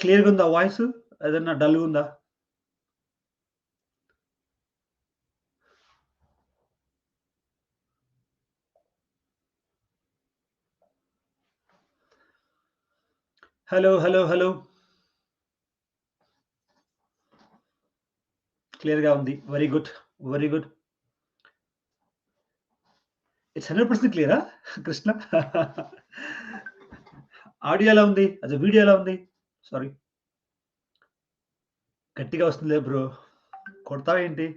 క్లియర్‌గా ఉందా వాయిస్? ఏదన్నా డల్‌గా ఉందా? హలో. క్లియర్‌గా ఉంది. Very good. Very good. It's 100% క్లియరా కృష్ణ? ఆడియో ఎలా ఉంది? అదే వీడియో ఎలా ఉంది? సారీ. గట్టిగా వస్తుందిలే బ్రో. కొడతావేంటి?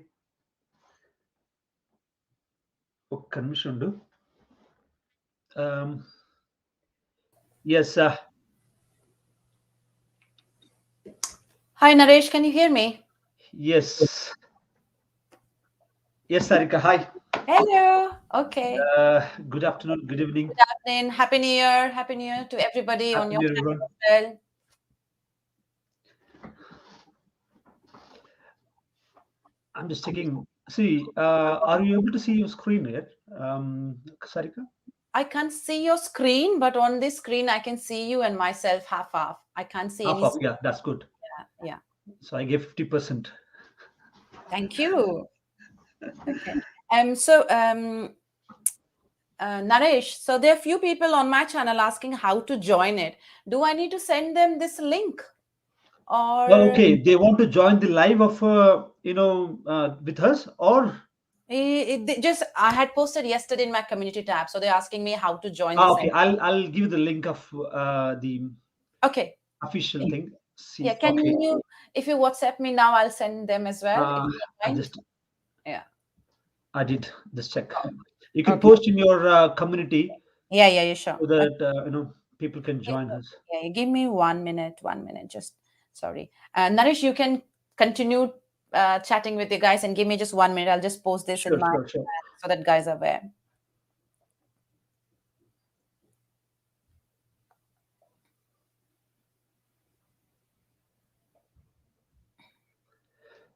ఒక్క నిమిషం ఉండు. Yes. Hi, Naresh. Can you hear me? Yes. Yes, Sarika. Hi. Hello. Okay. Good afternoon. Good evening. Good afternoon. Happy New Year. Happy New Year to everybody on Happy your New Year, channel everyone. as well. I'm just checking. See, are you able to see your screen here, Sarika? I can't see your screen, but on this screen I can see you and myself half. I can't see any. Half. Yeah, that's good. Yeah. So I gave 50%. Thank you. Okay. Naresh, so there are few people on my channel asking how to join it. Do I need to send them this link? Or Okay, they want to join the live of with us, or just I had posted yesterday in my community tab, so they're asking me how to join this. okay, I'll give you the link of the Okay. official thing. See, Yeah, can okay. you, if you WhatsApp me now, I'll send them as well. If you don't mind. Yeah. I did just check. You can post in your community. Yeah, sure. So that people can join us. Yeah, give me 1 minute. Just sorry. Naresh, you can continue chatting with you guys and give me just 1 minute. I'll just post this in my Sure. so that guys are aware.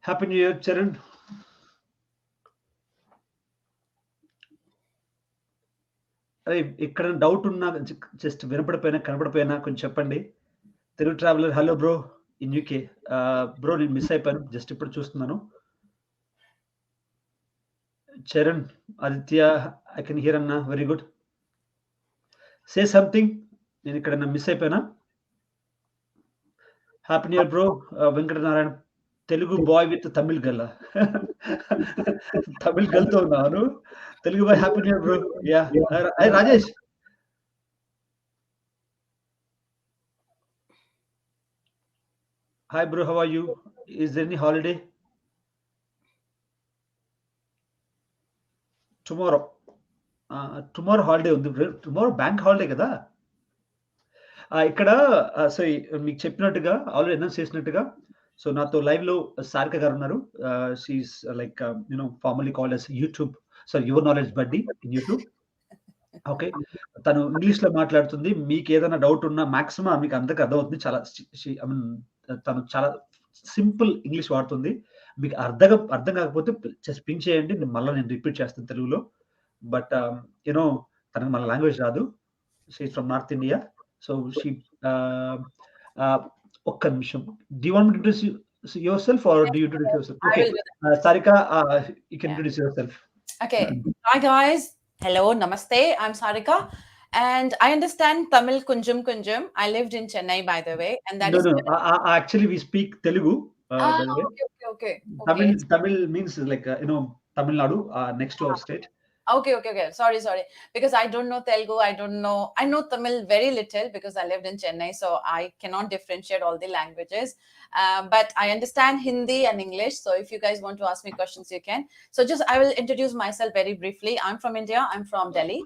Happy New Year, Charan. అరే ఇక్కడ doubt ఉన్నా just వినపడిపోయినా కనపడిపోయినా కొంచెం చెప్పండి. Telugu traveller hello bro in UK. Bro నేను miss అయిపోయాను, just ఇప్పుడు చూస్తున్నాను. Charan, Aditya, I can hear అన్న. Very good. Say something. నేను ఇక్కడ మిస్ అయిపోయినా. Happy new year bro. Venkatanarayana, Telugu boy with Tamil gal. Tamil గల్తో ఉన్నాను. Telugu boy. Happy new year bro. Yeah. Rajesh, hi bro, how are you? Is there any holiday tomorrow? Tomorrow holiday ఉంది. Tomorrow bank holiday కదా. ఇక్కడ so మీకు చెప్పినట్టుగా ఆల్రెడీ అనౌన్స్ చేసినట్టుగా, so నాతో live లో సారిక గారు ఉన్నారు. She's like formally called as YouTube, sorry, your knowledge buddy in YouTube. Okay, తను ఇంగ్లీష్ లో మాట్లాడుతుంది. మీకు ఏదైనా డౌట్ ఉన్నా మాక్సిమం మీకు అందరికి అర్థమవుతుంది. చాలా ఐ మీన్ తను చాలా సింపుల్ ఇంగ్లీష్ వాడుతుంది. మీకు అర్థం కాకపోతే జస్ట్ పింక్ చేయండి, మళ్ళీ నేను రిపీట్ చేస్తాను తెలుగులో. బట్ తనకు మన లాంగ్వేజ్ రాదు. She from north India. So she ఒక్క నిమిషం. Do you want me to introduce yourself or do you introduce yourself? Okay, Sarika, you can introduce yourself. Okay. Hi guys. Hello, namaste. I'm Sarika, and I understand Tamil kunjum. I lived in Chennai, by the way, and that is. No. Actually, we speak Telugu. By the way. Okay. Tamil means like Tamil Nadu, next to our state. Okay. Sorry. Because I don't know Telugu. I know Tamil very little because I lived in Chennai, so I cannot differentiate all the languages. But I understand Hindi and English. So if you guys want to ask me questions, you can. So I will introduce myself very briefly. I'm from India. I'm from Delhi.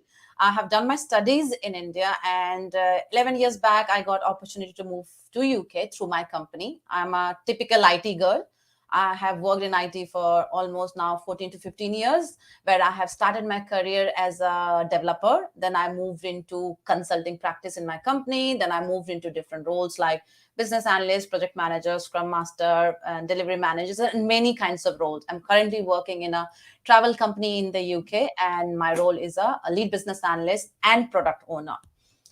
I have done my studies in India, and 11 years back, I got opportunity to move to UK through my company. I'm a typical IT girl. I have worked in IT for almost now 14 to 15 years, where I have started my career as a developer. Then I moved into consulting practice in my company. Then I moved into different roles like business analyst, project manager, scrum master, and delivery managers, and many kinds of roles. I'm currently working in a travel company in the UK, and my role is a lead business analyst and product owner.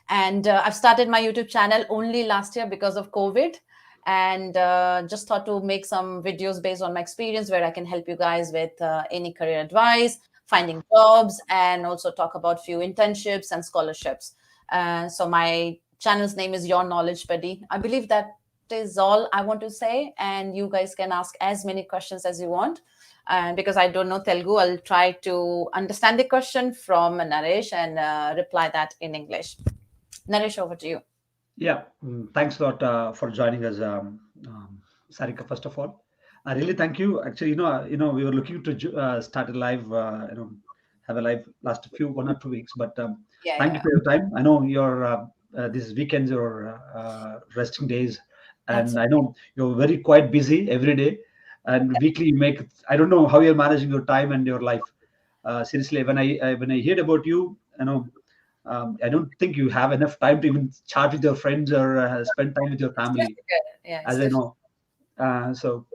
And I've started my YouTube channel only last year because of COVID. And just thought to make some videos based on my experience where I can help you guys with any career advice, finding jobs, and also talk about few internships and scholarships. So my channel's name is Your Knowledge Buddy. I believe that is all I want to say. And you guys can ask as many questions as you want. And because I don't know Telugu, I'll try to understand the question from Naresh and reply that in English. Naresh, over to you. Yeah, thanks a lot for joining us, Sarika. First of all, I really thank you. Actually, we were looking to start a live, have a live last few 1 or 2 weeks, but Yeah, thank you yeah, for your time. I know your this weekends or resting days, and I absolutely. know you're very quite busy every day, and weekly you make. I don't know how you're managing your time and your life. Seriously, when I heard about you, I don't think you have enough time to even chat with your friends or spend time with your It's family, difficult. Yeah, it's as I difficult. know. So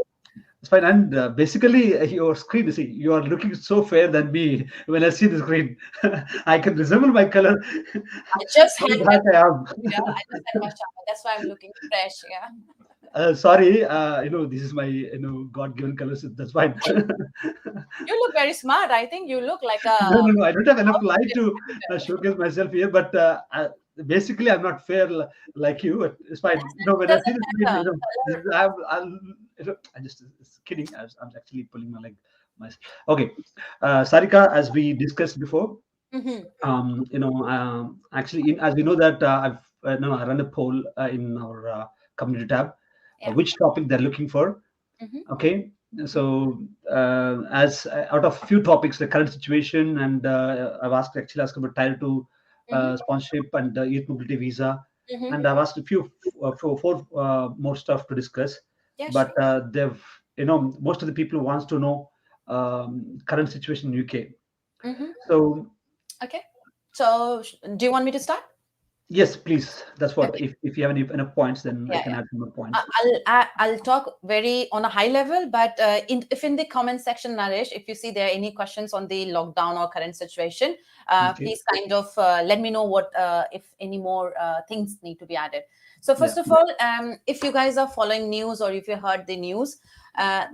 it's fine. And basically, your screen, you see, you are looking so fair than me when I see the screen. I can resemble my color. I just How had my dark I am. yeah, I just had my shower. That's why I'm looking fresh. Yeah. Sorry, this is my God-given color, so that's fine. You look very smart. I think you look like No, a no, no. I don't have enough light outfitted to executive. showcase myself here, but basically, I'm not fair like you. But it's fine. It When I see doesn't the screen, matter. this is, Color. I just it's kidding. I'm actually pulling my leg. Okay, Sarika, as we discussed before, Mm-hmm. actually, as we know that I run a poll in our community tab, Yeah. which topic they're looking for. Mm-hmm. Okay, so as out of few topics, the current situation, and I've asked about Tier 2 Mm-hmm. sponsorship and youth mobility visa, Mm-hmm. and I've asked a few four more stuff to discuss. Yeah, But sure. most of the people wants to know current situation in UK. Mm-hmm. So Okay. So, do you want me to start? yes, please. That's what. Okay. If you have enough points, then I Yeah, can yeah. add some more points. I'll talk very on a high level, but if in the comment section, Naresh, if you see there are any questions on the lockdown or current situation, Okay. please kind of let me know what if any more things need to be added. So Yeah. first of all, if you guys are following news or if you heard the news,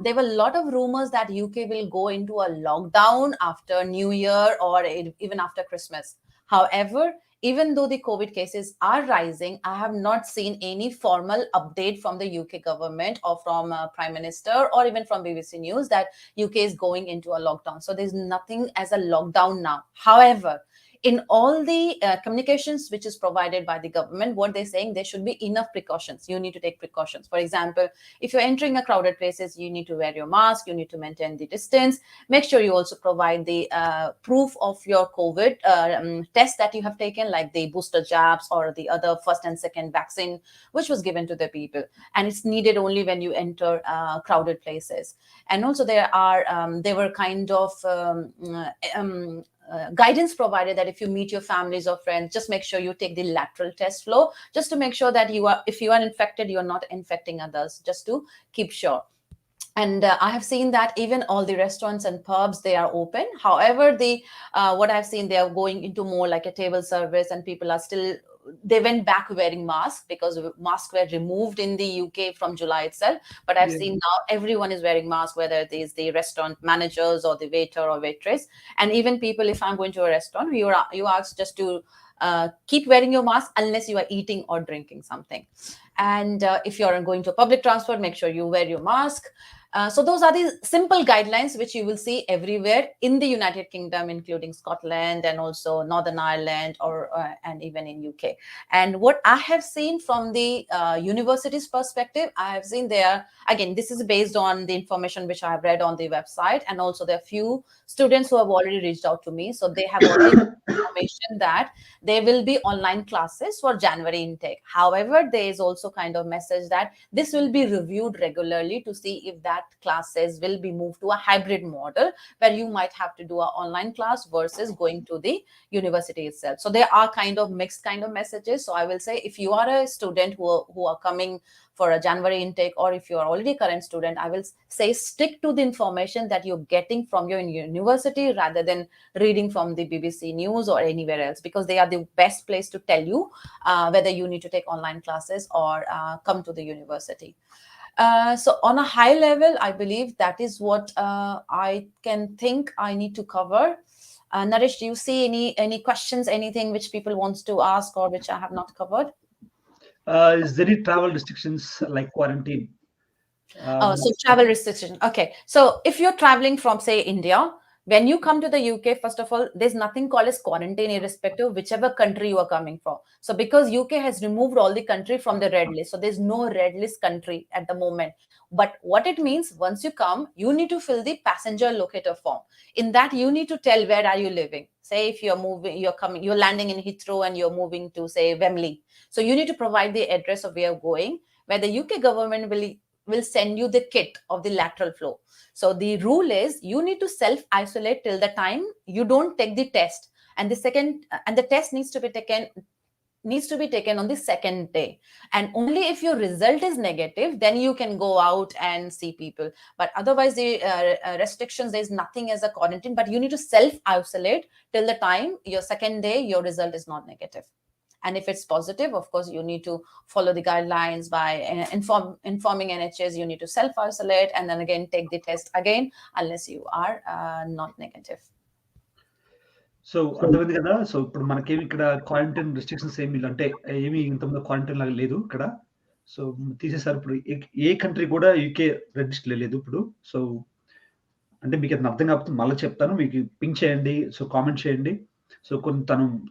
there were a lot of rumors that UK will go into a lockdown after New Year or even after Christmas. However, even though the COVID cases are rising, I have not seen any formal update from the UK government or from Prime Minister or even from BBC News that UK is going into a lockdown. So there's nothing as a lockdown now. However, in all the communications which is provided by the government, what they're saying, there should be enough precautions. You need to take precautions. For example, if you're entering a crowded places, you need to wear your mask, you need to maintain the distance. Make sure you also provide the proof of your COVID test that you have taken, like the booster jabs or the other first and second vaccine, which was given to the people. And it's needed only when you enter crowded places. And also there were kind of guidance provided that if you meet your families or friends, just make sure you take the lateral test flow, just to make sure that if you are infected, you're not infecting others, just to keep sure. And I have seen that even all the restaurants and pubs, they are open. However, the what I've seen, they are going into more like a table service, and people are still, they went back wearing masks because masks were removed in the UK from July itself. But I've Yeah. seen now everyone is wearing masks, whether it is the restaurant managers or the waiter or waitress. And even people, if I'm going to a restaurant, you ask just to keep wearing your mask unless you are eating or drinking something. And if you're going to public transport, make sure you wear your mask. So those are the simple guidelines which you will see everywhere in the United Kingdom, including Scotland and also Northern Ireland, or and even in UK. And what I have seen from the university's perspective, I have seen there, again, this is based on the information which I have read on the website, and also there are few students who have already reached out to me. So they have already information that there will be online classes for January intake. However, there is also kind of message that this will be reviewed regularly to see if that that classes will be moved to a hybrid model where you might have to do an online class versus going to the university itself. So there are kind of mixed kind of messages. So I will say, if you are a student who are coming for a January intake, or if you are already a current student, I will say stick to the information that you're getting from your university rather than reading from the BBC News or anywhere else, because they are the best place to tell you whether you need to take online classes or come to the university. So on a high level, I believe that is what I can think I need to cover. Naresh, do you see any questions, anything which people wants to ask or which I have not covered? Is there any travel restrictions like quarantine? So travel restriction. Okay. So if you're traveling from, say, India, when you come to the UK, first of all, there's nothing called as quarantine, irrespective of whichever country you are coming from. So because UK has removed all the country from the red list, so there's no red list country at the moment. But what it means, once you come, you need to fill the passenger locator form. In that, you need to tell where are you living. Say if you're moving, you're landing in Heathrow and you're moving to, say, Wembley. So you need to provide the address of where you're going, where the UK government will send you the kit of the lateral flow. So the rule is you need to self isolate till the time you don't take the test, and the test needs to be taken on the second day, and only if your result is negative then you can go out and see people. But otherwise the restrictions, there's nothing as a quarantine, but you need to self isolate till the time your second day your result is not negative. And if it's positive, of course, you need to follow the guidelines by informing NHS. You need to self-isolate and then again take the test again, unless you are not negative. So అర్థమైంది కదా. So ఇప్పుడు మనకేమి ఇక్కడ quarantine restrictions ఏమి అంటే ఏమి ఇంతకుముందు quarantine లాగా లేదు ఇక్కడ. సో తీసేసారు. ఇప్పుడు ఏ కంట్రీ కూడా యూకే రెడ్ లిస్ట్ లేదు ఇప్పుడు. సో అంటే మీకు అది అర్థం కాకపోతే మళ్ళీ చెప్తాను. మీకు పింక్ చేయండి. సో కామెంట్ చేయండి. సో కొన్ని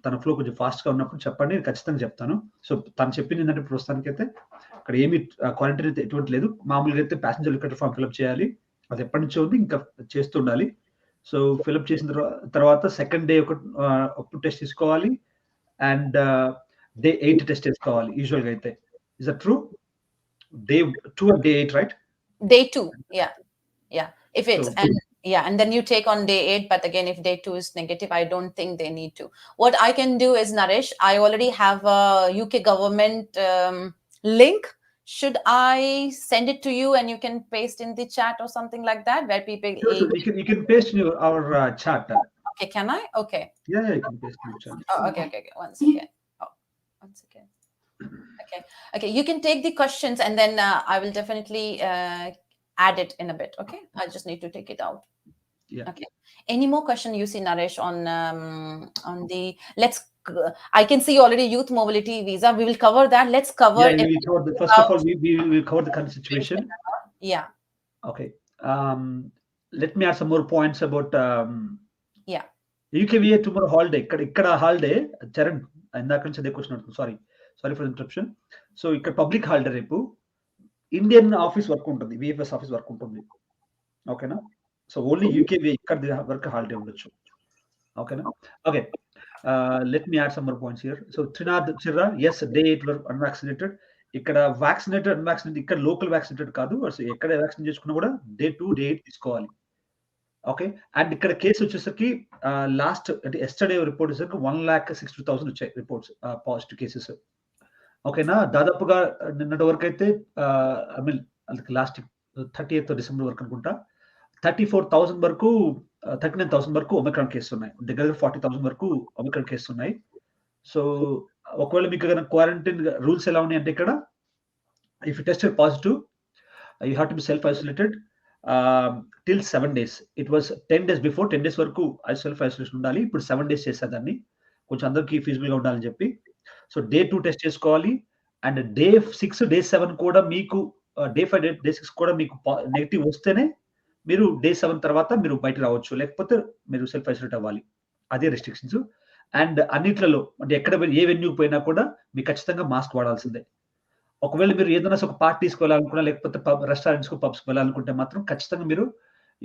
తన ఫ్లో కొంచెం ఫాస్ట్‌గా ఉన్నప్పుడు చెప్పండి. నేను ఖచ్చితంగా చెప్తాను. సో తను చెప్పింది ఏంటంటే ప్రస్తుతానికైతే అక్కడ ఏమి క్వారంటైన్ అయితే ఎటువంటి లేదు. మామూలుగా అయితే ప్యాసింజర్ టికెట్ ఫార్మ్ ఫిల్అప్ చేయాలి. అది ఎప్పటి నుంచో ఉంది. ఇంకా చేస్తుండాలి. సో ఫిల్అప్ చేసిన తర్వాత సెకండ్ డే ఒక టెస్ట్ తీసుకోవాలి. అండ్ డే 8 టెస్ట్ చేసుకోవాలి యూజువల్‌గా అయితే. Is that true? Day 2 and day 8, right? Day 2, yeah. If it's and then you take on day 8, but again, if day 2 is negative, I don't think they need to. What I can do is, Naresh, I already have a UK government link. Should I send it to you and you can paste in the chat or something like that, where people? Sure. You can paste in our chat. Okay, can I? Okay. Yeah, you can paste in the chat. Oh, okay. One second. Okay. You can take the questions and then I will definitely add it in a bit. Okay, I just need to take it out. Yeah. Okay. Any more question you see, Naresh, on the I can see already youth mobility visa. We will cover that. Let's cover. Yeah, we will cover first of all, we will cover the current situation. Yeah. Okay. Let me add some more points about. Yeah. UKVA tomorrow holiday. Ikkada holiday. Charan, ఇందాక నుంచి అదే question అడుగుతాను. Sorry for interruption. So ఇక్కడ public holiday రేపు. Indian office work ఉంటుంది, VFS office work ఉంటుంది. ఓకేనా? So only యూకేవే ఇక్కడ వర్క్ హాలిడే ఉండొచ్చు. ఓకేనా? Okay. Let me add some more points here. So Trinath Chirra, yes, day 8 were unvaccinated. ఇక్కడ వ్యాక్సినేటెడ్ అన్వాక్సినేటెడ్ ఇక్కడ లోకల్ వ్యాక్సినేటెడ్ కాదు. సో ఎక్కడ వ్యాక్సిన్ చేసుకున్నా కూడా day 2 day 8 తీసుకోవాలి. ఓకే. అండ్ ఇక్కడ కేసు వచ్చేసరికి లాస్ట్ అంటే ఎస్టర్డే రిపోర్ట్ వచ్చేసరికి 1,60,000 వచ్చాయి రిపోర్ట్స్ పాజిటివ్ కేసెస్. ఓకేనా? దాదాపుగా నిన్నటి వరకు అయితే I mean last 30th December వరకు అనుకుంటా 34,000 వరకు 39,000 వరకు ఒమిక్రాన్ కేసులు ఉన్నాయి. దగ్గర 40,000 వరకు ఒమిక్రాన్ కేసులు ఉన్నాయి. సో ఒకవేళ మీకు కనుక క్వారంటైన్ రూల్స్ ఎలా ఉన్నాయి అంటే ఇక్కడ if you tested positive you have to be self isolated till 7 days. It was 10 days before. 10 days వరకు సెల్ఫ్ ఐసోలేషన్ ఉండాలి. ఇప్పుడు 7 days చేసేదాన్ని కొంచెం అందరికి ఫీజిబుల్ గా ఉండాలని చెప్పి. సో day 2 టెస్ట్ చేసుకోవాలి. అండ్ day 6 day 7 కూడా మీకు day 5 day 6 కూడా మీకు నెగిటివ్ వస్తేనే మీరు day 7 తర్వాత మీరు బయట రావచ్చు, లేకపోతే మీరు సెల్ఫ్ ఐసోలేట్ అవ్వాలి. అదే రెస్ట్రిక్షన్స్. అండ్ అన్నిట్లలో అంటే ఎక్కడ ఏ వెన్యూకి పోయినా కూడా మీకు ఖచ్చితంగా మాస్క్ వాడాల్సిందే. ఒకవేళ మీరు ఏదైనా ఒక పార్టీస్కి వెళ్ళాలనుకున్నా, లేకపోతే రెస్టారెంట్స్ కు పబ్స్ వెళ్ళాలనుకుంటే మాత్రం ఖచ్చితంగా మీరు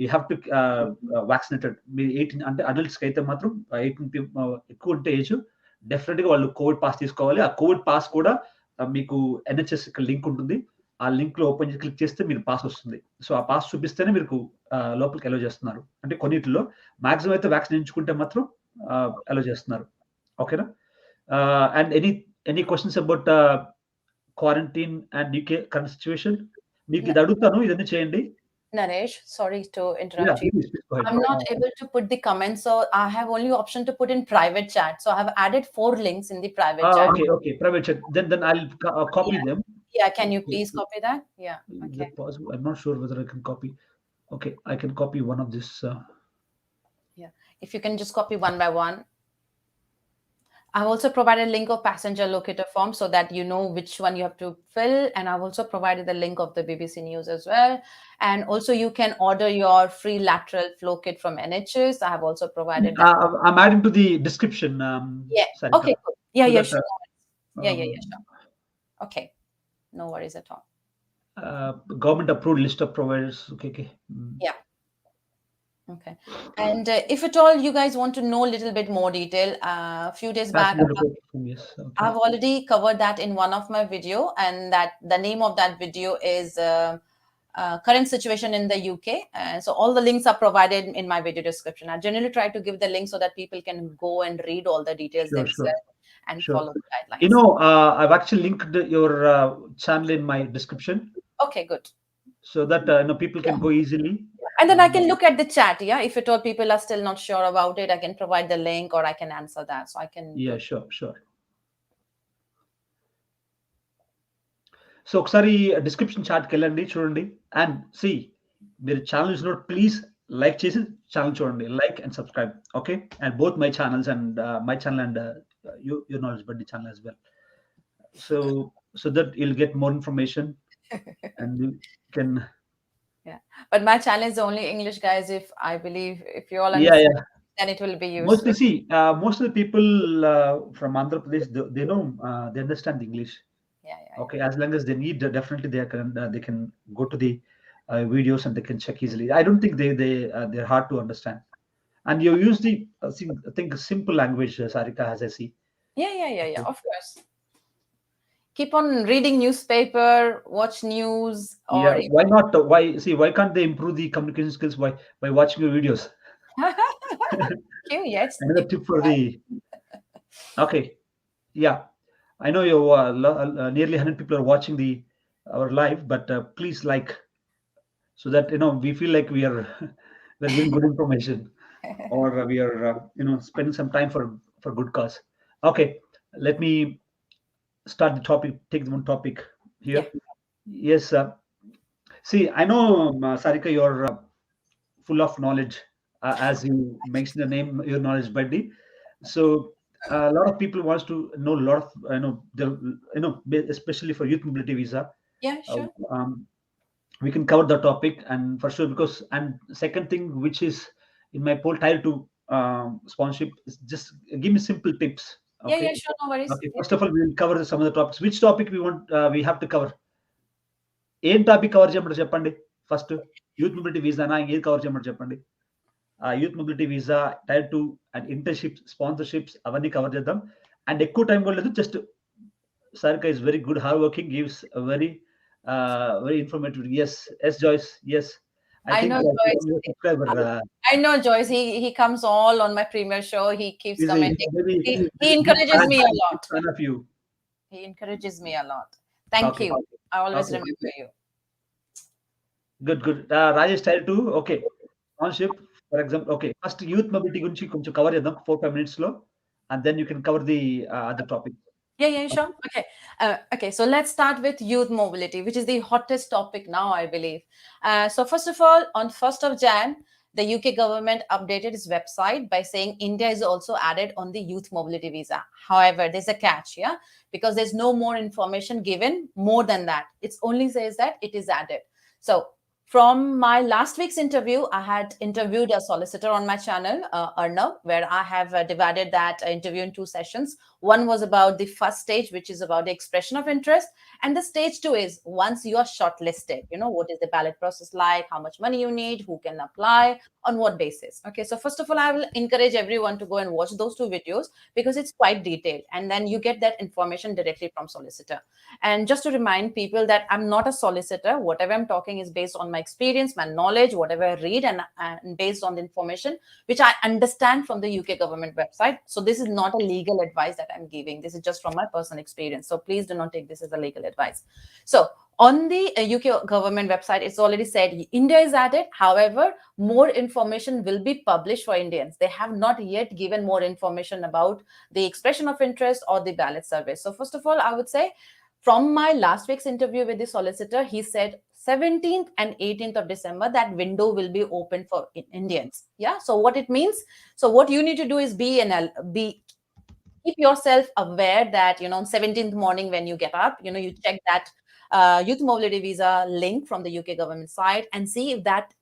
యూ హ్యావ్ టు వ్యాక్సినేటెడ్. మీ 18 అంటే అడల్ట్స్ కి అయితే మాత్రం 18 ఎక్కువ ఉంటే ఏజ్ డెఫినెట్ గా వాళ్ళు కోవిడ్ పాస్ తీసుకోవాలి. ఆ కోవిడ్ పాస్ కూడా మీకు NHS లింక్ ఉంటుంది. ఆ లింక్‌లో ఓపెన్ చేసి క్లిక్ చేస్తే మీరు పాస్ వస్తుంది. సో, ఆ పాస్ చూపిస్తేనే మీకు లోపలికి అలో చేస్తున్నారు. అంటే కొన్నిటిలో మాక్సిమం అయితే వ్యాక్సిన్ ఎంచుకుంటే మాత్రం అలో చేస్తున్నారు. ఓకేనా? And any questions about quarantine and UK current situation? మీకు N- ఇది అడుగుతాను. ఇదన్నీ చేయండి. Naresh, sorry to yeah! interrupt you. Please go ahead. I'm not able to put the comments, so I have only option to put in private chat. So I have added 4 links in the private chat. Okay. Private chat. Then I'll copy Yeah. Them. Yeah. Can you okay. please copy that? Yeah. Is Okay. that possible? I'm not sure whether I can copy. Okay, I can copy one of this. Yeah. If you can just copy one by one. I've also provided link of passenger locator form so that you know which one you have to fill. And I've also provided the link of the BBC News as well. And also you can order your free lateral flow kit from NHS. I have also provided that. I'm adding to the description, Yeah. Sarika, Okay, good. Yeah, so yeah, that sure. No worries. Yeah, um, sure. Okay. No worries at all. government approved list of providers. Okay. Yeah. Okay. And if at all you guys want to know a little bit more detail, a few days back, Passenger report from yes. Okay. I've already covered that in one of my video, and that the name of that video is current situation in the UK. So all the links are provided in my video description. I generally try to give the link so that people can go and read all the details Sure. themselves and Sure. follow the You guidelines. know, I've actually linked your channel in my description Okay, good. so that people can go easily. And then I can look at the chat. Yeah, if at all people are still not sure about it, I can provide the link or I can answer that. So I can Yeah, do. sure. So ఒకసారి description చార్ట్‌కి వెళ్ళండి, చూడండి. And మీరు channel చూసినప్పుడు please like చేసి channel చూడండి. Like and subscribe. Okay. And both my channels and my channel and your knowledge buddy channel as well. So that you'll get more information and you can. Yeah, but my channel is only English, guys. If I believe if you all Yeah. understand, then it will be Mostly useful. most of the people from Andhra Pradesh, they know, they understand English. Yeah. Okay, as long as they need, definitely they can go to the videos and they can check easily. I don't think they're hard to understand. And you use the I think simple language, Sarika, as I see. Yeah. Of course. Keep on reading newspaper, watch news, or Yeah, why not? Why can't they improve the communication skills by watching your videos? Yes. Another tip for the. Okay, yeah, I know you nearly 100 people are watching our live, but please like, so that we feel like we're giving good information, or we are spending some time for good cause. Okay, let me start the topic. Take the one topic here. Yeah. Yes. See, I know, Sarika, you're full of knowledge, as you mentioned the name, your knowledge buddy. So a lot of people wants to know a lot of especially for youth mobility visa. Yeah, sure. We can cover the topic, and for sure, because and second thing which is in my poll title to sponsorship is just give me simple tips. Okay. Yeah, sure. No worries. Okay, first of all, we will cover some of the topics. Which topic we have to cover? ఏం topic cover చేయమంటారు చెప్పండి. First youth mobility వీసానా, ఏది cover చేయమంటారు చెప్పండి. Youth mobility visa, tier 2 and internships, sponsorships అవన్నీ cover చేద్దాం. And ఎక్కువ time కూడా లేదు. Just Sarika is very good, hard working, gives a very informative. Yes, Joyce. Yes, I I think know you're a subscriber. Joyce. I know Joyce. He comes all on my premiere show. He keeps He's a commenting. very He encourages me a lot. fan of you. He encourages me a lot. Thank Okay. you. I always Okay. remember you. Good. Rajesh, tier 2. Okay. Sponsorship, for example. Okay. First, youth mobility గురించి కొంచెం cover చేద్దాం 4-5 minutes లో, and then you can cover the other topic. Yeah, sure. Okay. So let's start with youth mobility, which is the hottest topic now, I believe. So first of all, on 1st of Jan, the UK government updated its website by saying India is also added on the youth mobility visa. However, there's a catch, yeah, because there's no more information given more than that. It only says that it is added. So From my last week's interview, I had interviewed a solicitor on my channel, Arnav, where I have divided that interview in two sessions. One was about the first stage, which is about the expression of interest. And the stage two is once you are shortlisted, what is the ballot process like, how much money you need, who can apply, on what basis. Okay, so first of all, I will encourage everyone to go and watch those two videos because it's quite detailed. And then you get that information directly from solicitor. And just to remind people that I'm not a solicitor, whatever I'm talking is based on my experience, my knowledge, whatever I read, and based on the information which I understand from the UK government website. So this is not a legal advice that I'm giving. This is just from my personal experience. So please do not take this as a legal advice. So on the UK government website, it's already said India is added. However, more information will be published for Indians. They have not yet given more information about the expression of interest or the ballot survey. So first of all, I would say from my last week's interview with the solicitor, he said 17th and 18th of December, that window will be open for Indians. Yeah. So what it means, so what you need to do is be keep yourself aware that on 17th morning when you get up, you check that youth mobility visa link from the UK government site and see if that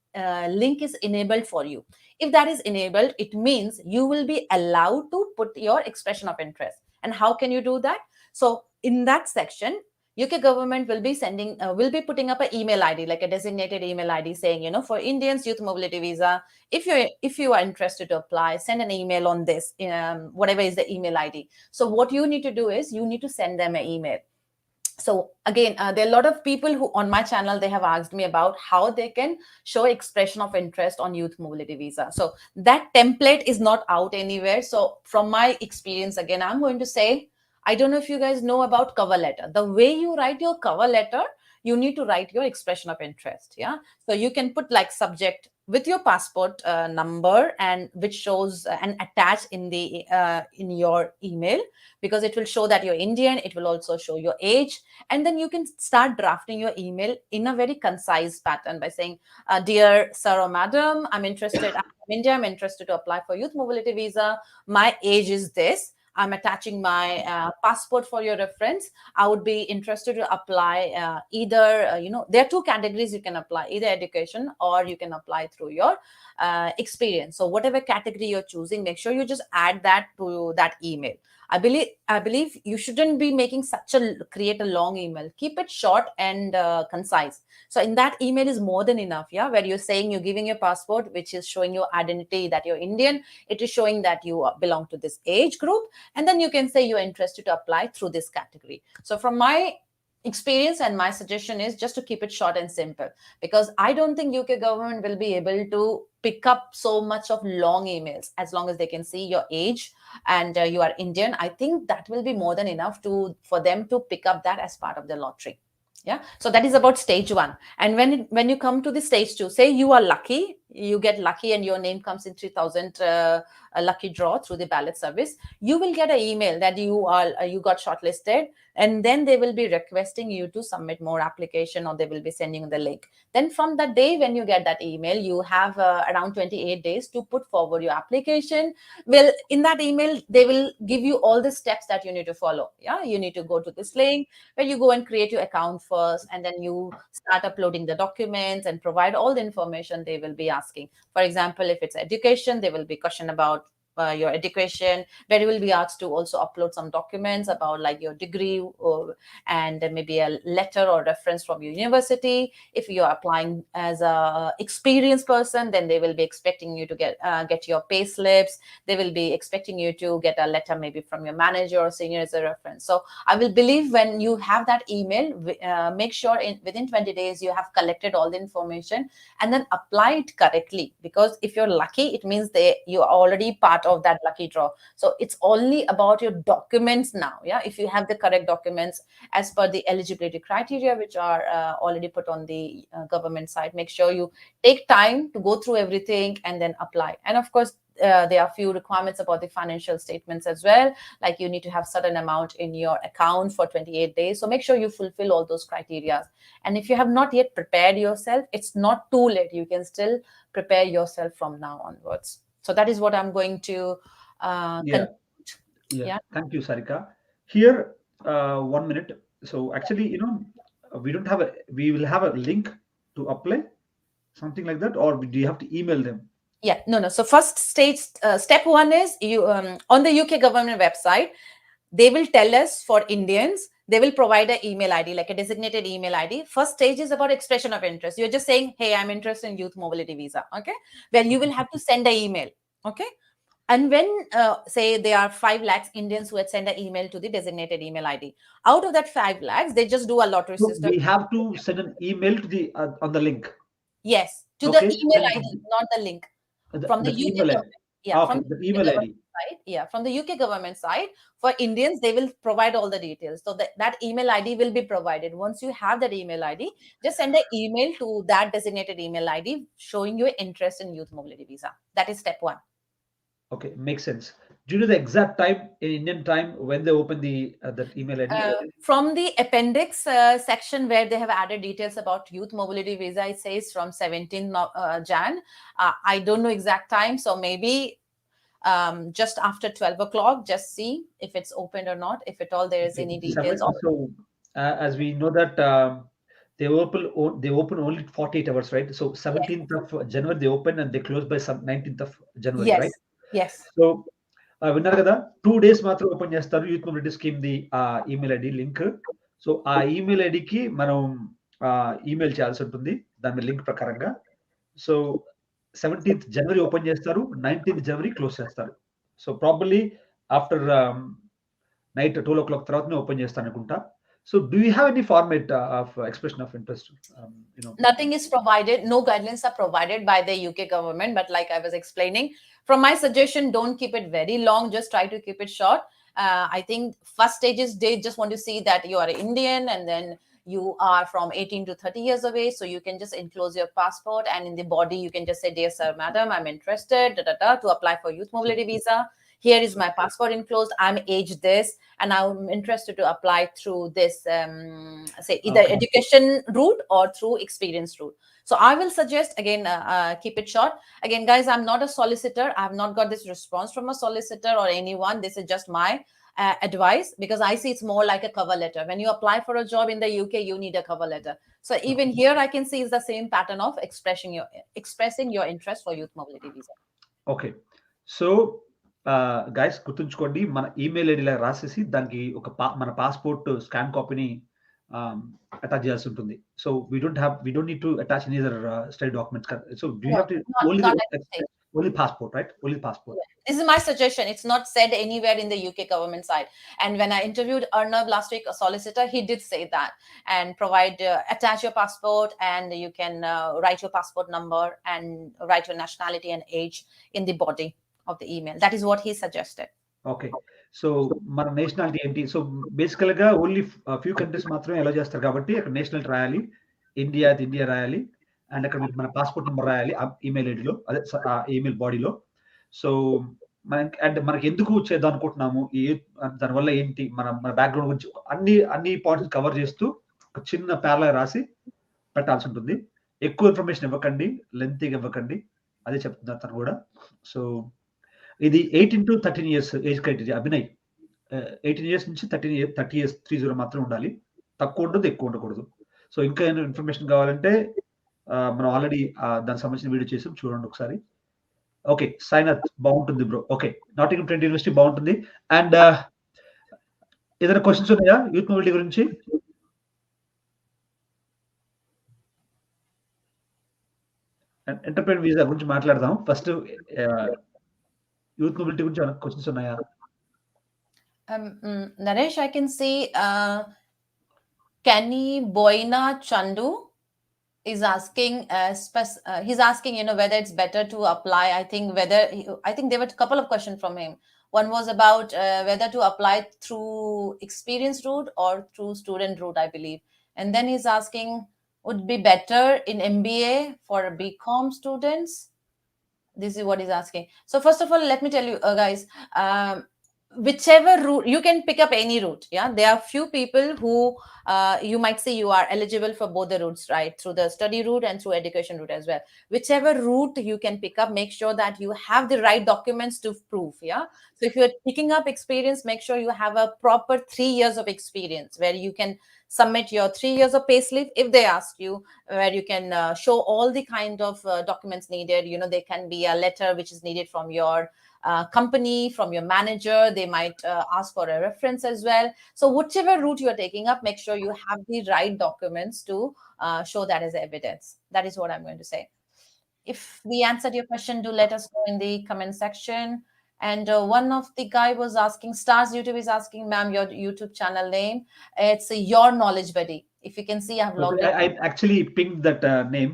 link is enabled for you. If that is enabled, it means you will be allowed to put your expression of interest. And how can you do that? So in that section, UK government will be putting up an email ID, like a designated email ID saying, for Indians youth mobility visa, if you are interested to apply, send an email on this, whatever is the email ID. So what you need to do is you need to send them an email. So again, there are a lot of people who on my channel, they have asked me about how they can show expression of interest on youth mobility visa. So that template is not out anywhere. So from my experience, again, I'm going to say, I don't know if you guys know about cover letter. The way you write your cover letter, you need to write your expression of interest. Yeah. So you can put like subject with your passport number, and which shows and attach in your email, because it will show that you're Indian. It will also show your age. And then you can start drafting your email in a very concise pattern by saying, dear sir or madam, I'm from India. I'm interested to apply for youth mobility visa. My age is this. I'm attaching my passport for your reference. I would be interested to apply either, there are two categories you can apply, either education or you can apply through your experience. So whatever category you're choosing, make sure you just add that to that email. I believe you shouldn't be making create a long email. Keep it short and concise. So in that email is more than enough, yeah, where you're saying you're giving your passport, which is showing your identity that you're Indian. It is showing that you belong to this age group, and then you can say you're interested to apply through this category. So from my experience, and my suggestion is just to keep it short and simple, because I don't think UK government will be able to pick up so much of long emails. As long as they can see your age and you are Indian, I think that will be more than enough for them to pick up that as part of the lottery. Yeah. So that is about stage one. And when you come to the stage two, say you are lucky, you get lucky and your name comes in 3000 a lucky draw through the ballot service, you will get an email that you got shortlisted, and then they will be requesting you to submit more application, or they will be sending the link. Then from the day when you get that email, you have around 28 days to put forward your application. Well, in that email, they will give you all the steps that you need to follow. Yeah, you need to go to this link where you go and create your account first, and then you start uploading the documents and provide all the information they will be asking. For example, if it's education, there will be question about your education, where you will be asked to also upload some documents about like your degree, and maybe a letter or reference from your university. If you are applying as a experienced person, then they will be expecting you to get your pay slips. They will be expecting you to get a letter maybe from your manager or senior as a reference. So I will believe when you have that email, make sure within 20 days you have collected all the information and then apply it correctly. Because if you're lucky, it means you are already part of that lucky draw. So it's only about your documents now. Yeah, if you have the correct documents as per the eligibility criteria, which are already put on the government side, make sure you take time to go through everything and then apply. And of course, there are a few requirements about the financial statements as well. Like you need to have certain amount in your account for 28 days. So make sure you fulfill all those criteria. And if you have not yet prepared yourself, it's not too late. You can still prepare yourself from now onwards. So that is what I'm going to Yeah. conclude. Yeah. Yeah. Thank you, Sarika. Here, 1 minute. So actually, we don't have we will have a link to apply. something like that, or do you have to email them? Yeah, no. So first stage, step one is you on the UK government website, they will tell us for Indians, they will provide an email ID, like a designated email ID. First stage is about expression of interest. You're just saying, hey, I'm interested in youth mobility visa. Okay. Where you will have to send an email. Okay. And when, say, there are 5 lakhs Indians who had sent an email to the designated email ID, out of that 5 lakhs, they just do a lottery So system. we have to send an email to the on the link. Yes, to the Okay, email then ID, not the link. From the the UK email ID. government. Yeah, from Okay, the the UK email government ID. side. Yeah, from the UK government side, for Indians, they will provide all the details. So that email ID will be provided. Once you have that email ID, just send an email to that designated email ID showing your interest in youth mobility visa. That is step one. Okay, makes sense. Do you know the exact time in Indian time when they open the that email ID? From the appendix section where they have added details about youth mobility visa, it says from 17th Jan. I don't know exact time, so maybe just after 12 o'clock, just see if it's opened or not, if at all there is Okay, any details. seven. So as we know that they open only 48 hours, right? So Yes, 17th of January they open and they close by some 19th of January, right? yes, yes. So విన్నారు కదా 2 days మాత్రం open చేస్తారు youth mobility scheme the email ID link. So ఆ email ఐడికి మనం email చేయాల్సి ఉంటుంది దాని మీద లింక్ ప్రకారంగా. సో 17th జనవరి ఓపెన్ చేస్తారు, 19th జనవరి క్లోజ్ చేస్తారు. So probably after night 12 o'clock తర్వాతనే ఓపెన్ చేస్తాను అనుకుంటా. So do you have any format of expression of interest? Nothing is provided, no guidelines are provided by the UK government. But like I was explaining, from my suggestion, don't keep it very long, just try to keep it short. I think first stages, they just want to see that you are Indian, and then you are from 18 to 30 years of age. So you can just enclose your passport, and in the body, you can just say, dear sir, madam, I'm interested to apply for youth mobility visa. Here is my passport enclosed. I'm age this, and I'm interested to apply through this, say, either okay. education route or through experience route. So I will suggest, again, keep it short. Again, guys, I'm not a solicitor. I have not got this response from a solicitor or anyone. This is just my advice, because I see it's more like a cover letter. When you apply for a job in the UK, you need a cover letter. So even here, I can see it's the same pattern of expressing your interest for youth mobility visa. Okay. So guys గుర్తుంచుకోండి, మన email ఐడిలా రాసేసి దానికి మన passport scan కాపీని attach చేయాల్సి ఉంటుంది. So we don't need to attach any other study documents. So do you No, have to only not at this stage. Only passport, right? Only passport. Yeah. This is my suggestion. It's not said anywhere in the UK government side. And when I interviewed Arnav last week, a solicitor, he did say that, and provide attach your passport, and you can write your passport number and write your nationality and age in the body of the email. That is what he suggested. Okay. So మన nationality ఏంటి? So బేసికల్‌గా only few countries మాత్రమే allow చేస్తారు కాబట్టి అక్కడ nationality రాయాలి. India రాయాలి. And అక్కడ మన పాస్‌పోర్ట్ నంబర్ రాయాలి ఆ ఈమెయిల్ ఐడీలో. అదే ఆ ఈమెయిల్ బాడీలో. సో మనకి ఎందుకు చేద్దాం అనుకుంటున్నాము? దానివల్ల ఏంటి? మన బ్యాక్‌గ్రౌండ్ గురించి అన్ని పాయింట్స్ కవర్ చేస్తూ ఒక చిన్న పారాగ్రాఫ్ రాసి పెట్టాల్సి ఉంటుంది. ఎక్కువ ఇన్ఫర్మేషన్ ఇవ్వకండి. లెంగ్తీగా ఇవ్వకండి. అదే చెప్తున్నారు తను కూడా. సో ఇది 18-13 years age criteria Abhinay. 18 years నుంచి 30 ఇయర్స్ 30 మాత్రం ఉండాలి. తక్కువ ఉండదు, ఎక్కువ ఉండకూడదు. సో ఇంకా ఏమైనా ఇన్ఫర్మేషన్ కావాలంటే మనం ఆల్రెడీ దానికి సంబంధించిన వీడియో చేసాం, చూడండి ఒకసారి. ఓకే. సాయినాథ్ బాగుంటుంది బ్రో. ఓకే. నాటింగమ్ ట్రెంట్ యూనివర్సిటీ బాగుంటుంది. అండ్ ఏదైనా క్వెషన్స్ ఉన్నాయా యూత్ మొబిలిటీ గురించి? ఎంటర్‌ప్రెన్యూర్ వీసా గురించి మాట్లాడదాం. ఫస్ట్ యూత్ మొబిలిటీ గురించి ఏమైనా క్వెషన్స్ ఉన్నాయా? Naresh, I can see Kenny Boina Chandu is asking he's asking, whether it's better to apply. I think there were a couple of questions from him. One was about whether to apply through experience route or through student route, I believe. And then he's asking, would be better in MBA for BCom students? This is what he's asking. So first of all, let me tell you, guys, whichever route you can pick up, any route. Yeah, there are few people who you might say you are eligible for both the routes, right? Through the study route and through education route as well. Whichever route you can pick up, make sure that you have the right documents to prove. Yeah, so if you're picking up experience, make sure you have a proper 3 years of experience where you can submit your 3 years of payslip. If they ask you, where you can show all the kind of documents needed, there can be a letter which is needed from your company, from your manager. They might ask for a reference as well. So whichever route you are taking up, make sure you have the right documents to show that as evidence. That is what I'm going to say. If we answered your question, do let us know in the comment section. And one of the guy was asking, Stars YouTube is asking, ma'am, your YouTube channel name. It's Your Knowledge Buddy. If you can see, I've logged in. I actually pinged that name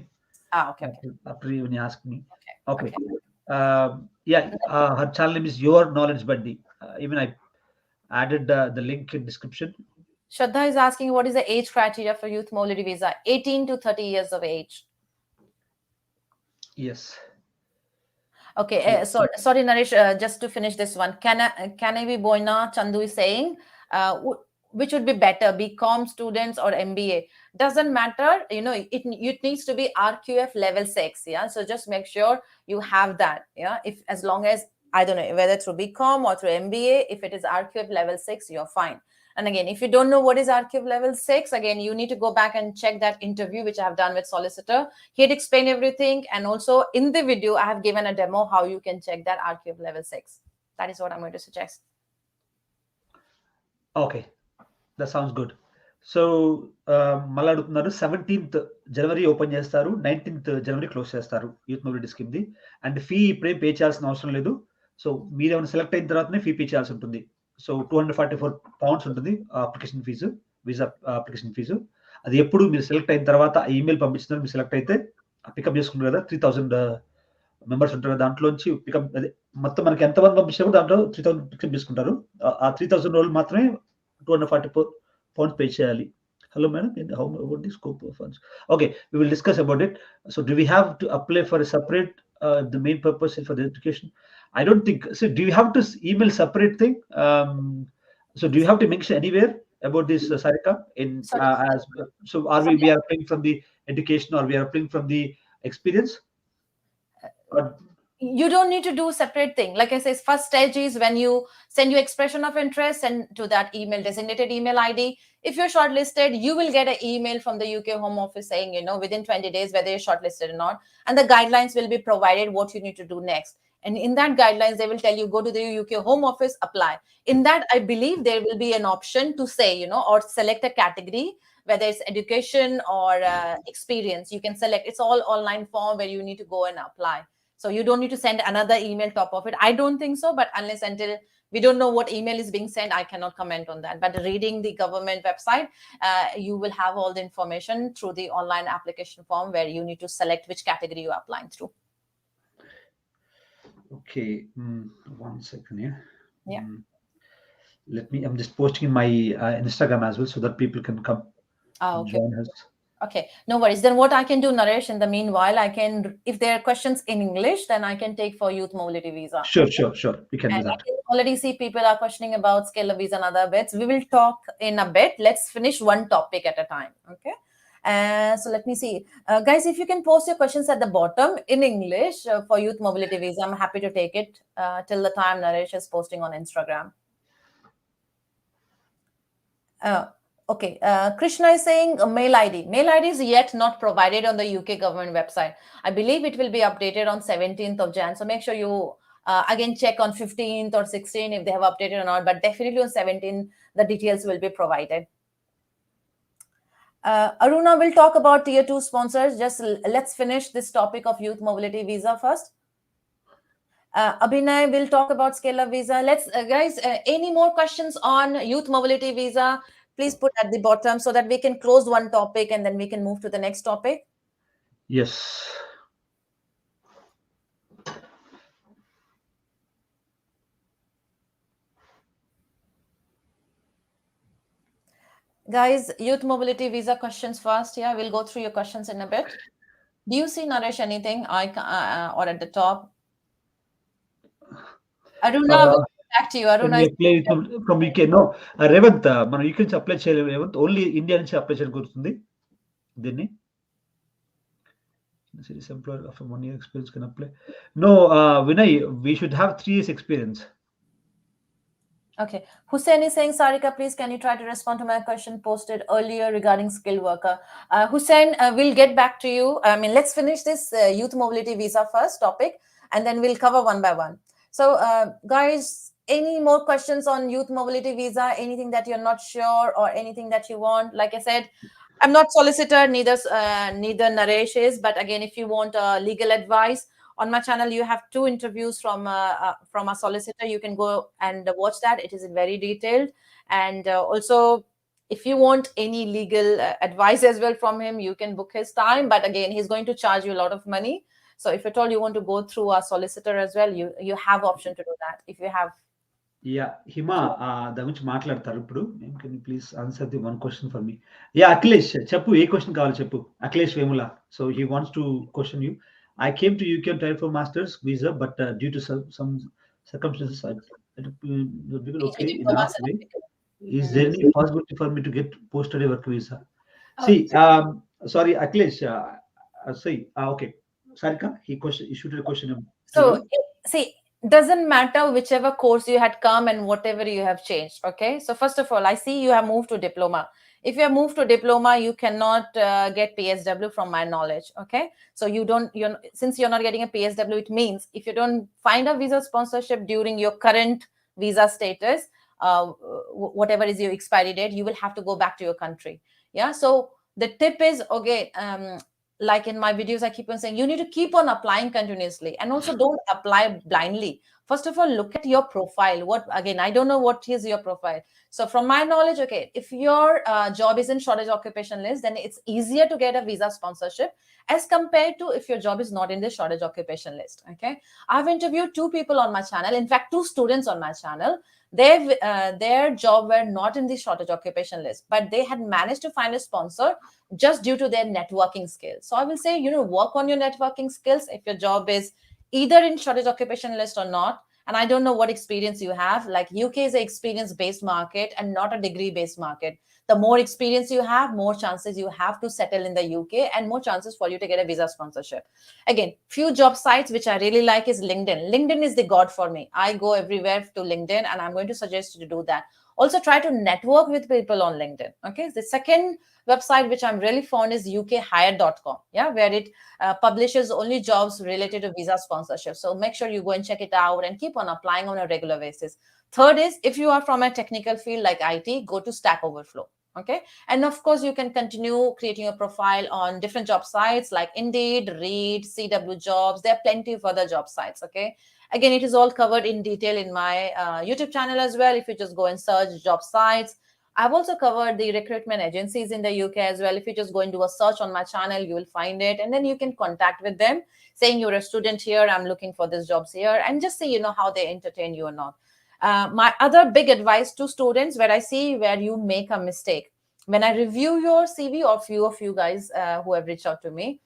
Okay, okay, after when you asked me. okay, Okay. okay. Yeah, her channel name is Your Knowledge Buddy. Even I added the link in description. Shraddha is asking, what is the age criteria for youth mobility visa? 18 to 30 years of age. Yes. Okay, Yes. sorry, Naresh, just to finish this one. Can I be Boina Chandu is saying, which would be better, BCom students or MBA? Doesn't matter, it needs to be RQF level 6, yeah? So just make sure you have that, yeah? If as long as, I don't know, whether through BCom or through MBA, if it is RQF level 6, you're fine. And again, if you don't know what is RQF level 6, again, you need to go back and check that interview which I have done with solicitor. He had explained everything, and also in the video I have given a demo how you can check that RQF level 6. That is what I'm going to suggest. Okay, that sounds good. So మళ్ళీ అడుగుతున్నారు 17th జనవరి open చేస్తారు, 19th జనవరి close చేస్తారు youth mobility స్కీమ్ది. And fee ఇప్పుడే pay చేయాల్సిన అవసరం లేదు. So మీరు ఏమైనా సెలెక్ట్ అయిన తర్వాతనే ఫీ పే చేయాల్సి ఉంటుంది. సో £244 ఉంటుంది application fee, visa application fee. అది ఎప్పుడు మీరు సెలెక్ట్ అయిన తర్వాత ఈమెయిల్ పంపించిన మీరు సెలెక్ట్ అయితే పికప్ చేసుకుంటారు కదా, 3000 మెంబర్స్ ఉంటారు కదా, దాంట్లోంచి పికప్ అదే మొత్తం మనకి ఎంతమంది పంపించినా కూడా దాంట్లో 3000 పికప్ చేసుకుంటారు. ఆ 3000 రోజులు మాత్రమే £244 pay చేయాలి. Hello, madam. How about the scope of funds? Okay, we will discuss about it. So, do we have to apply for a separate? The main purpose is for the education. I don't think. So, do you have to email separate thing? So, do you have to mention anywhere about this, Sarika? Sorry. So, are we are applying from the education, or we are applying from the experience? Or, You don't need to do separate thing. Like I said, first stage is when you send your expression of interest, send to that email, designated email ID. If you're shortlisted, you will get an email from the UK Home Office saying, within 20 days whether you're shortlisted or not, and the guidelines will be provided what you need to do next. And in that guidelines, they will tell you, go to the UK Home Office, apply. In that, I believe there will be an option to say, or select a category, whether it's education or experience. You can select. It's all online form where you need to go and apply. So you don't need to send another email top of it. I don't think so, but unless until we don't know what email is being sent, I cannot comment on that. But reading the government website, you will have all the information through the online application form where you need to select which category you are applying through. okay, 1 second here. Yeah. I'm just posting in my Instagram as well so that people can come and Okay. join us. Okay, no worries. Then what I can do, Naresh, in the meanwhile, I can, if there are questions in English, then I can take for youth mobility visa. Sure. We can do And I that. can already see people are questioning about scale of visa and other bits. We will talk in a bit. Let's finish one topic at a time. Okay. So let me see. Guys, if you can post your questions at the bottom in English for youth mobility visa, I'm happy to take it till the time Naresh is posting on Instagram. Okay, Krishna is saying mail ID. Mail ID is yet not provided on the UK government website. I believe it will be updated on 17th of Jan. So make sure you again check on 15th or 16th if they have updated or not. But definitely on 17th, the details will be provided. Aruna will talk about tier 2 sponsors. Just let's finish this topic of youth mobility visa first. Abhinay will talk about scale of visa. Let's guys, any more questions on youth mobility visa? Please put at the bottom so that we can close one topic and then we can move to the next topic. Yes. Guys, youth mobility visa questions first. Yeah, we'll go through your questions in a bit. Do you see, Naresh, anything or at the top? Aruna, will get back to you. Aruna is from UK. No, Revant, మనం UK నుంచి apply చేయలేము. Revanth only India నుంచి apply చేయడం కుదురుతుంది దీన్ని. Serious employer of 1 year experience can apply. No, Vinay, we should have 3 years experience. Okay. Hussein is saying, Sarika, please can you try to respond to my question posted earlier regarding skilled worker? Hussein, we'll get back to you. I mean, let's finish this youth mobility visa first topic, and then we'll cover one by one. So, guys, any more questions on youth mobility visa? Anything that you're not sure or anything that you want? Like I said, I'm not solicitor, neither Naresh is. But again, if you want legal advice, on my channel you have two interviews from a solicitor. You can go and watch that. It is very detailed. And also, if you want any legal advice as well from him, you can book his time. But again, he's going to charge you a lot of money. So if at all you want to go through a solicitor as well, you have option to do that if you have. Yeah, Hima, దాని గురించి మాట్లాడతారు ఇప్పుడు. Can you please answer the one question for me? Yeah, Akhilesh చెప్పు, ఏ question కావాలో చెప్పు. Akhilesh Vemula. So he wants to question you. I came to UK on tier 4 masters visa, but due to some circumstances, Teach okay a in diploma half way. certificate. Is there any possibility for me to get post-study work visa? Oh, See, sorry, Akhilesh. See, okay. Sarika, he should have a question to so you. see, doesn't matter whichever course you had come and whatever you have changed. Okay, so first of all, I see you have moved to diploma. If you have moved to diploma, you cannot get PSW from my knowledge. Okay, so since you're not getting a PSW, it means if you don't find a visa sponsorship during your current visa status, whatever is your expiry date, you will have to go back to your country. Yeah, so the tip is, okay, like in my videos, I keep on saying you need to keep on applying continuously, and also don't apply blindly. First of all, look at your profile. What, again, I don't know what is your profile. So from my knowledge, okay, if your job is in shortage occupation list, then it's easier to get a visa sponsorship as compared to if your job is not in the shortage occupation list. Okay, I've interviewed two people on my channel, in fact two students on my channel. Their job were not in the shortage occupation list, but they had managed to find a sponsor just due to their networking skills. So I will say, work on your networking skills if your job is either in shortage occupation list or not. And I don't know what experience you have. Like, UK is an experience based market and not a degree based market. The more experience you have, more chances you have to settle in the UK and more chances for you to get a visa sponsorship. Again, few job sites which I really like is LinkedIn. LinkedIn is the god for me. I go everywhere to LinkedIn, and I'm going to suggest you to do that. Also, try to network with people on LinkedIn. Okay, the second website which I'm really fond is ukhire.com, yeah, where it publishes only jobs related to visa sponsorship. So make sure you go and check it out and keep on applying on a regular basis. Third is, if you are from a technical field like IT, go to Stack Overflow. Okay, and of course you can continue creating a profile on different job sites like Indeed, Reed, CW Jobs. There are plenty of other job sites. Okay, again, it is all covered in detail in my YouTube channel as well. If you just go and search job sites, I've also covered the recruitment agencies in the UK as well. If you just go and do a search on my channel, you will find it. And then you can contact with them saying, you're a student here, I'm looking for these jobs here, and just see, how they entertain you or not. My other big advice to students, where I see where you make a mistake, when I review your CV, or few of you guys who have reached out to me,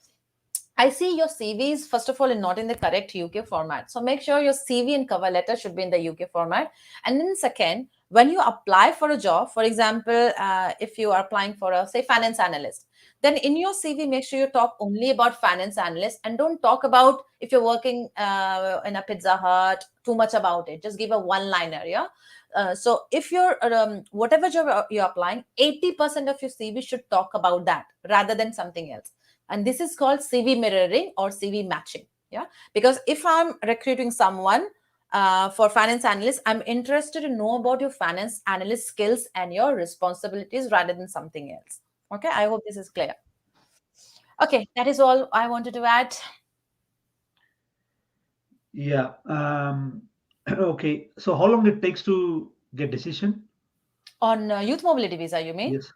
I see your CV is, first of all, not in the correct UK format. So make sure your CV and cover letter should be in the UK format. And then second, when you apply for a job, for example, if you are applying for a, say, finance analyst, then in your CV, make sure you talk only about finance analyst and don't talk about if you're working in a Pizza Hut, too much about it. Just give a one-liner, yeah? So if you're, whatever job you're applying, 80% of your CV should talk about that rather than something else. And this is called CV mirroring or CV matching. Yeah, because if I'm recruiting someone for finance analyst, I'm interested to know about your finance analyst skills and your responsibilities rather than something else. Okay, I hope this is clear. Okay, that is all I wanted to add. Yeah. Okay. So how long it takes to get decision? On youth mobility visa, you mean? Yes.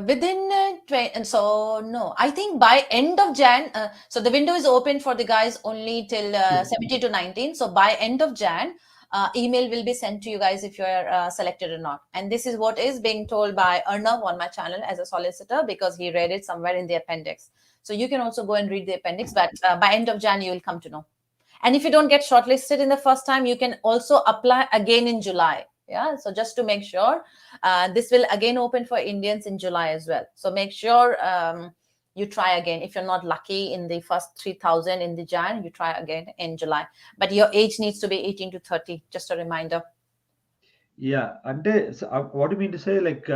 Within and so no, I think by end of Jan. So the window is open for the guys only till 17 to 19. So by end of Jan, email will be sent to you guys if you are selected or not. And this is what is being told by Arnav on my channel as a solicitor, because he read it somewhere in the appendix. So you can also go and read the appendix, but by end of Jan you will come to know. And if you don't get shortlisted in the first time, you can also apply again in July. Yeah, so just to make sure, this will again open for Indians in July as well. So make sure you try again. If you're not lucky in the first 3,000 in the Jan, you try again in July. But your age needs to be 18 to 30. Just a reminder. Yeah, and what do you mean to say? Like,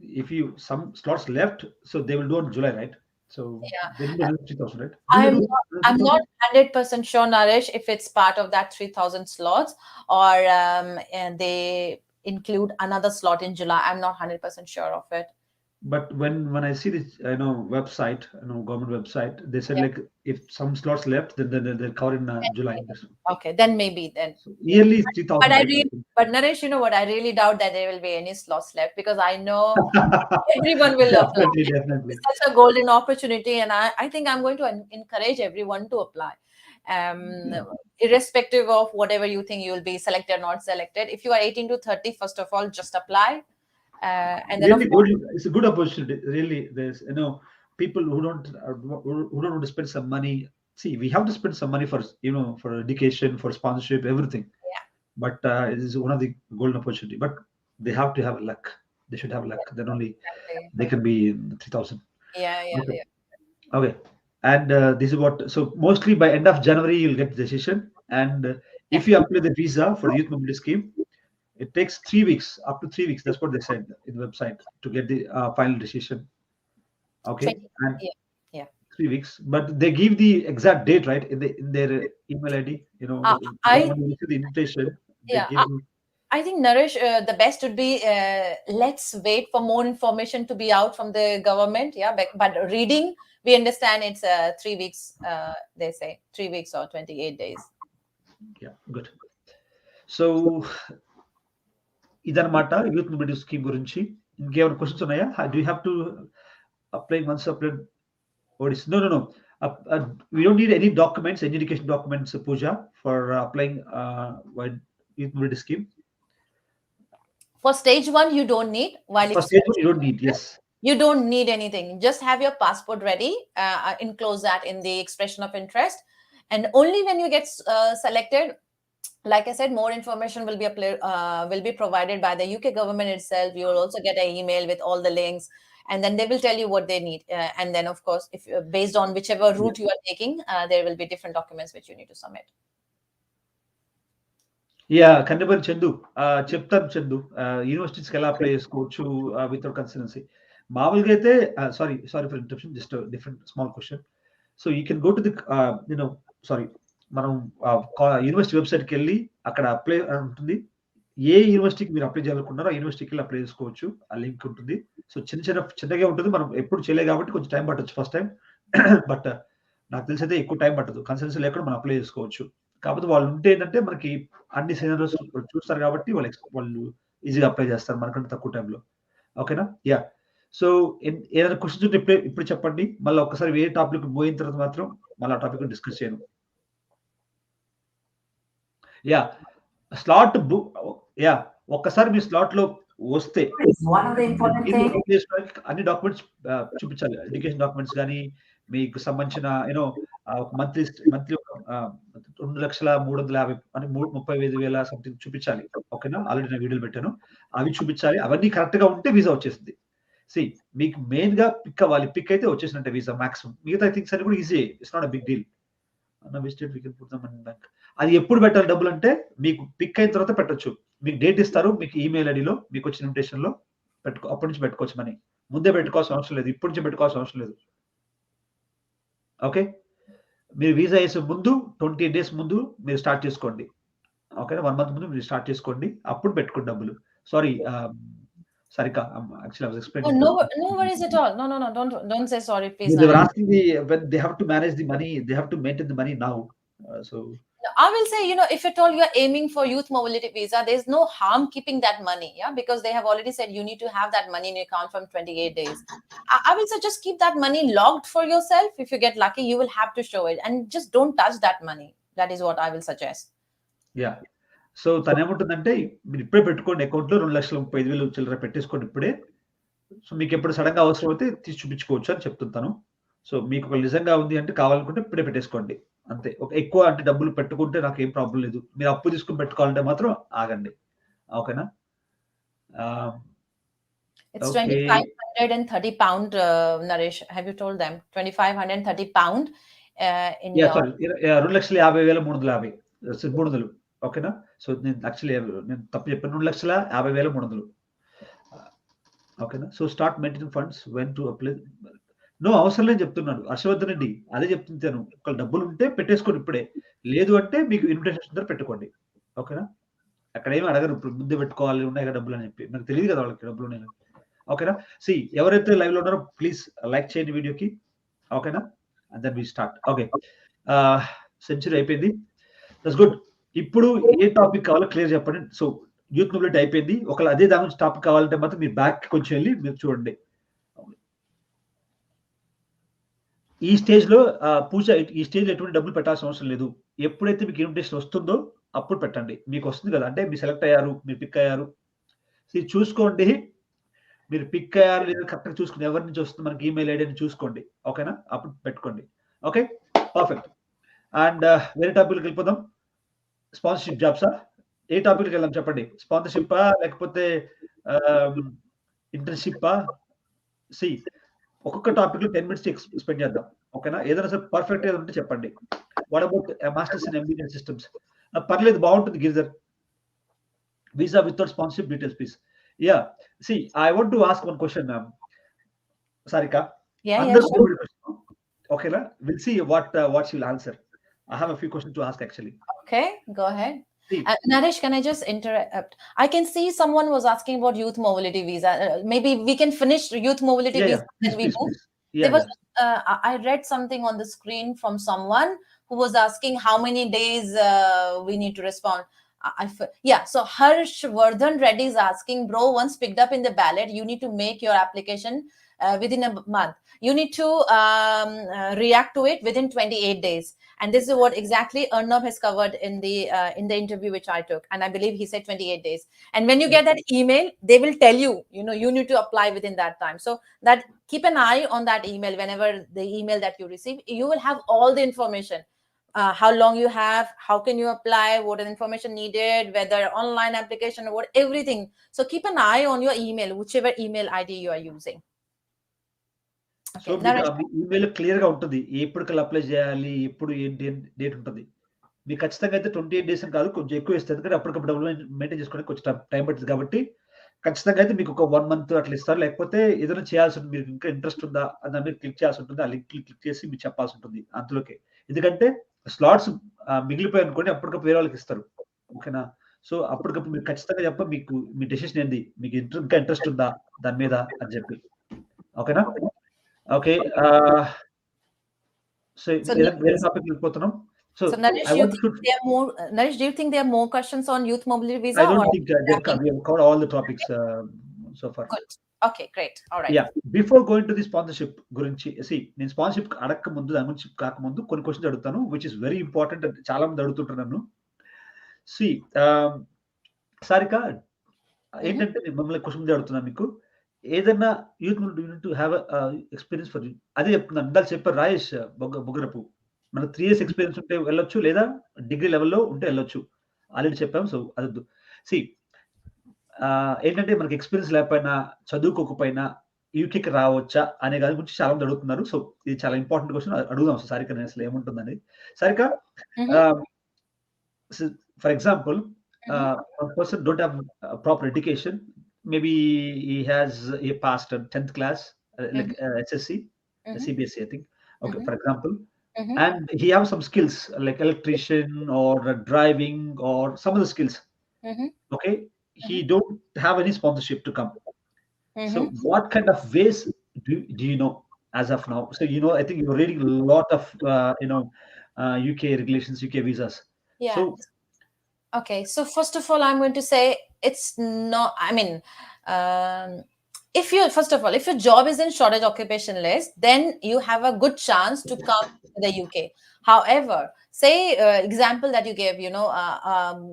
if you some slots left, so they will do on July, right? So Yeah. they didn't do 3,000, right? Did they I'm do not, I'm not 3,000? 100% sure, Naresh, if it's part of that 3,000 slots or and they include another slot in July. I'm not 100% sure of it. But when I see this, website, government website, they said Yeah. like if some slots left, then they'll cover in July. Okay, then maybe then. So Yeah. yearly is But 3,000, I right? I really, think. but Naresh, you know what? I really doubt that there will be any slots left because I know everyone will apply. Definitely, definitely. It's such a golden opportunity, and I think I'm going to encourage everyone to apply. Um, Yeah. Irrespective of whatever you think you will be selected or not selected. If you are 18 to 30, first of all, just apply. And then, of Really course, good. It's a good opportunity. Really, there's people who don't want to spend some money. See, we have to spend some money for education, for sponsorship, everything. yeah, But it is one of the golden opportunity. But they have to have luck. They should have luck. Then only exactly. they can be in 3,000. Yeah, yeah, Okay. yeah. Okay. And this is what. So mostly by end of January you'll get the decision. And Yeah. if you apply the visa for the youth mobility scheme, it takes 3 weeks, up to 3 weeks. That's what they said in the website to get the final decision. Okay, 20. and Yeah, yeah. 3 weeks, but they give the exact date, right, in their email ID. Uh, I When you receive the invitation, they yeah. give you. I think Naresh, the best would be let's wait for more information to be out from the government. Yeah, but reading, we understand it's 3 weeks. They say 3 weeks or 28 days. Yeah, good. So ఇదన్నమాట youth mobility scheme గురించి. ఇంకేమైనా questions ఉన్నాయా? Do you have to apply once apply what is no no no we don't need any documents, any education documents, Pooja, for applying wide youth mobility scheme. For stage one, you don't need. While For it's stage one you don't need, yes. you don't need anything. Just have your passport ready. Enclose that in the expression of interest, and only when you get selected, like I said, more information will be provided by the UK government itself. You will also get an email with all the links, and then they will tell you what they need. And then, of course, if based on whichever Yeah. route you are taking, there will be different documents which you need to submit. Yeah, Kandabar Chandu, చెప్తాను చందు. యూనివర్సిటీస్కి ఎలా apply చేసుకోవచ్చు without consultancy. మామూలుగా అయితే sorry for interruption, just different small question. So you can go to the sorry మనం university వెబ్సైట్కి వెళ్ళి అక్కడ apply అని ఉంటుంది. ఏ యూనివర్సిటీకి మీరు అప్లై చేయాలనుకున్నారో ఆ యూనివర్సిటీకి వెళ్ళి అప్లై చేసుకోవచ్చు. ఆ లింక్ ఉంటుంది. సో చిన్నగా ఉంటుంది. మనం ఎప్పుడు చేయలేదు కాబట్టి కొంచెం టైం పట్టొచ్చు ఫస్ట్ టైం. బట్ నాకు తెలిసి అయితే ఎక్కువ టైం పట్టదు. కన్సల్టెన్సీ లేకుండా మనం అప్లై చేసుకోవచ్చు. కాకపోతే వాళ్ళు ఉంటే ఏంటంటే మనకి అన్ని సినారియోస్ చూస్తారు కాబట్టి వాళ్ళు ఈజీగా అప్లై చేస్తారు మనకంటే తక్కువ టైంలో. ఓకేనా? యాహ్! సో ఏదైనా క్వెషన్స్ ఉంటే ఇప్పుడు చెప్పండి. మళ్ళీ ఒక్కసారి వేరే టాపిక్ పోయిన తర్వాత మాత్రం మళ్ళీ ఆ టాపిక్ డిస్కస్ చేయను. యాహ్! Slot yeah! ఒక్కసారి మీ స్లాట్‌లో వస్తే One of the important మీరు things. అప్లై చేసుకోవడానికి అన్ని డాక్యుమెంట్స్ చూపించాలి. ఎడ్యుకేషన్ డాక్యుమెంట్స్ గాని, మీకు సంబంధించిన ఒక మంత్లీ ఒక 2,350,000 అని 35,000 సంథింగ్ చూపించాలి. ఓకేనా? ఆల్రెడీ నేను వీడియోలు పెట్టాను. అవి చూపించాలి. అవన్నీ కరెక్ట్‌గా ఉంటే వీసా వచ్చేసిద్ది. సీ మీకు మెయిన్‌గా పిక్ అవ్వాలి. పిక్ అయితే వచ్చేసినట్టే వీసా మాక్సిమం. మిగతా థింగ్స్ అన్ని కూడా ఈజీయే. It's not a big deal. Which date we can put them in bank. అది ఎప్పుడు పెట్టాలి డబ్బులంటే మీకు పిక్ అయిన తర్వాత పెట్టొచ్చు. మీకు డేట్ ఇస్తారు. మీకు ఈమెయిల్ ఐడీలో మీకొచ్చిన ఇన్విటేషన్‌లో అప్పటి నుంచి పెట్టుకోవచ్చు మనీ. ముందే పెట్టుకోవాల్సిన అవసరం లేదు. ఇప్పటి నుంచి పెట్టుకోవాల్సిన అవసరం లేదు. ఓకే. మీరు వీసా ఏసే ముందు 28 డేస్ ముందు మీరు స్టార్ట్ చేసుకోండి. ఓకేనా? 1 మంత్ ముందు మీరు స్టార్ట్ చేసుకోండి. అప్పుడు పెట్టుకోండి డబ్బులు. Sorry Sarika, actually I was Oh, explaining no, the no worries at all. No, no, no. Don't say sorry, please, they were Naresh. asking when they have to manage the money, they have to maintain the money now. So I will say, if at all you're aiming for youth mobility visa, there's no harm keeping that money, yeah, because they have already said you need to have that money in your account from 28 days. I will say just keep that money logged for yourself. If you get lucky, you will have to show it, and just don't touch that money. That is what I will suggest. yeah. So తనేమంటుందంటే మీరు ఇప్పుడే పెట్టుకోండి అకౌంట్‌లో 2,35,000 చిల్లర పెట్టేసుకోండి ఇప్పుడే. So మీకెప్పుడు సడెన్‌గా అవసరం అయితే తీసి చూపించుకోవచ్చు అని చెప్తుంది తను. సో మీకు ఒకవేళ నిజంగా ఉంది అంటే కావాలనుకుంటే ఇప్పుడే పెట్టేసుకోండి. అంతే. ఎక్కువ అంటే డబ్బులు పెట్టుకుంటే నాకేం ప్రాబ్లమ్ లేదు. మీరు అప్పు తీసుకొని పెట్టుకోవాలంటే మాత్రం ఆగండి. ఓకేనా? It's okay. 2,530 pound, Naresh. Have you told them? 2,530 pound in yeah! your. Sorry. 2,50,350 300 ఓకేనా? సో, నేను యాక్చువల్లీ నేను తప్పు చెప్పాను. 2,50,300 ఓకేనా? So, start maintaining funds when to apply. No అవసరం లేదని చెప్తున్నాను. హర్షవర్ధన్ రెడ్డి. అదే చెప్తుంటాను. ఒకవేళ డబ్బులుంటే పెట్టేసుకోండి ఇప్పుడే. లేదు అంటే మీకు ఇన్విటేషన్ ఇస్తారు పెట్టుకోండి. ఓకేనా? అక్కడేమి అడగరు. ఇప్పుడు ముందే పెట్టుకోవాలి ఉన్నాయి కదా డబ్బులని చెప్పి. నాకు తెలీదు కదా వాళ్ళకి డబ్బులున్నాయని. ఓకేనా? సీ ఎవరైతే లైవ్‌లో ఉన్నారో ప్లీజ్ లైక్ చేయండి వీడియోకి. ఓకేనా? And then we start. Okay. Century అయిపోయింది. That's good. ఇప్పుడు ఏ టాపిక్ కావాలో క్లియర్ చెప్పండి. సో, యూత్ మొబిలిటీ అయిపోయింది. ఒకవేళ అదే దాని గురించి టాపిక్ కావాలంటే మాత్రం మీరు బ్యాక్‌కి కొంచెం ఎళ్లి మీరు చూడండి. ఈ స్టేజ్‌లో పూజ ఈ స్టేజ్‌లో ఎటువంటి డబ్బులు పెట్టాల్సిన అవసరం లేదు. ఎప్పుడైతే మీకు ఇన్విటేషన్ వస్తుందో అప్పుడు పెట్టండి. మీకొస్తుంది కదా! అంటే మీరు సెలెక్ట్ అయ్యారు. మీరు పిక్ అయ్యారు. ఇది చూసుకోండి. మీరు పిక్ అయ్యారో లేదో కరెక్ట్‌గా చూసుకొని ఎవరి నుంచి వస్తుంది మనకి ఈమెయిల్ ఐడీ అని చూసుకోండి. ఓకేనా? అప్పుడు పెట్టుకోండి. ఓకే. పర్ఫెక్ట్. అండ్ వేరే టాపిక్‌లోకెళ్ళిపోదాం. స్పాన్సర్‌షిప్ జాబ్సా? ఏ టాపిక్‌లోకెళ్దాం చెప్పండి. స్పాన్సర్‌షిప్పా? లేకపోతే ఆహ్, ఇంటర్న్‌షిప్పా? సీ ఒక్కొక్క టాపిక్‌లో 10 మినిట్స్ స్పెండ్ చేద్దాం. ఓకేనా? ఏదైనా సరే పర్ఫెక్ట్‌గా ఉంటే చెప్పండి. What about masters in MBA systems? పర్లేదు బావుంటుంది Giridhar. Visa without sponsorship details please. Yeah! See I want to ask one question Sarika. Yeah, yeah, అందరూ sure. ఒకటే క్వెషన్. ఓకేనా? Will see what she will answer. I have a few questions to ask actually. Okay, go ahead. See Naresh, can I just interrupt? I can see someone was asking about youth mobility visa. Maybe we can finish youth mobility yeah! visa yeah! Please, and we please, move. Please. There yeah! was yeah! I read something on the screen from someone who was asking how many days we need to respond. Yeah, so Harsh Vardhan Reddy is asking, bro, once picked up in the ballot, you need to make your application within a month. You need to react to it within 28 days. And this is what exactly Arnab has covered in the interview which I took, and I believe he said 28 days. And when you get that email, they will tell you, you need to apply within that time. So that keep an eye on that email. Whenever the email that you receive, you will have all the information. How long you have, how can you apply, what is information needed, whether online application or what, everything. So keep an eye on your email, whichever email ID you are using. So, Okay, మీకు Naresh. మీ ఈమెయిల్‌లో క్లియర్‌గా ఉంటది. ఎప్పటికల్లా apply చేయాలి? ఎప్పుడు ఏంటి అని date ఉంటది. మీకు ఖచ్చితంగా అయితే 28 డేస్ అని కాదు. కొంచెం ఎక్కువ ఇస్తారు. ఎందుకంటే అప్పటికప్పుడు డబ్బులు మెయింటైన్ చేసుకోవడానికి కొంచెం టైం పడుతది కాబట్టి, ఖచ్చితంగా అయితే మీకు ఒక 1 మంత్ అట్లా ఇస్తారు. లేకపోతే ఏదైనా చేయాల్సి ఉంటుంది. మీకు ఇంకా ఇంట్రెస్ట్ ఉందా? అని దాని మీద క్లిక్ చేయాల్సి ఉంటుంది. ఆ లింక్ క్లిక్ చేసి మీరు చెప్పాల్సి ఉంటుంది అందులోకే. ఎందుకంటే స్లాట్స్ మిగిలిపోయాయనుకోండి అప్పటికప్పుడు వేరే వాళ్ళకిస్తారు. ఓకేనా? సో, అప్పటికప్పుడు మీరు ఖచ్చితంగా చెప్పాలి. మీకు మీ డెసిషన్ ఏంది? మీకు ఇంకా ఇంట్రెస్ట్ ఉందా దాని మీద అని చెప్పి. ఓకేనా? ఓకే. సో, So, ఏదైనా వేరే టాపిక్‌కి వెళ్ళిపోతున్నాం. So, so Naresh, I you want think to there are more? Naresh, do you think there are more questions on youth mobility I visa or don't think there wrapping? we have covered all the topics so far. Good. Okay, great. All right. Yeah! Before going to the sponsorship గురించి నేను sponsorship అడక్క ముందు దాని గురించి కాకముందు కొన్ని questions అడుగుతాను. Which is very important అని చాలా మంది అడుగుతుంటారు నన్ను. సీ ఆహ్, సారిక Mhm. ఏంటంటే నేను మిమ్మల్ని క్వెషన్ ముందే అడుగుతున్నాను మీకు. ఏదన్నా unit to have experience for అదే చెప్తున్నాను. ఇందాక చెప్పారు రాజేష్ బొగ్గరపు. మనకు 3 ఇయర్స్ ఎక్స్‌పీరియన్స్ ఉంటే వెళ్ళొచ్చు. లేదా డిగ్రీ లెవెల్‌లో ఉంటే ఎళ్ళొచ్చు. ఆల్రెడీ చెప్పాము. సో, అదొద్దు. సీ ఏంటంటే మనకి ఎక్స్‌పీరియన్స్ లేకపోయినా, చదువుకోకపోయినా యూకేకి రావచ్చా? అనే దాని గురించి చాలా మంది అడుగుతున్నారు. సో, ఇది చాలా ఇంపార్టెంట్ క్వెషన్ అడుగుదాం సారికని అసలు ఏముంటుందని. సారిక Mhm. ఆహ్, స్ for example Mhm. One person don't have proper education. Maybe he has passed 10th class like Mhm. SSC, Mhm. CBSE I think. Okay. Mhm. For example Mhm. and he have some skills like electrician or driving or some of the skills. Mhm. Okay, he Mhm. don't have any sponsorship to come. So Mhm. what kind of ways do you know as of now? So I think you're reading a lot of UK regulations, UK visas. So Yeah. Okay. So first of all, I'm going to say it's not. I mean, um, if you first of all, if your job is in shortage occupation list, then you have a good chance to come to the UK. However, say example that you gave,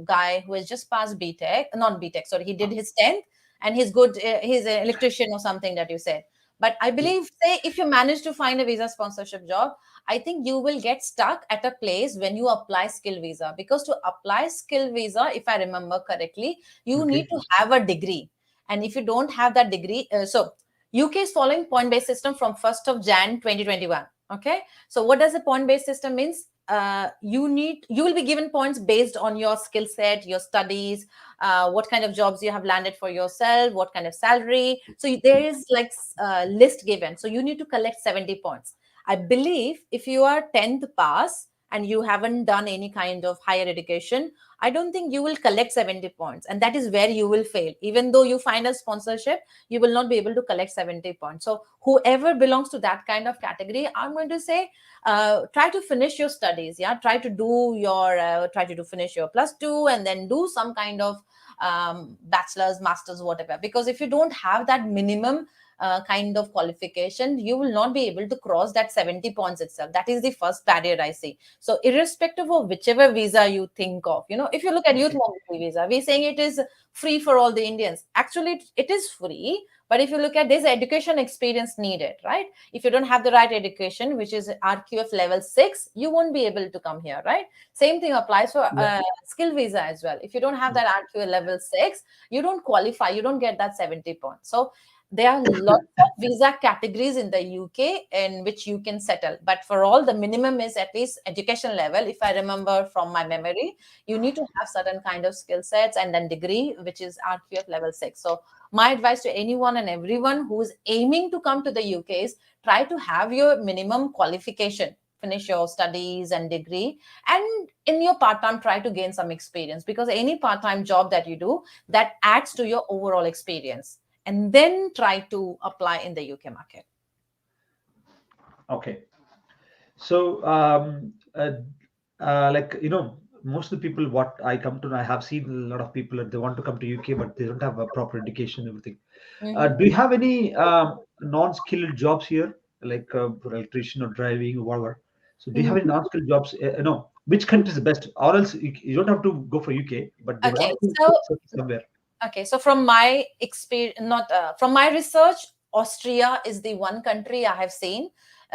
guy who has just passed BTech, not BTech, sorry, he did his 10th and he's good, he's an electrician or something that you said. But I believe, say, if you manage to find a visa sponsorship job, I think you will get stuck at a place when you apply skill visa, because to apply skill visa, if I remember correctly, you need okay, to have a degree. And if you don't have that degree, so UK is following point based system from 1st of Jan 2021. Okay, so what does a point based system means? You will be given points based on your skill set, your studies, what kind of jobs you have landed for yourself, what kind of salary. So there is like list given, so you need to collect 70 points. I believe if you are 10th pass and you haven't done any kind of higher education, I don't think you will collect 70 points, and that is where you will fail. Even though you find a sponsorship, you will not be able to collect 70 points. So whoever belongs to that kind of category, I'm going to say, try to finish your studies. Yeah, try to do finish your +2 and then do some kind of bachelor's, master's, whatever. Because if you don't have that minimum kind of qualification, you will not be able to cross that 70 points itself. That is the first barrier I see. So irrespective of whichever visa you think of, if you look at youth Okay. mobility visa, we're saying it is free for all the Indians. Actually, it is free, but if you look at this, education experience needed, right? If you don't have the right education, which is RQF level 6, you won't be able to come here, right? Same thing applies for Yeah. skill visa as well. If you don't have that RQF level 6, you don't qualify, you don't get that 70 points. So there are lots of visa categories in the UK in which you can settle, but for all, the minimum is at least education level. If I remember from my memory, you need to have certain kind of skill sets and then degree, which is RQF level 6. So my advice to anyone and everyone who is aiming to come to the UK is try to have your minimum qualification, finish your studies and degree, and in your part-time try to gain some experience, because any part-time job that you do, that adds to your overall experience, and then try to apply in the UK market. Okay. So, like, most of the people what I come to know, I have seen a lot of people that they want to come to UK, but they don't have a proper education and everything. Mhm. Do you have any non-skilled jobs here, like electrician or driving or whatever? So, do you have Mhm. any non-skilled jobs? No. Which country is the best? Or else you don't have to go for UK, but they Okay, want to so search somewhere. from my experience, not from my research, Austria is the one country I have seen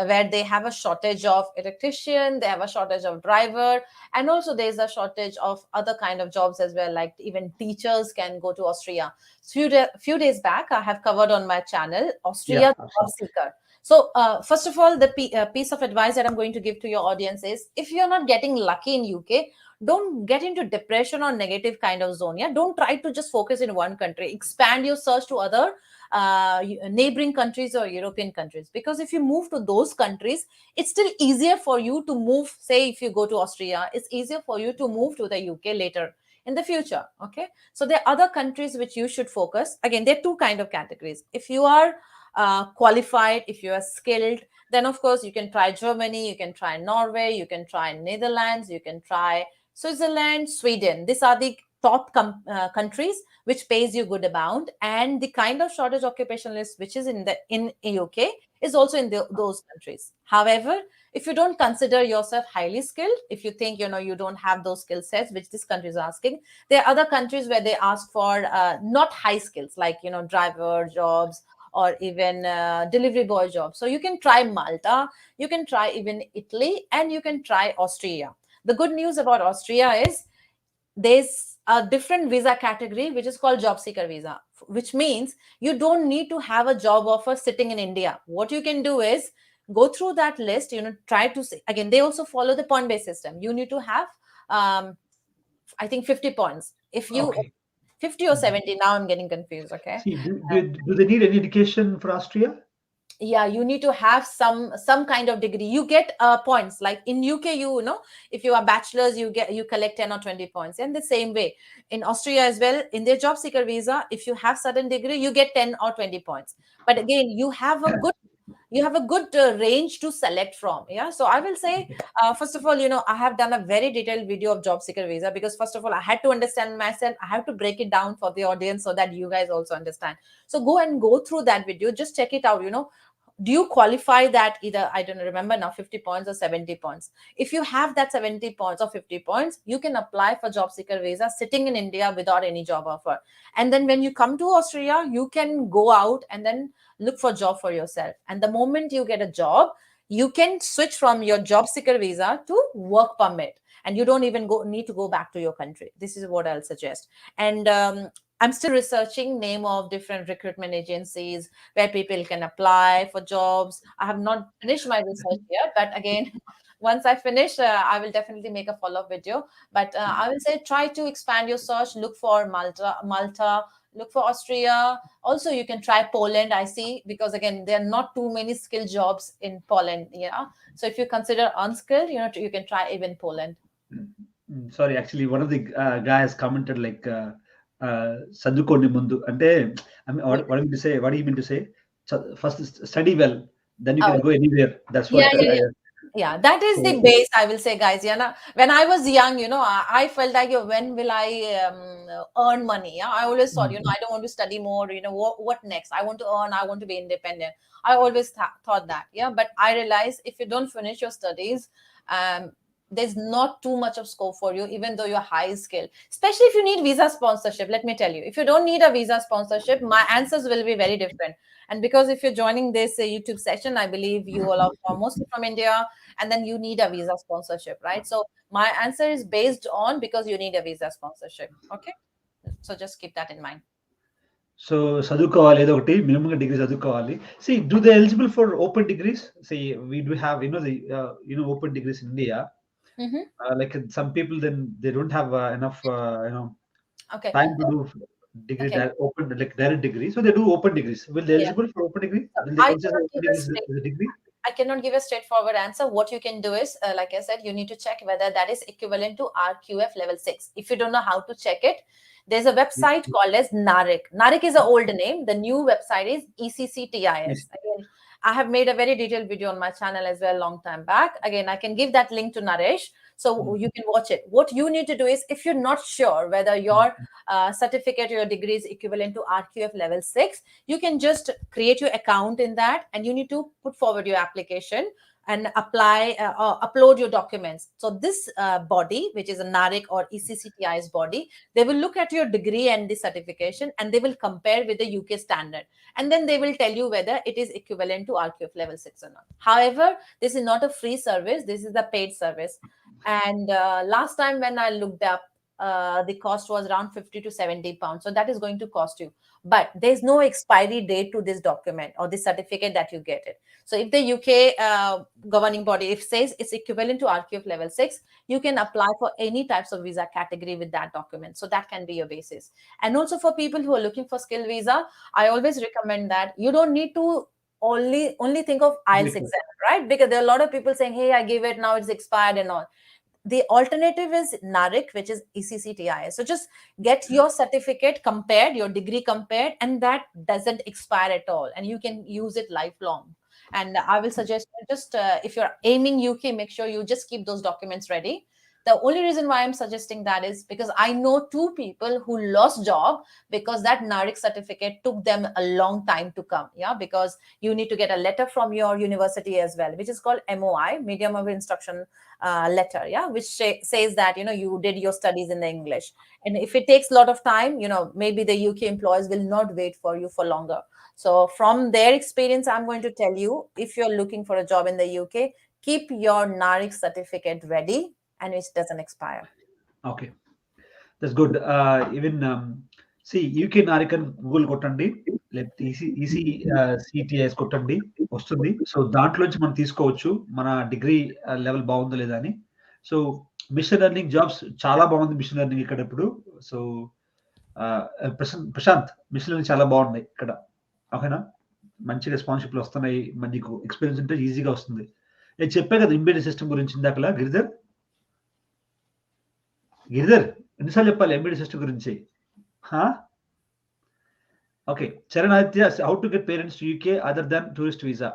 where they have a shortage of electrician, they have a shortage of driver, and also there's a shortage of other kind of jobs as well, like even teachers can go to Austria. Few days back, I have covered on my channel Yeah, Austria job absolutely. seeker. So first of all, the piece of advice that I'm going to give to your audience is, if you're not getting lucky in UK, don't get into depression or negative kind of zone. Yeah, don't try to just focus in one country. Expand your search to other neighboring countries or European countries, because if you move to those countries, it's still easier for you to move. Say if you go to Austria, it's easier for you to move to the UK later in the future. Okay, so there are other countries which you should focus. Again, there are two kind of categories. If you are qualified, if you are skilled, then of course you can try Germany, you can try Norway, you can try Netherlands, you can try Switzerland, Sweden. These are the top countries which pays you good amount, and the kind of shortage occupation list which is in UK is also in those countries. However, if you don't consider yourself highly skilled, if you think you don't have those skill sets which this country is asking, there are other countries where they ask for not high skills, like driver jobs or even delivery boy jobs. So you can try Malta, you can try even Italy, and you can try Austria. The good news about Austria is there's a different visa category which is called job seeker visa, which means you don't need to have a job offer sitting in India. What you can do is go through that list, try to see. Again, they also follow the point based system. You need to have, I think, 50 points. If you Okay. 50 or 70, now I'm getting confused. Okay. See, do they need any education for Austria? Yeah, you need to have some kind of degree. You get points, like in UK, if you are bachelors, you collect 10 or 20 points. And the same way in Austria as well, in their job seeker visa, if you have certain degree, you get 10 or 20 points. But again, you have a good range to select from. Yeah, so I will say, first of all, I have done a very detailed video of job seeker visa, because first of all, I had to understand myself. I have to break it down for the audience so that you guys also understand. So go through that video, just check it out. Do you qualify that, either, I don't remember now, 50 points or 70 points? If you have that 70 points or 50 points, you can apply for job seeker visa sitting in India without any job offer. And then when you come to Austria, you can go out and then look for job for yourself. And the moment you get a job, you can switch from your job seeker visa to work permit, and you don't even need to go back to your country. This is what I'll suggest. And I'm still researching name of different recruitment agencies where people can apply for jobs. I have not finished my research yet, but again, once I finish, I will definitely make a follow-up video. But I will say try to expand your search. Look for Malta. Look for Austria. Also, you can try Poland. I see, because again, there are not too many skilled jobs in Poland. Yeah, so if you consider unskilled, you can try even Poland. Sorry, actually, one of the guys commented like, చదువుకోండి ముందు అంటే, I mean, what do you mean to say? What do you mean to say? First study well, then you Oh, can go anywhere. That's what yeah, yeah, yeah. Yeah, that is so, the base, I will say, guys. Yeah, when I was young, I felt like, when will I earn money? Yeah, I always thought, mm, I don't want to study more. What next? I want to earn. I want to be independent. I always thought that. Yeah, but I realized if you don't finish your studies, um, there's not too much of scope for you, even though you're high skilled. Especially if you need visa sponsorship. Let me tell you, if you don't need a visa sponsorship, my answers will be very different. And because if you're joining this YouTube session, I believe you all are mostly from India, and then you need a visa sponsorship, right? So my answer is based on because you need a visa sponsorship. Okay, so just keep that in mind. so చదువుకోవాలి ఏదో ఒకటి minimum degree చదువుకోవాలి. See, do they eligible for open degrees? See, we do have, the open degrees in India. Mm-hmm. Like some people, then they don't have enough Okay. time to do degree, Okay. open, like direct degree, so they do open degrees. Will they Yeah. eligible for open degree? So Will they I consider cannot open give a degree straight as a degree? I cannot give a straightforward answer. What you can do is, like I said, you need to check whether that is equivalent to RQF level 6. If you don't know how to check it, there's a website called as NARIC. NARIC is an old name. The new website is ECCTIS. Yes. Again, I have made a very detailed video on my channel as well long time back. Again, I can give that link to Naresh so you can watch it. What you need to do is, if you're not sure whether your certificate or your degree is equivalent to RQF level 6, you can just create your account in that, and you need to put forward your application and apply or upload your documents. So this body, which is a NARIC or ECCTI's body, they will look at your degree and the certification, and they will compare with the UK standard, and then they will tell you whether it is equivalent to RQF level 6 or not. However, this is not a free service, this is a paid service. And last time when I looked up, the cost was around 50 to 70 pounds. So that is going to cost you. But there's no expiry date to this document or the certificate that you get it. So if the UK governing body, if says it's equivalent to RQF level 6, you can apply for any types of visa category with that document. So that can be your basis. And also for people who are looking for skill visa, I always recommend that you don't need to only think of IELTS Yes. exam, right? Because there are a lot of people saying, hey, I gave it, now it's expired and all. The alternative is NARIC, which is ECCTIS. So just get your certificate compared, your degree compared, and that doesn't expire at all, and you can use it lifelong. And I will suggest just if you're aiming UK, make sure you just keep those documents ready. The only reason why I'm suggesting that is because I know two people who lost job because that NARIC certificate took them a long time to come. Yeah, because you need to get a letter from your university as well, which is called MOI, Medium of Instruction letter, yeah, which says that you did your studies in the English. And if it takes a lot of time, maybe the UK employers will not wait for you for longer. So from their experience, I'm going to tell you, if you're looking for a job in the UK, keep your NARIC certificate ready and it doesn't expire. Okay, that's good. Even see, UK నారికన్ Google కొట్టండి, లేకపోతే EC సిటిఐఎస్ కొట్టండి, వస్తుంది. So దాంట్లోంచి మనం తీసుకోవచ్చు మన degree level బాగుందో లేదా అని. సో మిషన్ లెర్నింగ్ జాబ్స్ చాలా బాగుంది, మిషన్ లెర్నింగ్ ఇక్కడ ఇప్పుడు. సో ప్రశాంత్, మిషన్ లెర్నింగ్ చాలా బాగున్నాయి ఇక్కడ. ఓకేనా, మంచి రెస్పాన్సిబుల్ వస్తున్నాయి. మరి నీకు ఎక్స్పీరియన్స్ ఉంటే ఈజీగా వస్తుంది. నేను చెప్పా కదా ఎంబెడెడ్ సిస్టమ్ గురించి ఇందాకలా. గిరిధర్, గిరిధర్ ఎన్నిసార్లు చెప్పాలి ఎంబెడెడ్ సిస్టమ్ గురించి? Okay, Charan Aditya, how to get parents to UK other than tourist visa?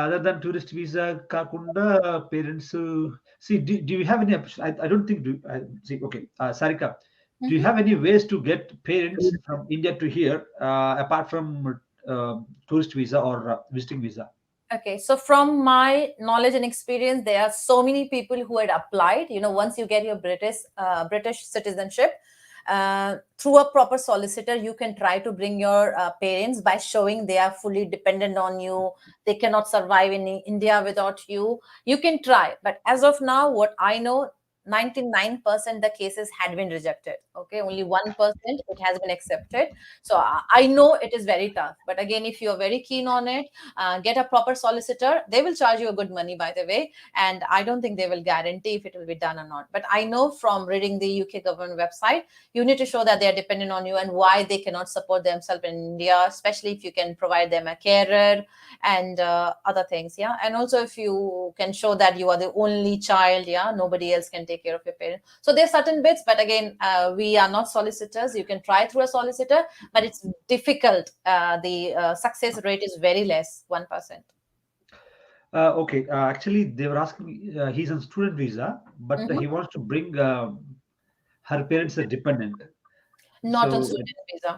Other than tourist visa కాకుండా parents, see do you have any, I don't think, see okay, Sarika, do you have any ways to get parents from India to here apart from tourist visa or visiting visa? Okay, so from my knowledge and experience, there are so many people who had applied. Once you get your British citizenship, through a proper solicitor, you can try to bring your parents by showing they are fully dependent on you. They cannot survive in India without you. You can try, but as of now, what I know, 99% the cases had been rejected. Okay, only 1% it has been accepted. So I know it is very tough, but again, if you are very keen on it, get a proper solicitor. They will charge you a good money, by the way, and I don't think they will guarantee if it will be done or not. But I know from reading the UK government website, you need to show that they are dependent on you and why they cannot support themselves in India, especially if you can provide them a carer and other things. Yeah, and also if you can show that you are the only child, yeah, nobody else can take care of your parents. So there's certain bits, but again, we are not solicitors. You can try through a solicitor, but it's difficult. The success rate is very less, 1%. Okay. Actually, they were asking me, he's on student visa, but Mhm. he wants to bring her parents as dependent. Not on So, student visa.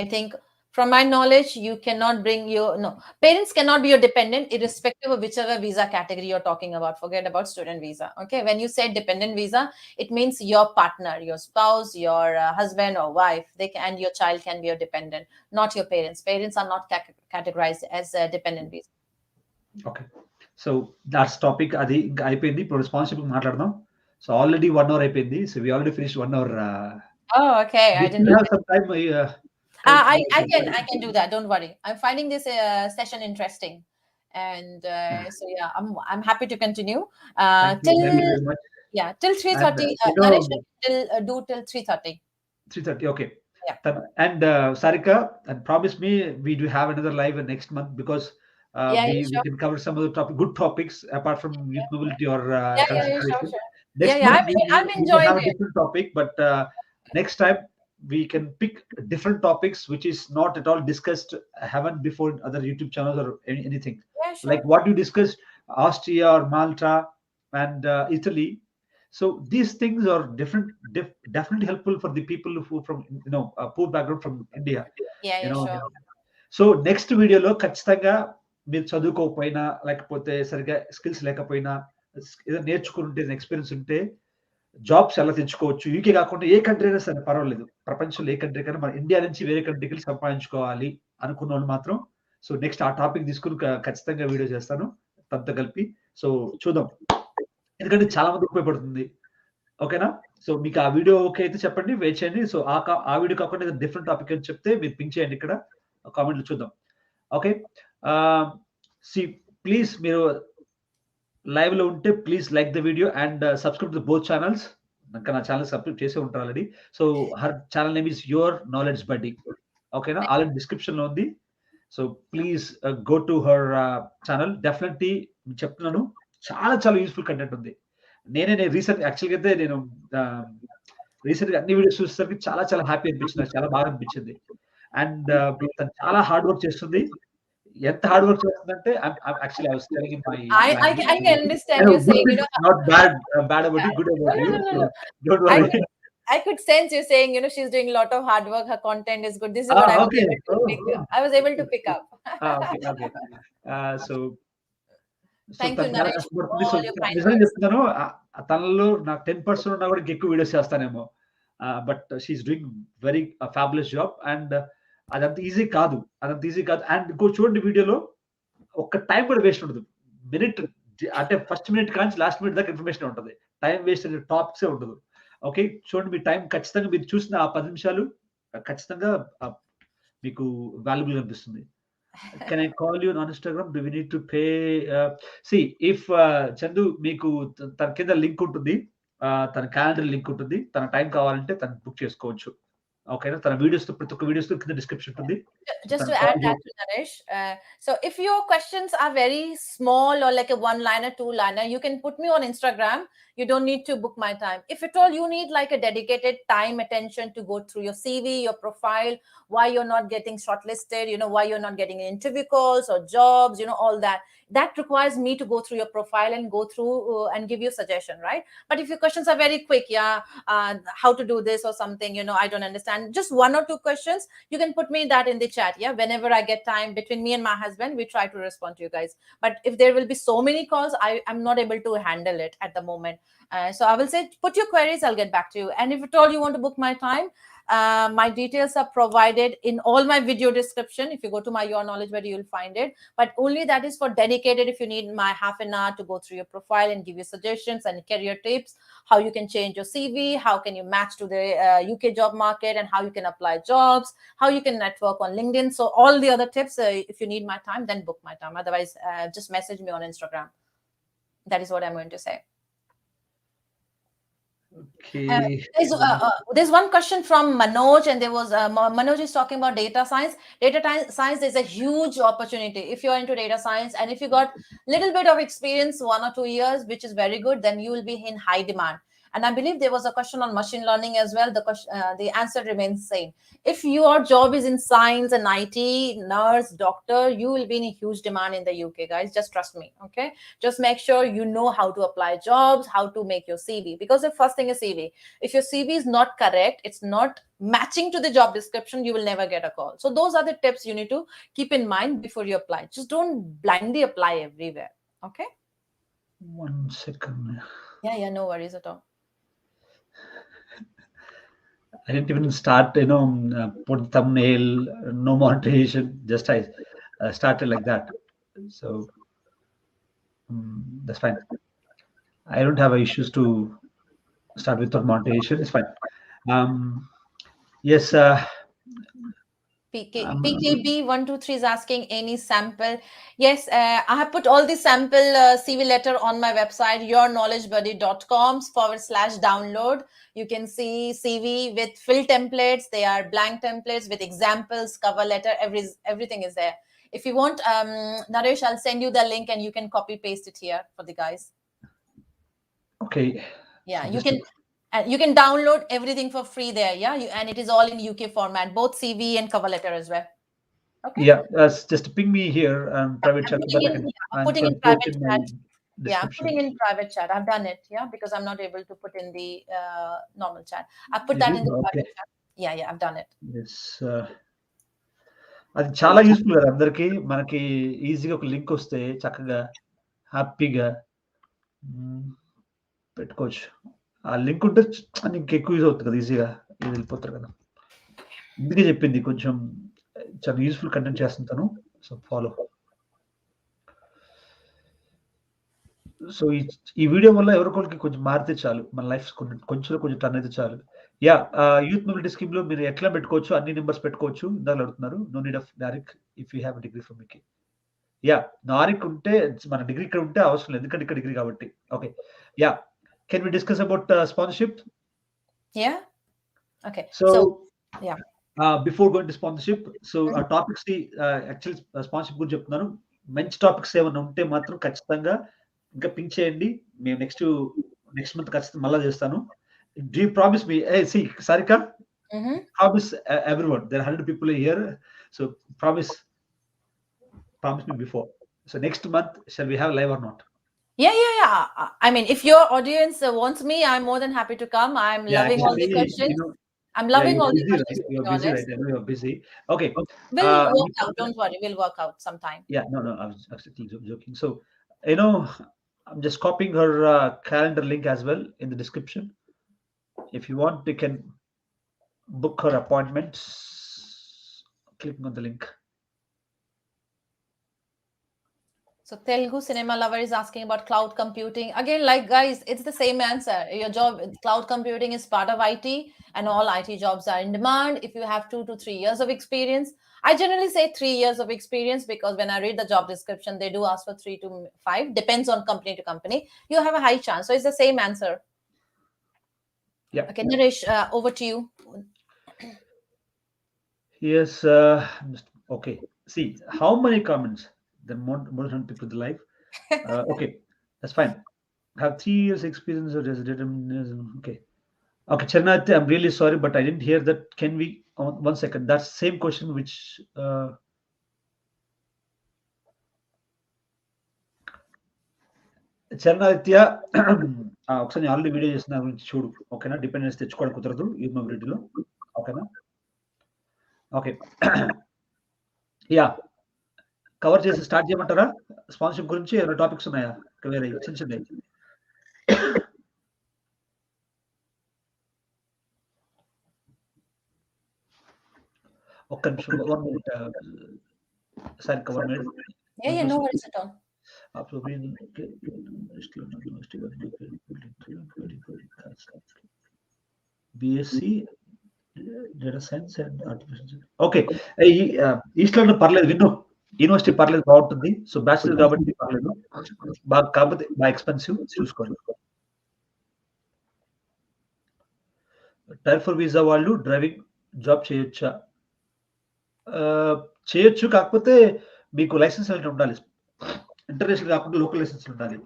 I think from my knowledge, you cannot bring your no parents cannot be your dependent, irrespective of whichever visa category you're talking about. Forget about student visa. Okay, when you say dependent visa, it means your partner, your spouse, your husband or wife. And your child can be your dependent, not your parents. Parents are not categorized as a dependent visa. okay. So that's topic. అది ఇంకా అయిపోయింది. ఇప్పుడు responsible మాట్లాడదాం. So already 1 hour అయిపోయింది. So we already finish 1 hour. Oh, okay. We I didn't still know. have some time. I can do that. Don't worry. I'm finding this session interesting, and so yeah, I'm happy to continue. Thank you very, Till very much. yeah, till three And thirty. you Naresh, know, till do till 3:30. 3:30. Okay. Yeah, And Sarika, and promise me we do have another live next month because yeah, yeah, we sure. can cover some other good topics apart from youth mobility or Yeah, yeah, yeah, sure, consideration. sure. Yeah, Next yeah. month I've we may enjoyed have a it. different topic, but next time we can pick different topics which is not at all discussed, haven't before in other YouTube channels or anything. Yeah, Like sure. what you discussed, Austria or Malta and Italy. So these things are definitely helpful for the people who from poor background from India. Yeah, You yeah, know, sure. So next వీడియోలో ఖచ్చితంగా మీరు చదువుకోకపోయినా లేకపోతే సరిగ్గా skills లేకపోయినా ఏదో నేర్చుకుంటే experience ఉంటే jobs ఎలా తెచ్చుకోవచ్చు యూకే కాకుండా ఏ కంట్రీ అయినా సరే పర్వాలేదు ప్రపంచంలో ఏ కంట్రీ కన్నా మన ఇండియా నుంచి వేరే కంట్రీకి వెళ్ళి సంపాదించుకోవాలి అనుకున్న వాళ్ళు మాత్రం సో నెక్స్ట్ ఆ టాపిక్ తీసుకుని ఖచ్చితంగా వీడియో చేస్తాను తనతో కలిపి సో చూద్దాం ఎందుకంటే చాలా మంది ఉపయోగపడుతుంది ఓకేనా సో మీకు ఆ వీడియో ఓకే అయితే చెప్పండి వెయిట్ చేయండి సో ఆ వీడియో కాకుండా డిఫరెంట్ టాపిక్ అని చెప్తే మీరు పింక్ చేయండి ఇక్కడ కామెంట్లు చూద్దాం ఓకే సి ప్లీజ్ మీరు లైవ్ లో ఉంటే please like the video and subscribe to both channels ఇంకా నా ఛానల్ సబ్స్క్రైబ్ చేసే ఉంటారు already so her channel name is your knowledge బడ్డీ ఓకేనా ఆల్రెడీ డిస్క్రిప్షన్ లో ఉంది so please go to her channel definitely చెప్తున్నాను చాలా చాలా యూస్ఫుల్ కంటెంట్ ఉంది నేను రీసెంట్ యాక్చువల్గా అయితే నేను రీసెంట్ గా అన్ని వీడియోస్ చూసేసరికి చాలా చాలా హ్యాపీ అనిపించింది నాకు చాలా బాగా అనిపించింది అండ్ తను చాలా హార్డ్ వర్క్ చేస్తుంది ఎంత హార్డ్ వర్క్ చేస్తుందంటే actually I was telling in my I can understand you good saying, things not bad about you good no, about no, you no, no, so no. Don't I worry could I could sense you saying, she's doing a lot of hard work. Her content is good. This is what I was okay able to pick. I was able to pick up. Okay okay so so Thank you, తను చాలా Naresh, for కష్టపడుతుంది సో all your kind నిజంగా words. చెప్తున్నాను తనలో నాకు 10% ఉన్నా కూడా ఎక్కువ వీడియోస్ చేస్తానేమో but she is doing very fabulous job and అదంత ఈజీ కాదు అండ్ చూడండి వీడియోలో ఒక్క టైం కూడా వేస్ట్ ఉండదు మినిట్ అంటే ఫస్ట్ మినిట్ కానీ లాస్ట్ మినిట్ దాకా ఇన్ఫర్మేషన్ ఉంటుంది టైం వేస్ట్ అనే టాపిక్స్ ఉండదు ఓకే చూడండి మీ టైం ఖచ్చితంగా మీరు చూసిన ఆ 10 నిమిషాలు ఖచ్చితంగా మీకు వాల్యుబుల్ అనిపిస్తుంది can I call you on Instagram do we need to pay see if Chandu మీకు తన కింద లింక్ ఉంటుంది తన క్యాలెండర్ లింక్ ఉంటుంది తన టైం కావాలంటే తను బుక్ చేసుకోవచ్చు ఓకేనా తన వీడియోస్ ప్రతి ఒక్క వీడియోస్ కింద డిస్క్రిప్షన్ ఉంటుంది Just to add that to Naresh, so if your questions are very small or like a one-liner, two-liner, you can put me on Instagram. You don't need to book my time. If at all you need like a dedicated time, attention to go through your CV, your profile, why you're not getting shortlisted, why you're not getting interview calls or jobs, all that requires me to go through your profile and go through and give you suggestion, right? But if your questions are very quick, how to do this or something, I don't understand, just one or two questions, you can put me that in the chat. Yeah, whenever I get time between me and my husband, we try to respond to you guys. But if there will be so many calls, I'm not able to handle it at the moment. So I will say, put your queries, I'll get back to you. And if at all you want to book my time, My details are provided in all my video description. If you go to my Your Knowledge Buddy, you'll find it. But only that is for dedicated. If you need my half an hour to go through your profile and give you suggestions and career tips, how you can change your CV, how can you match to the UK job market, and how you can apply jobs, how you can network on LinkedIn. So all the other tips, if you need my time, then book my time. Otherwise, just message me on Instagram. That is what I'm going to say. Okay. There's one question from Manoj, and there was Manoj is talking about data science. Science is a huge opportunity. If you're into data science and if you got little bit of experience, 1 or 2 years, which is very good, then you will be in high demand. And I believe there was a question on machine learning as well. The answer remains same. If your job is in science and IT, nurse, doctor, you will be in a huge demand in the UK, guys. Just trust me, okay? Just make sure you know how to apply jobs, how to make your CV. Because the first thing is CV. If your CV is not correct, it's not matching to the job description, you will never get a call. So those are the tips you need to keep in mind before you apply. Just don't blindly apply everywhere, okay? 1 second. Yeah, no worries at all. I didn't even start, put thumbnail, no monetization. Just I started like that. So that's fine. I don't have issues to start without monetization. It's fine. Yes. PKB123 is asking any sample. Yes, I have put all the sample CV letter on my website, yourknowledgebuddy.com/download. You can see CV with fill templates. They are blank templates with examples, cover letter, everything is there. If you want, Naresh, I'll send you the link and you can copy paste it here for the guys. Okay. Yeah, so you can download everything for free there. Yeah, and it is all in UK format, both CV and cover letter as well. Okay. Yeah, just ping me here private chat. I'm putting in private chat. Yeah, I'm putting in private chat. I've done it. Yeah, because I'm not able to put in the normal chat. I put that in the private chat. Yeah, I've done it. Yes. అది చాలా useful కదా అందరికి. మనకి ఈజీగా ఒక link వస్తే చక్కగా హ్యాపీగా పెట్టుకోవచ్చు. ఆ లింక్ ఉంటే నీకు ఎక్కువ యూజ్ అవుతుంది కదా, ఈజీగా వెళ్ళిపోతారు కదా. అందుకే చెప్పింది కొంచెం చాలా యూస్ఫుల్ కంటెంట్ చేస్తుంటాను. So follow. సో ఈ వీడియో వల్ల ఎవరికొకరికి కొంచెం మారితే చాలు, మన లైఫ్ కొంచెం టర్న్ అయితే చాలు. యా, యూత్ మొబిలిటీ స్కీమ్ లో మీరు ఎట్లా పెట్టుకోవచ్చు, అన్ని నెంబర్స్ పెట్టుకోవచ్చు. ఇందాక అడుగుతున్నారు. No need of NARIC if you have degree from UK. Yeah, NARIC ఉంటే మన డిగ్రీ ఇక్కడ ఉంటే అవసరం లేదు, ఎందుకంటే ఇక్కడ డిగ్రీ కాబట్టి. Okay. Yeah, can we discuss about sponsorship? Yeah, okay. So yeah, before going to sponsorship, so ఆ టాపిక్స్ ని యాక్చువల్లీ స్పాన్సర్షిప్ గురించి చెప్తున్నాను. మంచి టాపిక్స్ ఏమైనా ఉంటే మాత్రం ఖచ్చితంగా ఇంకా పింక్ చేయండి. మేము నెక్స్ట్ మంత్ ఖచ్చితంగా మళ్ళా చేస్తాను. Do you promise me? See Sarika, promise everyone, there 100 people here. So promise me before. So next month, shall we have live or not? Yeah. I mean, if your audience wants me, I'm more than happy to come. I'm loving all the questions. I'm loving all the questions. You're busy, right? I know you're busy. Okay. We'll work out. Don't worry. We'll work out sometime. Yeah, no, I was actually joking. So, I'm just copying her calendar link as well in the description. If you want, you can book her appointments clicking on the link. So Telugu cinema lover is asking about cloud computing. Again, like guys, it's the same answer. Your job, cloud computing is part of IT, and all IT jobs are in demand. If you have 2 to 3 years of experience, I generally say 3 years of experience, because when I read the job description, they do ask for 3 to 5. Depends on company to company. You have a high chance. So it's the same answer. Yeah. Okay, Naresh, over to you. Yes. Okay. See how many comments. Then more than 100 people in the live. Okay, that's fine. Have 3 years experience of determinism. Okay, Charnati, I'm really sorry, but I didn't hear that. Can we, 1 second, that's same question which చరణాదిత్య, ఒకసారి నేను already video చేసిన గురించి చూడు. ఓకేనా? Dependence తెచ్చుకోవడం కుదరదు youth మొబిలిటీలో. ఓకేనా? Okay. Yeah, cover చేసి స్టార్ట్ చేయమంటారా? స్పాన్సర్షిప్ గురించి ఏమైనా టాపిక్స్ ఉన్నాయా? వేరే చిన్న చిన్నవి. ఒక్క నిమిషం 1 minute Sarika 1 minute. Yeah, no worries at all. BSc data science and artificial okay. ఈ ఈస్ట్‌లో పర్లేదు విను. యూనివర్సిటీ పర్లేదు బావుంటుంది. సో, బ్యాచిలర్ కాబట్టి పర్లేదు. కాకపోతే ఎక్స్‌పెన్సివ్ చూసుకోండి. టైర్ 4 వీసా వాళ్ళు డ్రైవింగ్ జాబ్ చేయొచ్చా? చేయొచ్చు. కాకపోతే మీకు లైసెన్స్ అనేది ఉండాలి. ఇంటర్నేషనల్ కాకుండా లోకల్ లైసెన్స్ ఉండాలి.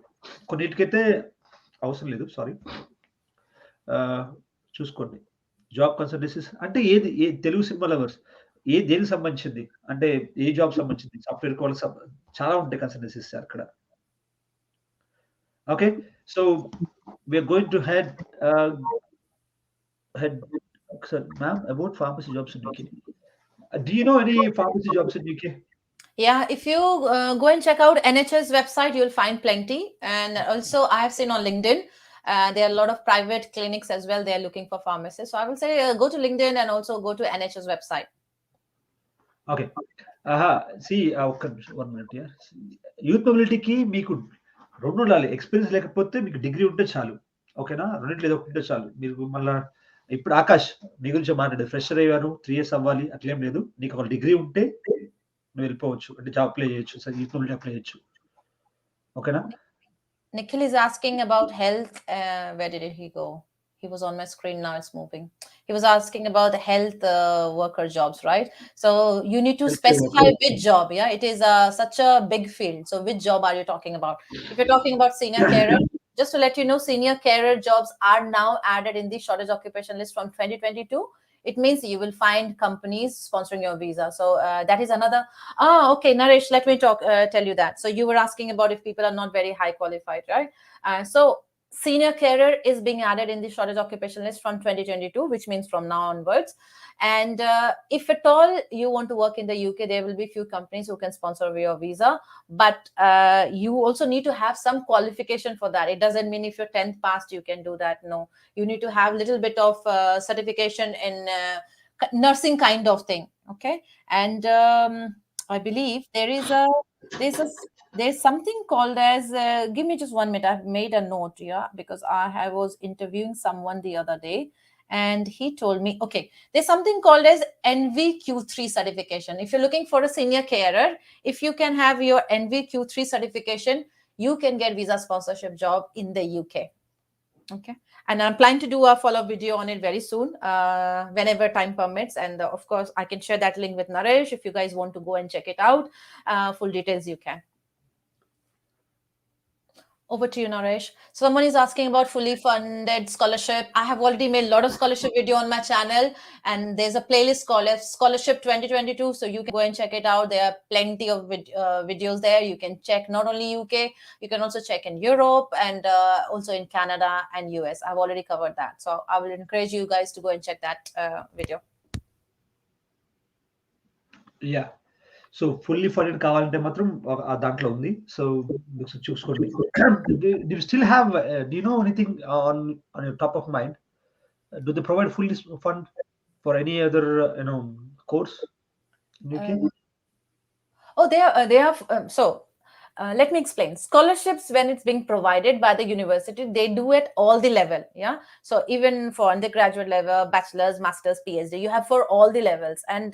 కొన్నిటికైతే అవసరం లేదు. సారీ. చూసుకోండి. జాబ్ కన్సల్టెన్సీస్ అంటే తెలుగు సినిమా లవర్స్ దేనికి సంబంధించింది? అంటే ఏ జాబ్ సంబంధించింది? సాఫ్ట్‌వేర్ వాళ్ళకి చాలా ఉంటాయి కన్సల్టెన్సీస్ అక్కడ. Okay. So, we are going to head sir, ma'am, about pharmacy jobs in UK. Do you know any pharmacy jobs in UK? Yeah, if you go and check out NHS website, you'll find plenty. And also, I have seen on LinkedIn, there are a lot of private clinics as well. They are looking for pharmacists. So I will say go to LinkedIn and also go to NHS website. Okay. See, one minute here. Youth మొబిలిటీకి మీకు 2 ఉండాలి. Experience లేకపోతే మీకు degree ఉంటే చాలు. ఓకేనా? రెండిట్లో ఏదో ఒకటి ఉంటే చాలు. మీరు మళ్ళా ఇప్పుడు ఆకాష్ నీ గురించి మాట్లాడాడు. ఫ్రెషర్ అయ్యాను 3 ఇయర్స్ అవ్వాలి అట్లేం లేదు. నీకు ఒక డిగ్రీ ఉంటే నువ్వు వెళ్ళిపోవచ్చు. అంటే జాబ్ అప్లై చేయొచ్చు. యూత్ మొబిలిటీ అప్లై చేయొచ్చు. ఓకేనా? Nikhil is asking about health. Where did he go? He was on my screen, now it's moving. He was asking about health worker jobs, right? So you need to specify which job. Yeah, it is such a big field. So which job are you talking about? If you're talking about senior carer, just to let you know, senior carer jobs are now added in the shortage occupation list from 2022. It means you will find companies sponsoring your visa. So that is another. Okay, Naresh, let me tell you that. So you were asking about if people are not very high qualified, right? So senior carer is being added in the shortage occupation list from 2022, which means from now onwards. And if at all you want to work in the UK, there will be few companies who can sponsor your visa, but you also need to have some qualification for that. It doesn't mean if you're 10th passed you can do that. No, you need to have a little bit of certification in nursing kind of thing. Okay. And I believe there's something called as give me just 1 minute. I've made a note here because I was interviewing someone the other day and he told me, okay, there's something called as NVQ3 certification. If you're looking for a senior carer, if you can have your NVQ3 certification, you can get visa sponsorship job in the UK. Okay. And I'm planning to do a follow-up video on it very soon, whenever time permits. And of course, I can share that link with Naresh. If you guys want to go and check it out, full details you can. Over to you, Naresh. Someone is asking about fully funded scholarship. I have already made a lot of scholarship video on my channel, and there's a playlist called Scholarship 2022. So you can go and check it out. There are plenty of videos there. You can check not only UK, you can also check in Europe and also in Canada and US. I've already covered that. So I will encourage you guys to go and check that video. Yeah. So fully funded కావాలంటే మాత్రం దాంట్లో ఉంది. So చూసుకోండి. Do you still have do you know anything on your top of mind? Do they provide fully fund for any other course in UK? Oh, they have so let me explain. Scholarships, when it's being provided by the university, they do at all the level. Yeah. So even for undergraduate level, bachelor's, master's, PhD, you have for all the levels. And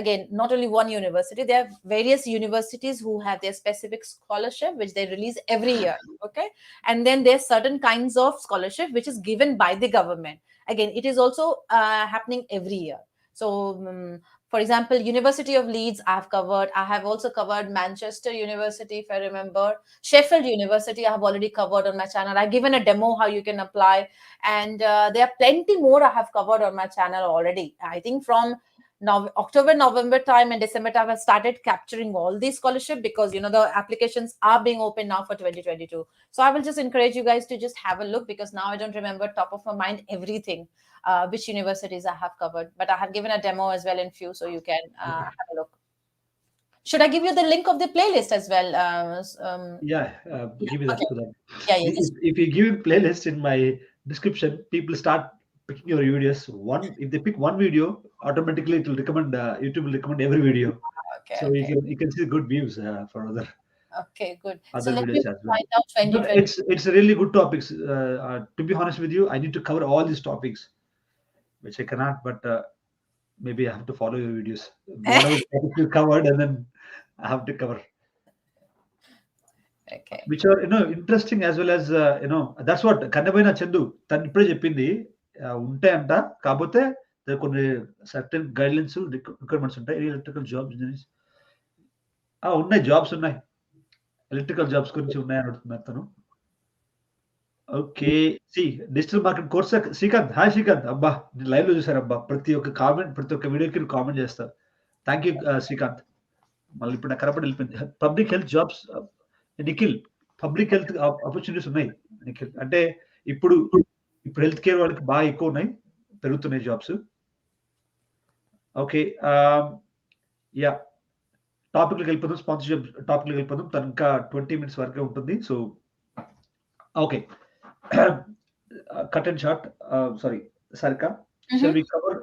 again, not only one university, there are various universities who have their specific scholarship, which they release every year. Okay. And then there's certain kinds of scholarship, which is given by the government. Again, it is also happening every year. So for example, University of Leeds, I've covered. I have also covered Manchester University, if I remember. Sheffield University, I have already covered on my channel. I've given a demo how you can apply. And there are plenty more I have covered on my channel already. I think from October, November time and December time, I've started capturing all these scholarship because, the applications are being open now for 2022. So I will just encourage you guys to just have a look because now I don't remember top of my mind everything. Which universities I have covered, but I have given a demo as well in few, so you can have a look. Should I give you the link of the playlist as well? Give me that. Okay. Yeah. If you give playlist in my description, people start picking your videos. If they pick one video, automatically it will recommend. YouTube will recommend every video, Okay, so you okay, can see good views for okay, good. So other let me videos as well. find out But 2020. it's a really good topics. To be honest with you, I need to cover all these topics, which I cannot. But maybe I have to follow your videos. Whatever topics you covered, and then I have to cover, Okay. which are interesting as well as that's what Kannaboina Chandu తను ఇప్పుడే చెప్పింది. ఉంటాయంట, కాకపోతే కొన్ని certain guidelines requirements ఉంటాయి. Electrical jobs engineers ఉన్నాయి, jobs ఉన్నాయి, electrical jobs గురించి ఉన్నాయని అడుగుతున్నారు తను. Okay. See digital marketing course Srikanth. Hi Srikanth. అబ్బా! నేను లైవ్‌లో చూసానబ్బా! ప్రతి ఒక్క కామెంట్, ప్రతి ఒక్క వీడియోకి నువ్వు కామెంట్ చేస్తావు. Thank you Srikanth. మళ్ళీ ఇప్పుడు నాకు కనపడి వెళ్ళిపోయింది. Public health jobs Nikhil. Public health opportunities ఉన్నాయి నిఖిల్. అంటే ఇప్పుడు, ఇప్పుడు హెల్త్ కేర్ వాళ్ళకి బాగా ఎక్కువ ఉన్నాయి. పెరుగుతున్నాయి జాబ్స్. ఓకే. యాహ్! టాపిక్‌లోకి వెళ్ళిపోదాం. స్పాన్సర్‌షిప్ టాపిక్‌లోకి వెళ్ళిపోదాం. తను ఇంకా 20 మినిట్స్ వరకే ఉంటుంది. So okay. Cut and short. Sorry, Sarika. Shall Mm-hmm. we cover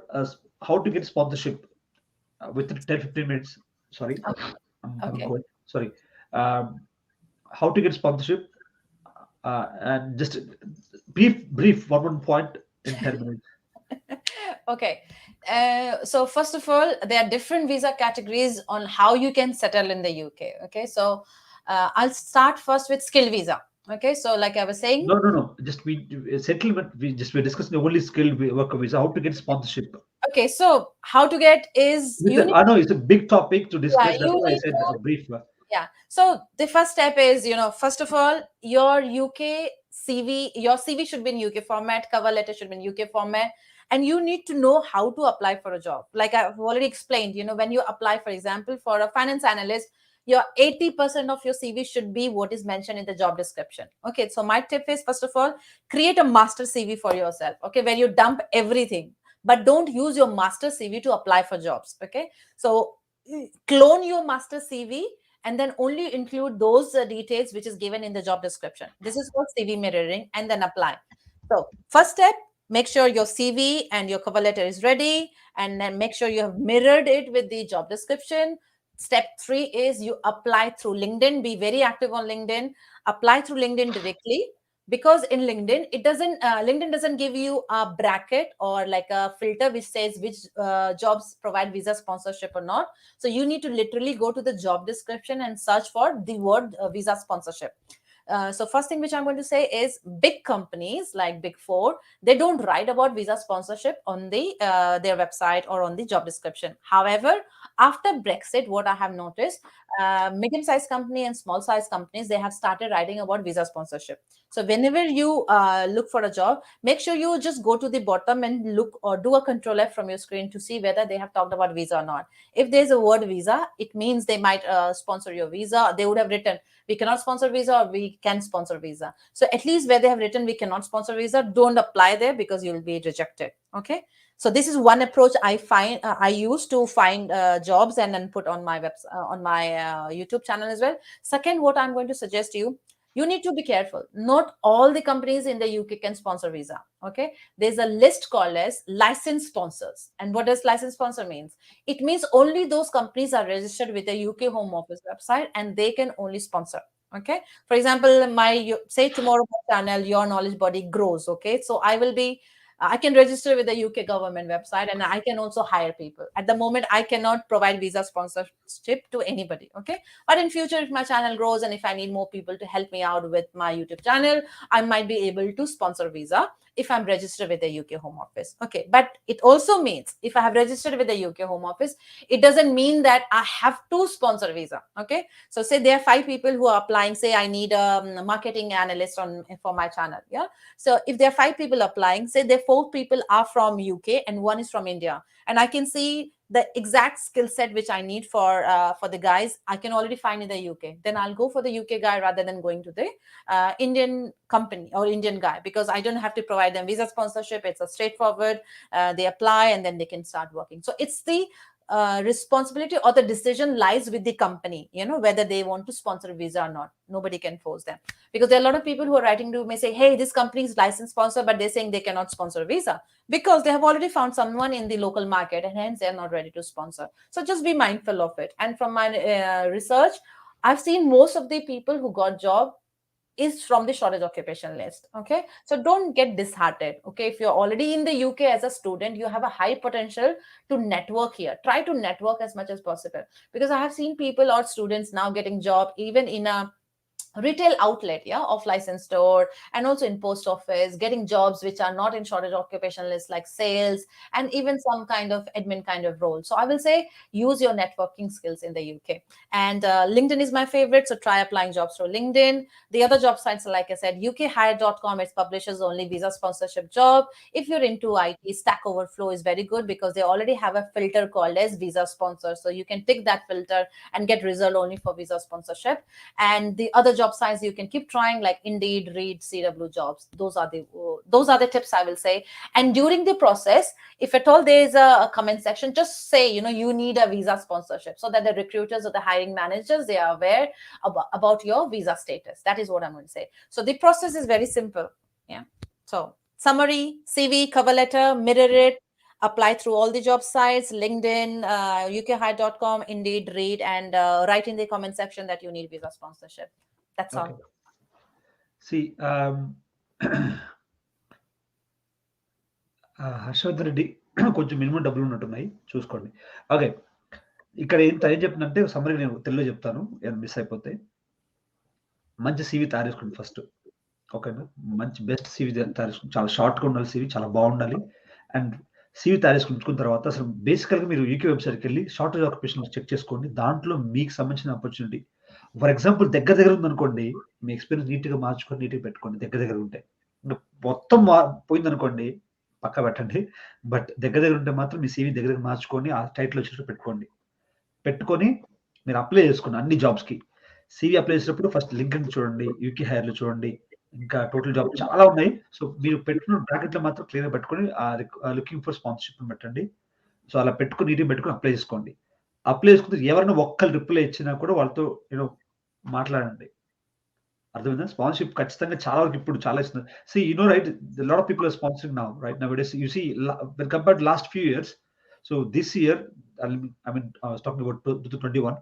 how to get sponsorship within 10-15 minutes? Sorry, I'm Okay. going. Sorry. Um, how to get sponsorship and just brief one point in 10 minutes. Okay. So first of all, there are different visa categories on how you can settle in the UK. Okay. So I'll start first with skill visa. Okay. So like I was saying, No. Just settlement. We're discussing only skilled worker visa. How to get sponsorship? okay. So how to get is you need, I know it's a big topic to yeah, discuss. That's you why I need said to, brief. yeah. So the first step is, first of all, your UK CV, your CV should be in UK format, cover letter should be in UK format, and you need to know how to apply for a job. Like I've already explained, when you apply, for example, for a finance analyst, your 80% of your CV should be what is mentioned in the job description. Okay. So my tip is, first of all, create a master CV for yourself. Okay. Where you dump everything, but don't use your master CV to apply for jobs. Okay. So clone your master CV and then only include those details which is given in the job description. This is called CV mirroring, and then apply. So first step, make sure your CV and your cover letter is ready, and then make sure you have mirrored it with the job description. Step 3 is you apply through LinkedIn. Be very active on LinkedIn. Apply through LinkedIn directly, because in LinkedIn doesn't give you a bracket or like a filter which says which jobs provide visa sponsorship or not. So you need to literally go to the job description and search for the word visa sponsorship. So first thing which I'm going to say is, big companies like Big Four, they don't write about visa sponsorship on their website or on the job description. However, after Brexit, what I have noticed, medium-sized company and small-sized companies, they have started writing about visa sponsorship. So whenever you look for a job, make sure you just go to the bottom and look or do a control F from your screen to see whether they have talked about visa or not. If there's a word visa, it means they might sponsor your visa. They would have written, we cannot sponsor visa, or we can sponsor visa. So at least where they have written we cannot sponsor visa, don't apply there, because you'll be rejected. Okay. So this is one approach I use to find jobs and then put on my on my YouTube channel as well. Second, what I'm going to suggest you need to be careful. Not all the companies in the UK can sponsor visa. Okay. There's a list called as licensed sponsors. And what does licensed sponsor means? It means only those companies are registered with the UK Home Office website and they can only sponsor. Okay. For example, say tomorrow my channel, Your Knowledge Body grows. Okay. So I can register with the UK government website and I can also hire people. At the moment, I cannot provide visa sponsorship to anybody. Okay. But in future, if my channel grows and if I need more people to help me out with my YouTube channel, I might be able to sponsor visa if I'm registered with the UK Home Office. Okay. But it also means if I have registered with the UK Home Office, it doesn't mean that I have to sponsor visa. Okay. So say there are 5 people who are applying. Say I need a marketing analyst for my channel. Yeah. So if there are 5 people applying, say there 4 people are from UK and 1 is from India, and I can see the exact skill set which I need for the guys, I can already find in the UK. Then I'll go for the UK guy rather than going to the Indian company or Indian guy, because I don't have to provide them visa sponsorship. It's a straightforward. They apply and then they can start working. So it's the responsibility or the decision lies with the company, whether they want to sponsor a visa or not. Nobody can force them, because there are a lot of people who are writing to may say, hey, this company is licensed sponsor, but they're saying they cannot sponsor a visa because they have already found someone in the local market, and hence they're not ready to sponsor. So just be mindful of it. And from my research, I've seen most of the people who got job is from the shortage occupation list. Okay, so don't get disheartened. Okay, if you're already in the UK as a student, you have a high potential to network here. Try to network as much as possible, because I have seen people or students now getting job even in a retail outlet, of licensed store, and also in post office, getting jobs which are not in shortage occupation list, like sales and even some kind of admin kind of role. So I will say use your networking skills in the UK. And LinkedIn is my favorite, so try applying jobs through LinkedIn. The other job sites, like I said, ukhire.com, it publishes only visa sponsorship job. If you're into IT, Stack Overflow is very good because they already have a filter called as visa sponsor, so you can tick that filter and get result only for visa sponsorship. And the other job sites you can keep trying, like Indeed, Read, CW Jobs. Those are the tips I will say. And during the process, if at all there is a comment section, just say you need a visa sponsorship, so that the recruiters or the hiring managers, they are aware about your visa status. That is what I'm going to say. So the process is very simple. Yeah. So summary, CV, cover letter, mirror it, apply through all the job sites, LinkedIn, ukhire.com, Indeed, Read, and write in the comment section that you need visa sponsorship. That's Okay. all. See, Harshavardhan Reddy కొంచెం minimum డబ్బులు ఉన్నట్టున్నాయి చూసుకోండి. Okay. ఇక్కడ ఏం చెప్తుందంటే summary నేను తెలుగులో చెప్తాను. ఏమైనా మిస్ అయిపోతే. మంచి సీవీ తయారు చేసుకోండి ఫస్ట్. ఓకేనా? మంచి బెస్ట్ సీవీ తయారు చేసుకోండి. చాలా షార్ట్‌గా ఉండాలి సీవీ. చాలా బాగుండాలి. అండ్ సీవీ తయారు చేసుకున్న తర్వాత అసలు బేసికల్‌గా మీరు యూకే వెబ్‌సైట్‌కెళ్ళి షార్టేజ్ ఆక్యుపేషన్ చెక్ చేసుకోండి. దాంట్లో మీకు సంబంధించిన ఆపర్చునిటీ. ఫర్ ఎగ్జాంపుల్ దగ్గర దగ్గర ఉందనుకోండి, మీ ఎక్స్‌పీరియన్స్ నీట్‌గా మార్చుకొని నీట్‌గా పెట్టుకోండి దగ్గర దగ్గర ఉంటే. మొత్తం పోయిందనుకోండి పక్కన పెట్టండి. బట్ దగ్గర దగ్గర ఉంటే మాత్రం మీ సీవీ దగ్గర దగ్గర మార్చుకొని ఆ టైటిల్ వచ్చేటట్టు పెట్టుకోండి. పెట్టుకొని మీరు అప్లై చేసుకోండి అన్ని జాబ్స్‌కి. సీవీ అప్లై చేసేటప్పుడు ఫస్ట్ లింక్డ్ఇన్ చూడండి, యూకే హైర్‌లో చూడండి. ఇంకా టోటల్ జాబ్ చాలా ఉన్నాయి. సో మీరు పెట్టుకున్న బ్రాకెట్‌లో మాత్రం క్లియర్‌గా పెట్టుకొని లుకింగ్ ఫర్ స్పాన్సర్‌షిప్ అని పెట్టండి. సో అలా పెట్టుకొని నీట్‌గా పెట్టుకొని అప్లై చేసుకోండి. అప్లై చేసుకుంటే ఎవరైనా ఒక్కళ్ళు రిప్లై ఇచ్చినా కూడా వాళ్ళతో మాట్లాడండి. అర్థమైందా? స్పాన్సర్‌షిప్ ఖచ్చితంగా చాలా వరకు ఇప్పుడు చాలా ఇస్తున్నారు. See right lot of people are sponsoring now right nowadays. You see when compared to last few years, so this year, I was talking about 2021.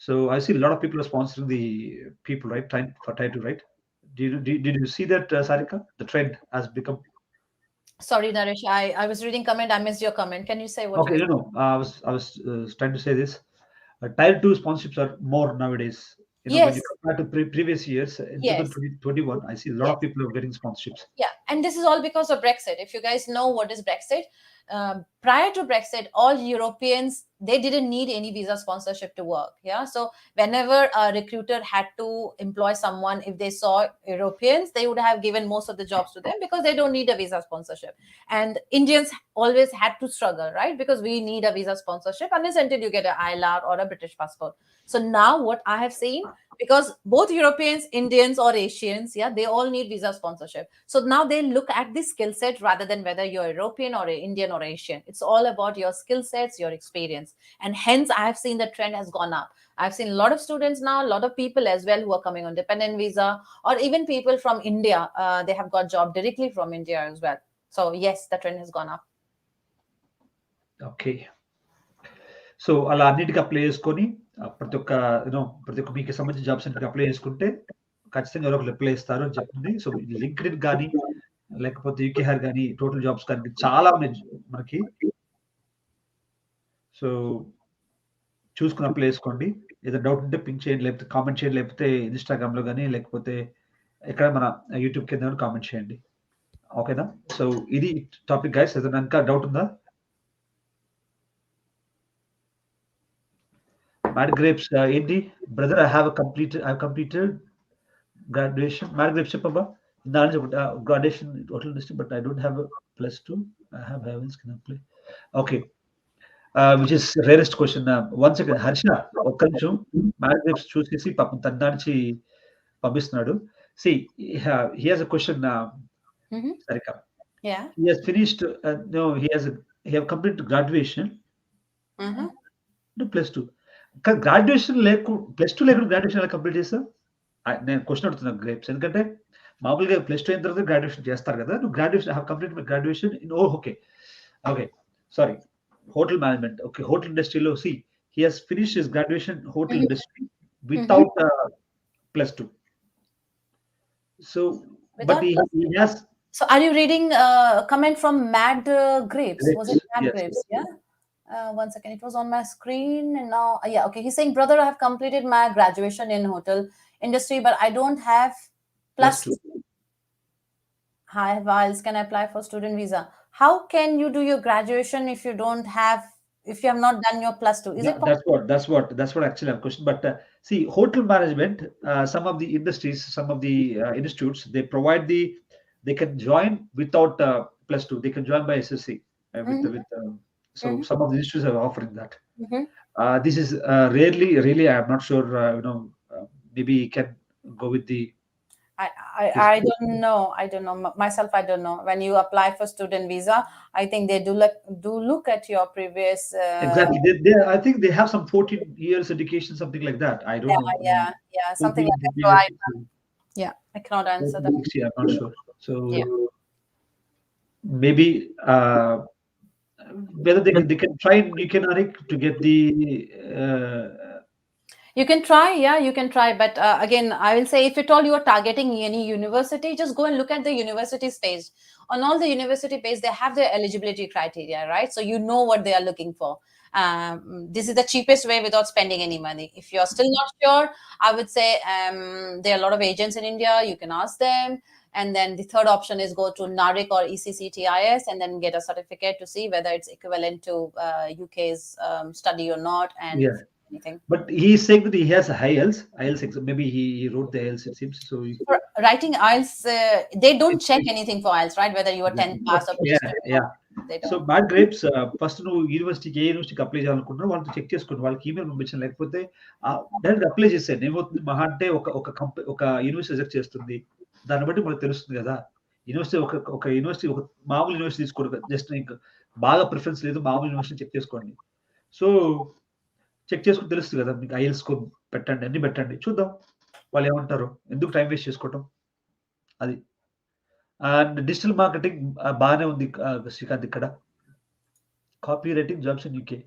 So I see a lot of people are sponsoring the people, right? Trying for title, right? Did you see that, Sarika? The trend has become. Sorry, Naresh, I was reading comment. I missed your comment. Can you say what you Okay, were no, no. I was trying to say this. Tier 2 sponsorships are more nowadays. When you Yes, compare to previous years, in yes, 2021, I see a lot yes. of people are getting sponsorships. Yeah, and this is all because of Brexit. If you guys know what is Brexit, prior to Brexit, all Europeans, they didn't need any visa sponsorship to work. Yeah, so whenever a recruiter had to employ someone, if they saw Europeans, they would have given most of the jobs to them because they don't need a visa sponsorship. And Indians always had to struggle, right? Because we need a visa sponsorship unless until you get an ILR or a British passport. So now what I have seen, because both Europeans, Indians, or Asians, yeah, they all need visa sponsorship. So now they look at the skill set rather than whether you're European or Indian or Asian. It's all about your skill sets, your experience. And hence, I have seen the trend has gone up. I've seen a lot of students now, a lot of people as well who are coming on dependent visa, or even people from India. They have got job directly from India as well. So yes, the trend has gone up. Okay. So అలా అన్నిటికి apply చేసుకొని ప్రతి ఒక్క మీకు సంబంధించిన jobs అన్నిటికి apply చేసుకుంటే ఖచ్చితంగా ఎవరో ఒకరు రిప్లై ఇస్తారు అని చెప్తుంది. సో లింక్డ్ఇన్ కానీ లేకపోతే యూకే హైర్ కానీ టోటల్ జాబ్స్ కానీ చాలా ఉన్నాయి మనకి. సో చూసుకుని అప్లై చేసుకోండి. ఏదైనా డౌట్ ఉంటే పింక్ చేయండి, లేకపోతే కామెంట్ చేయండి, లేకపోతే ఇన్‌స్టాగ్రామ్‌లో గాని, లేకపోతే ఎక్కడ మన యూట్యూబ్ కింద కామెంట్ చేయండి. ఓకేనా? సో ఇది టాపిక్ గైస్. ఏదైనా ఇంకా డౌట్ ఉందా? మ్యాడ్ గ్రేప్స్ ఏంటి? Brother I have completed graduation. Mad grapes చెప్పబ్బా. ఇందాక చెప్పు graduation total district but I don't have +2. I have heavens can apply. Okay. Which is rarest question. One second Harsha ఒక్క నిమిషం. Mad grapes చూసేసి పాపం తన్నాడిచి పంపిస్తున్నాడు. See he has a question, Mm-hmm. Sarika. Yeah. He has finished, no, he have completed graduation. Mhm. +2. కానీ graduation +2 లేకుండా graduation ఎలా complete చేసావు? నేను క్వెషన్ అడుగుతున్నా గ్రేప్స్. ఎందుకంటే మామూలుగా +2 అయిన తర్వాత గ్రాడ్యుయేషన్ చేస్తారు కదా! నువ్వు graduation have completed my graduation in okay. Okay. Sorry. Hotel management. Okay. Hotel ఇండస్ట్రీలో he has finished his graduation hotel Mhm. Industry Mhm. Without +2. So, but Without he has So are you reading comment from Mad Grapes? Was it grapes. Mad Yes, Grapes? yes. Yeah. One second. It was on my screen, and now yeah. Okay. He's saying, brother, I have completed my graduation in hotel industry, but I don't have plus +2. high files. Can I apply for student visa? How can you do your graduation if you have not done your plus two? Is it Yeah, possible? that's what actually I'm question. But see, hotel management, some of the industries, some of the institutes, they can join without +2. They can join by SSC Mm-hmm, so mm-hmm, some of the institutes are offering that. mm-hmm. This is rarely, really, I'm not sure. Maybe you can go with the I, I this. I don't know. I don't know myself. I don't know. When you apply for student visa, I think they do look at your previous. Exactly. I think they have some 14 years education, something like that. I don't Yeah, know. yeah, yeah, something 14, like that. 15 So years. yeah, I cannot answer that. 60, I'm not sure. Yeah. So maybe whether they can try Nukenarik to get the You can try, yeah, you can try. But again, I will say if at all you are targeting any university, just go and look at the university's page. On all the university page, they have their eligibility criteria, right? So you know what they are looking for. This is the cheapest way without spending any money. If you're still not sure, I would say there are a lot of agents in India. You can ask them. And then the third option is go to NARIC or ECCTIS and then get a certificate to see whether it's equivalent to UK's study or not and yeah. if anything. But he is saying that he has a high IELTS exam. Maybe he wrote the IELTS, it seems. So For writing IELTS, they don't check anything for IELTS, right? Whether you are 10 but pass or yeah, PhD or yeah. not. They so don't. మ్యాట్ గ్రేప్స్ first నువ్వు యూనివర్సిటీకి apply చేయాలనుకుంటున్నావు వాళ్ళతో check చేసుకోండి వాళ్ళకి email పంపించండి లేకపోతే డైరెక్ట్ అప్లై చేసేయండి ఏమవుతుంది మహా అంటే ఒక యూనివర్సిటీ రిజెక్ట్ చేస్తుంది దాన్ని బట్టి మనకు తెలుస్తుంది కదా యూనివర్సిటీ ఒక యూనివర్సిటీ ఒక మామూలు యూనివర్సిటీ తీసుకోండి జస్ట్ ఇంకా బాగా ప్రిఫరెన్స్ లేదు మామూలు యూనివర్సిటీ చెక్ చేసుకోండి సో చెక్ చేసుకుని తెలుస్తుంది కదా మీకు ఐఎల్స్ స్కోర్ పెట్టండి అన్ని పెట్టండి చూద్దాం వాళ్ళు ఏమంటారు ఎందుకు టైం వేస్ట్ చేసుకోవటం అది అండ్ డిజిటల్ మార్కెటింగ్ బాగానే ఉంది శ్రీకాంత్ ఇక్కడ copy writing jobs in UK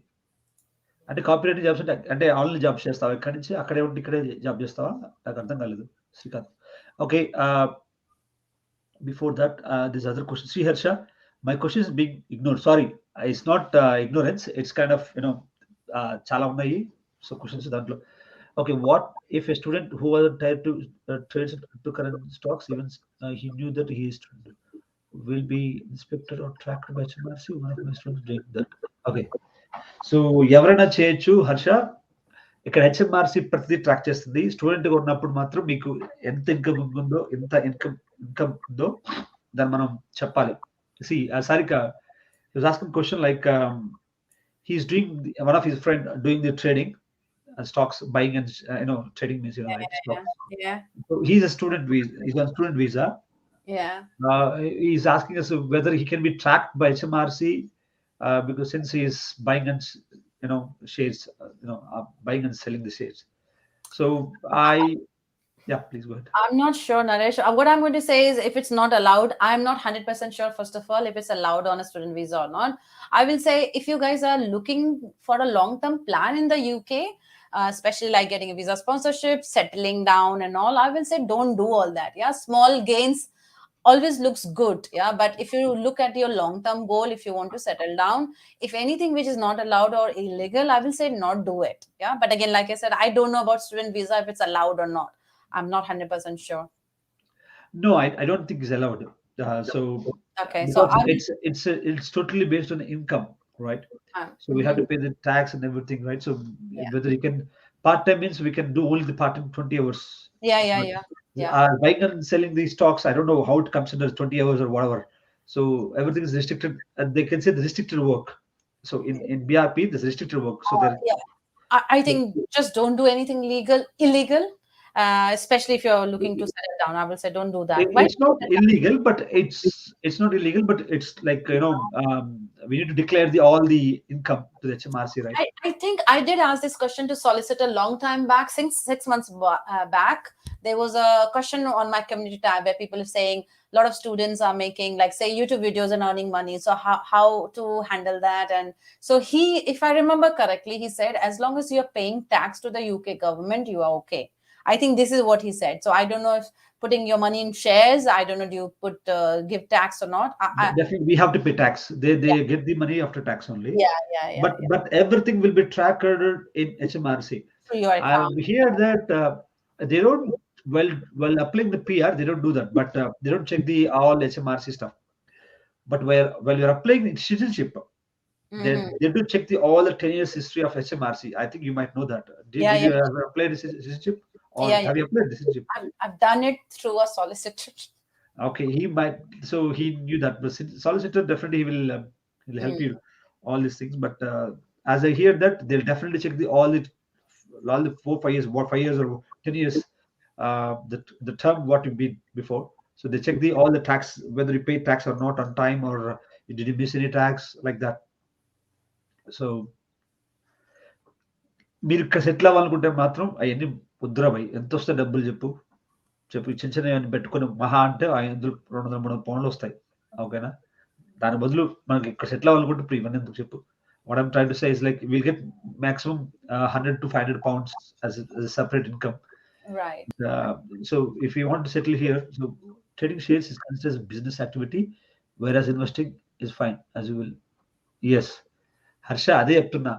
అంటే కాపీ రైటింగ్ జాబ్స్ అంటే ఆన్లైన్ జాబ్స్ చేస్తావా ఇక్కడి నుంచి అక్కడే ఉండి ఇక్కడే జాబ్ చేస్తావా నాకు అర్థం కాలేదు Srikanth okay before that this other question Sri Harsha my question is big ignore sorry it's not ignorance it's kind of చాలా ఉన్నాయి సో క్వశ్చన్స్ దాంట్లో okay what if a student who was tied to trades and cryptocurrency stocks even he knew that he is will be inspected or tracked by HMRC one of my students doing that okay so ఎవరైనా చేయొచ్చు హర్ష ఇక్కడ హెచ్ఎంఆర్సి ప్రతిదీ track చేస్తుంది student గా ఉన్నప్పుడు మాత్రం మీకు ఎంత ఇన్కమ్ ఉందో ఎంత ఇన్కమ్ ఉందో దాన్ని మనం చెప్పాలి see Sarika asking question like he's doing one of his friend doing the trading stocks buying and trading means right Yeah, stocks yeah, so he's a student visa he's on student visa yeah. he's asking us whether he can be tracked by HMRC because since he is buying and shares buying and selling the shares so yeah please go ahead I'm not sure, Naresh. What I'm going to say is if it's not allowed, I'm not 100% sure, first of all, if it's allowed on a student visa or not. I will say if you guys are looking for a long term plan in the UK, especially like getting a visa sponsorship, settling down, and all, I will say don't do all that. Yeah, small gains always looks good. Yeah, but if you look at your long term goal, if you want to settle down, if anything which is not allowed or illegal, I will say not do it. Yeah, but again, like I said, I don't know about student visa if it's allowed or not. I'm not 100% sure. no I don't think it's allowed so Okay, so because I will. it's totally based on income right so we have Mhm. to pay the tax and everything right so Yeah, whether you can part-time means we can do only the part-time 20 hours yeah, yeah, but yeah, yeah. buying and selling these stocks I don't know how it comes under 20 hours or whatever so everything is restricted and they can say the restricted work so in BRP there's restricted work so there Yeah. I think just don't do anything illegal. especially if you're looking to settle down. I will say don't do that. Why It's don't you not settle illegal, but it's not illegal, but it's like, we need to declare the all the income to the HMRC, right? I think I did ask this question to solicitor a long time back, since 6 months back. There was a question on my community tab where people are saying a lot of students are making, like, say, YouTube videos and earning money. So how to handle that? And so he, if I remember correctly, he said as long as you're paying tax to the UK government, you are okay. I think this is what he said. So I don't know if putting your money in shares, I don't know, do you put give tax or not? Definitely, we have to pay tax. They get the money after tax only, Yeah, yeah, yeah, yeah. but everything will be tracked in HMRC. Through your I account. hear that they don't, well applying the PR, they don't do that, but they don't check the all HMRC stuff. But while you're applying the citizenship, Hmm. they do check the all the 10 years history of HMRC. I think you might know that. Yeah, Did yeah, you ever apply the citizenship, or yeah, yeah. have you applied the citizenship? I've done it through a solicitor. Okay, he might. So he knew that, but solicitor definitely he will help Mm, you all these things. But as I hear that they'll definitely check the all the 4 5 years, what 5 years or 10 years, the term what you've been before. So they check the all the tax, whether you pay tax or not on time, or did you miss any tax like that. So మీరు ఇక్కడ settle అవ్వాలనుకుంటే మాత్రం అవన్నీ వద్దురా భయ్, ఎంత వస్తే డబ్బులు చెప్పు, చిన్న చిన్న పెట్టుకొని మహా అంటే 500 200 300 పౌండ్లు వస్తాయి. ఓకేనా? దాని బదులు మనకి ఇక్కడ సెటిల్ అవ్వాలనుకుంటే ఇప్పుడు ఇవన్నీ ఎందుకు చెప్పు. What I'm trying to say is like will get maximum 100 to 500 pounds as a separate income. right. So if you want to settle here, so trading shares is considered as a business activity, whereas investing is fine, as you will. Yes. Harsha అదే చెప్తున్నా.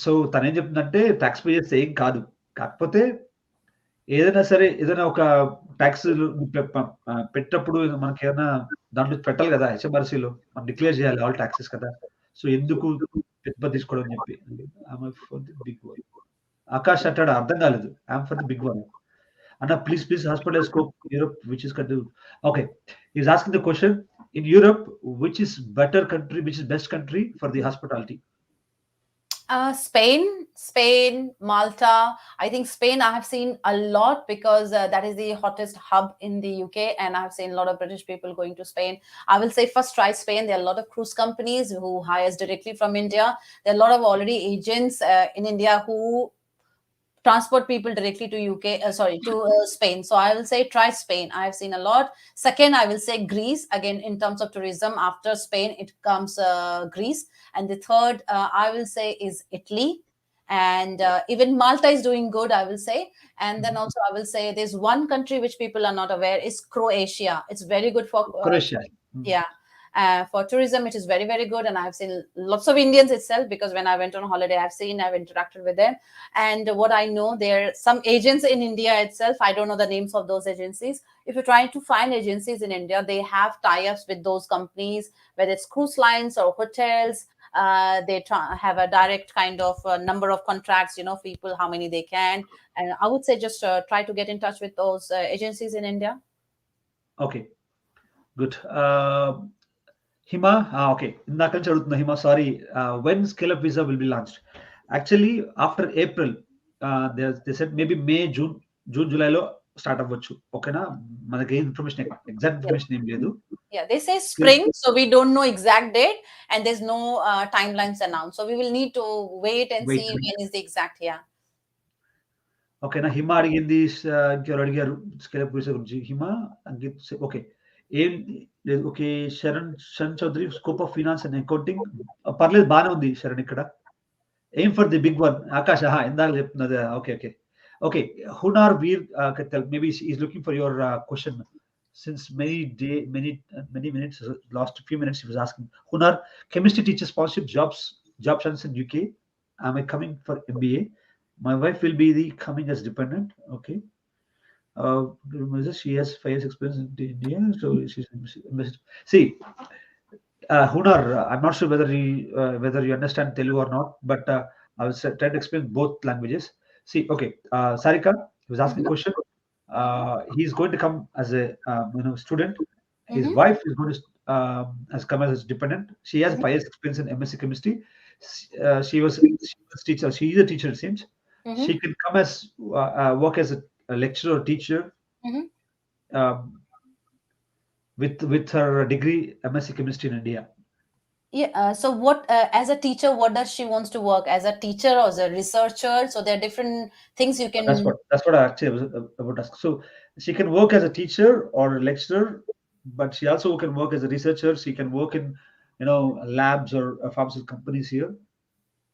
So తనేం చెప్తుందంటే talks pay చేస్తే ఏం కాదు. కాకపోతే ఏదైనా సరే, ఏదైనా ఒక టాక్స్ పెట్టినప్పుడు మనకేమైనా దాంట్లో పెట్టాలి కదా! హెచ్ఎంఆర్‌సీలో మనం డిక్లేర్ చేయాలి ఆల్ టాక్సెస్ కదా! సో ఎందుకు పెద్ద తీసుకోవడం అని చెప్పి. I'm for the big one. Akash అంటాడు అర్థం కాలేదు. I'm for the big one. అన్న please hospital scope Europe which is country. Okay. He is asking the question in Europe which is better country, which is best country for the hospitality. Spain, Malta. I think Spain I have seen a lot because that is the hottest hub in the UK, and I have seen a lot of British people going to Spain. I will say first try Spain. There are a lot of cruise companies who hires directly from India. There are a lot of already agents in India who transport people directly to UK, sorry, to Spain. So I will say try Spain. I have seen a lot. Second, I will say Greece. Again, in terms of tourism, after Spain, it comes Greece. And the third, I will say, is Italy. And even Malta is doing good, I will say. And then also, I will say there's one country which people are not aware is Croatia. It's very good for Croatia. yeah. For tourism, it is very, very good. And I've seen lots of Indians itself because when I went on holiday, I've interacted with them. And what I know, there are some agents in India itself. I don't know the names of those agencies. If you're trying to find agencies in India, they have tie-ups with those companies, whether it's cruise lines or hotels. Have a direct kind of number of contracts, people, how many they can. And I would say just try to get in touch with those agencies in India. Okay. Good. Hima, okay. ఇందాక నుంచి అడుగుతున్నా Hima, sorry. When scale up visa will be launched? Actually after April, they said maybe May, June జూలైలో start అవ్వచ్చు. ఓకేనా? మనకి information, exact information ఏం లేదు. Yeah, they say spring, so we don't know exact date, and there's no timelines announced. So we will need to wait and see wait. when is the exact. Yeah. ఓకేనా? హిమ అడిగింది, ఇంకెవరు అడిగారు scale up visa గురించి? Hima, Ankit. Okay. ఏం లేదు. Okay. Sharan Chaudhary, scope of finance and accounting. పర్లేదు, బానే ఉంది శరణ్ ఇక్కడ. Aim for the big one. Akash, ఇందాక చెప్తున్నది. Okay. Hunar Veer Kattal, maybe is looking for your question since many minutes, last few minutes he was asking. Hunar, chemistry teacher sponsorship job chances in UK. Am I coming for MBA? My wife will be coming as dependent. Okay. She has 5 years experience in India, so she's see. Hunar, I'm not sure whether you understand Telugu or not, but I will try to explain both languages. See, okay. Sarika was asking a question. He's going to come as a student. His Mm-hmm. wife is going to has come as dependent. She has 5 years experience in MSc chemistry. She was teacher. She is a teacher, it seems. Mm-hmm. She can come as work as a a lecturer or teacher, Mhm. um, with her degree MSc chemistry in India. Yeah. So, what as a teacher, what does she wants to work as a teacher or as a researcher? So there are different things you can. That's what I actually was about to ask. So she can work as a teacher or a lecturer, but she also can work as a researcher. She can work in, labs or pharmaceutical companies here,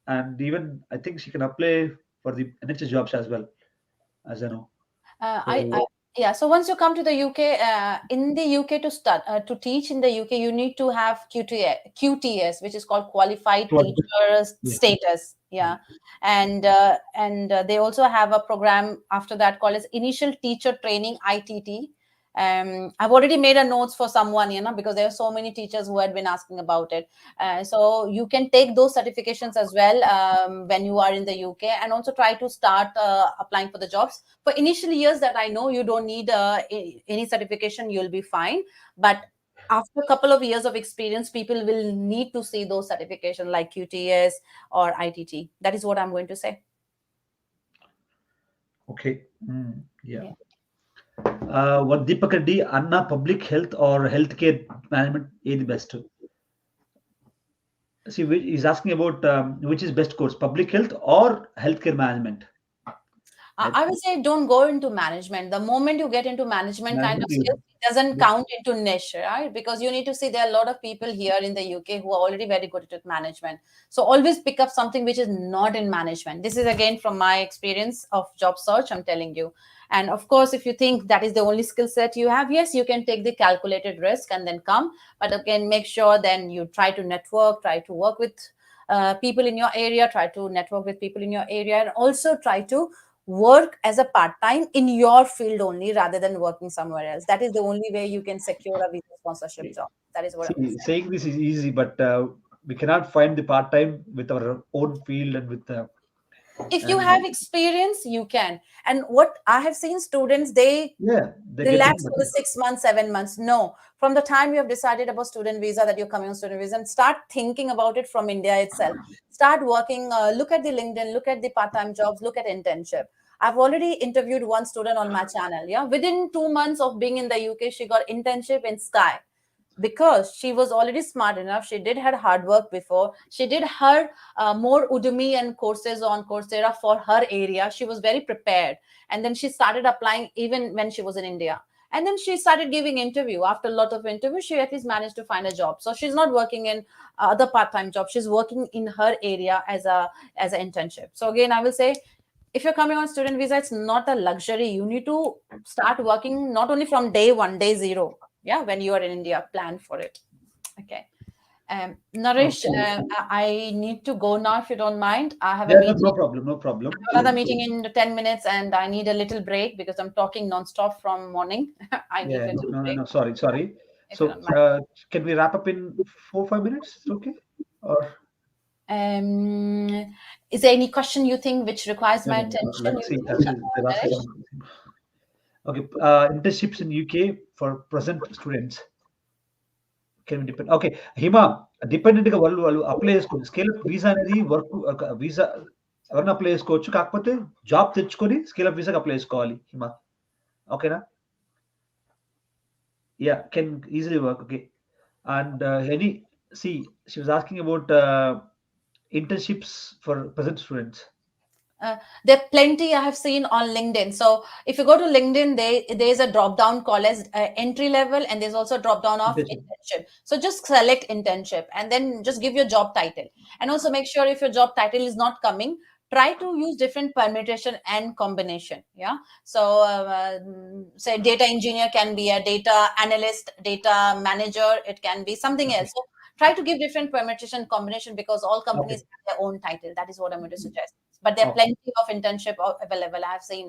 and even I think she can apply for the NHS jobs as well, as I know. I So yeah. So once you come to the UK, in the UK to start to teach in the UK, you need to have QTS, which is called Qualified what? Teacher Yeah. Status. Yeah. Yeah, and they also have a program after that called as Initial Teacher Training (ITT). I've already made a notes for someone, because there are so many teachers who had been asking about it. So you can take those certifications as well when you are in the UK, and also try to start applying for the jobs. For initial years that I know, you don't need any certification, you'll be fine. But after a couple of years of experience, people will need to see those certification like QTS or ITT. That is what I'm going to say. Okay. Yeah. Yeah. What Deepak Reddy, Anna, public health or healthcare management, is the best? See, he's asking about which is best course, public health or healthcare management. I, I would say don't go into management. The moment you get into management kind of management, skills, it doesn't yeah. count into niche, right? Because you need to see there are a lot of people here in the UK who are already very good at management. So always pick up something which is not in management. This is again from my experience of job search, I'm telling you. And of course, if you think that is the only skill set you have, yes, you can take the calculated risk and then come. But again, make sure then you try to network, try to work with people in your area, try to network with people in your area, and also try to work as a part time in your field only rather than working somewhere else. That is the only way you can secure a visa sponsorship job. That is what I would See, say. saying this is easy, but we cannot find the part time with our own field and with If you and have experience, you can. And what I have seen students, they yeah, they're getting relax but for the 6 months, 7 months. No, from the time you have decided about student visa that you're coming on student visa, and start thinking about it from India itself. Start working. Look at the LinkedIn. Look at the part-time jobs. Look at internship. I've already interviewed one student on my channel. Yeah, within 2 months of being in the UK, she got internship in Sky because she was already smart enough. She did her hard work before. She did her more Udemy and courses on Coursera for her area. She was very prepared, and then she started applying even when she was in India. And then she started giving interview. After a lot of interviews, she at least managed to find a job. So she's not working in other part-time jobs. She's working in her area as an internship. So again, I will say, if you're coming on student visa, it's not a luxury. You need to start working not only from day one, day zero. Yeah, when you are in India, plan for it. Okay. Naresh, okay. I need to go now if you don't mind. I have a Yeah, no, meeting. no problem, no problem. I have another meeting in 10 minutes and I need a little break because I'm talking nonstop from morning. I need Yeah, a no, little no, no, break no. Sorry, sorry. if you So, don't mind. can we wrap up in 4 5 minutes? Is it okay? Or Is there any question you think which requires no, my no, no, no. attention, Let's you see. think, Actually, they're asking Naresh? something. Okay, internships in UK for present students can be depend. Okay, Hima, డిపెండెంట్‌గా వాళ్ళు apply చేసుకోండి. Scale up visa అనేది work visa ఎవరైనా apply చేసుకోవచ్చు. కాకపోతే job తెచ్చుకొని scale up వీసాకి apply చేసుకోవాలి హిమ. ఓకేనా? Yeah, can easily work. Okay. And any see, she was asking about internships for present students. There are plenty I have seen on LinkedIn. So if you go to LinkedIn, there's a drop down called as entry level, and there's also a drop down of Internship. internship. So just select internship and then just give your job title. And also make sure if your job title is not coming, try to use different permutation and combination. Yeah. So say data engineer can be a data analyst, data manager. It can be something Okay. else. So try to give different permutation combination because all Okay. companies have their own title. That is what I'm going to suggest. But there are Okay. plenty of internship available. I have seen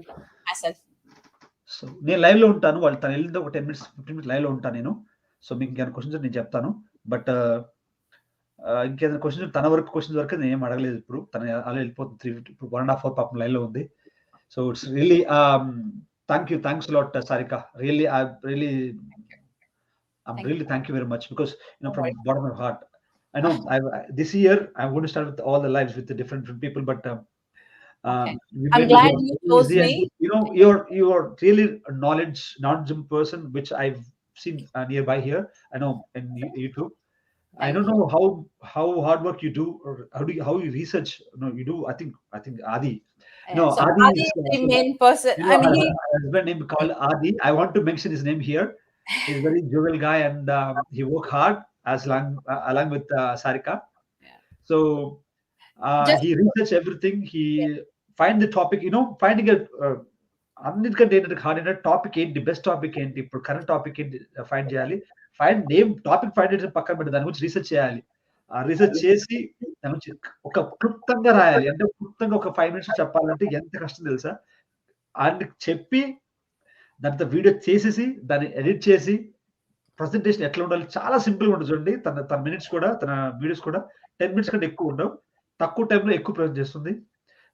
myself. So నేను లైవ్‌లో ఉంటాను. వాళ్ళు తను ఎళ్ళింది ఒక 10 minutes, 15 minutes లైవ్‌లో ఉంటాను నేను. So మీకు ఇంకేమైనా క్వెషన్స్ ఉంటే నేను చెప్తాను. బట్ ఇంకేదైనా క్వెషన్స్ తన వరకు క్వెషన్స్ వరకు నేనేం అడగలేదు ఇప్పుడు. తను అలా వెళ్ళిపోతుంది. 3 ఇప్పుడు 1 ½ అవర్ పాపం లైన్‌లో ఉంది. So it's really thank you. Thanks a lot Sarika. Really I really I'm Thank you. really thank you very much because No from worries. bottom of my heart. I know this year I'm going to start with all the lives with the different people, but Okay. We I'm met with glad him you chose easy, and me. you're really a knowledgeable person, which I've seen nearby here. I know in YouTube. I Thank don't you. know how hard work you do, or how you research. No, you do. I think Adi. Yeah. So Adi Adi is is the main person. I her mean, he. husband name called Adi. I want to mention his name here. He's a very jovial guy, and he work hard along with Sarika. Yeah. So Just. he research everything. Yeah. He find the topic. Finding a అన్నిటికంటే ఏంటంటే hard ఏంటంటే topic ఏంటి, best topic ఏంటి, ఇప్పుడు current topic ఏంటి find చేయాలి. Name topic find చేయడం పక్కన పెట్టి దాని గురించి రీసెర్చ్ చేయాలి. రీసెర్చ్ చేసి దాని గురించి ఒక క్లుప్తంగా రాయాలి. అంటే క్లుప్తంగా ఒక 5 మినిట్స్‌లో చెప్పాలంటే ఎంత కష్టం తెలుసా? ఆయనకి చెప్పి దాంతో వీడియో చేసేసి, దాన్ని ఎడిట్ చేసి, ప్రెజెంటేషన్ ఎట్లా ఉండాలి చాలా సింపుల్‌గా ఉంటది చూడండి. తన తన మినిట్స్ కూడా తన వీడియోస్ కూడా 10 మినిట్స్ కంటే ఎక్కువ ఉండవు. తక్కువ టైమ్‌లో ఎక్కువ ప్రెజెంట్ చేస్తుంది.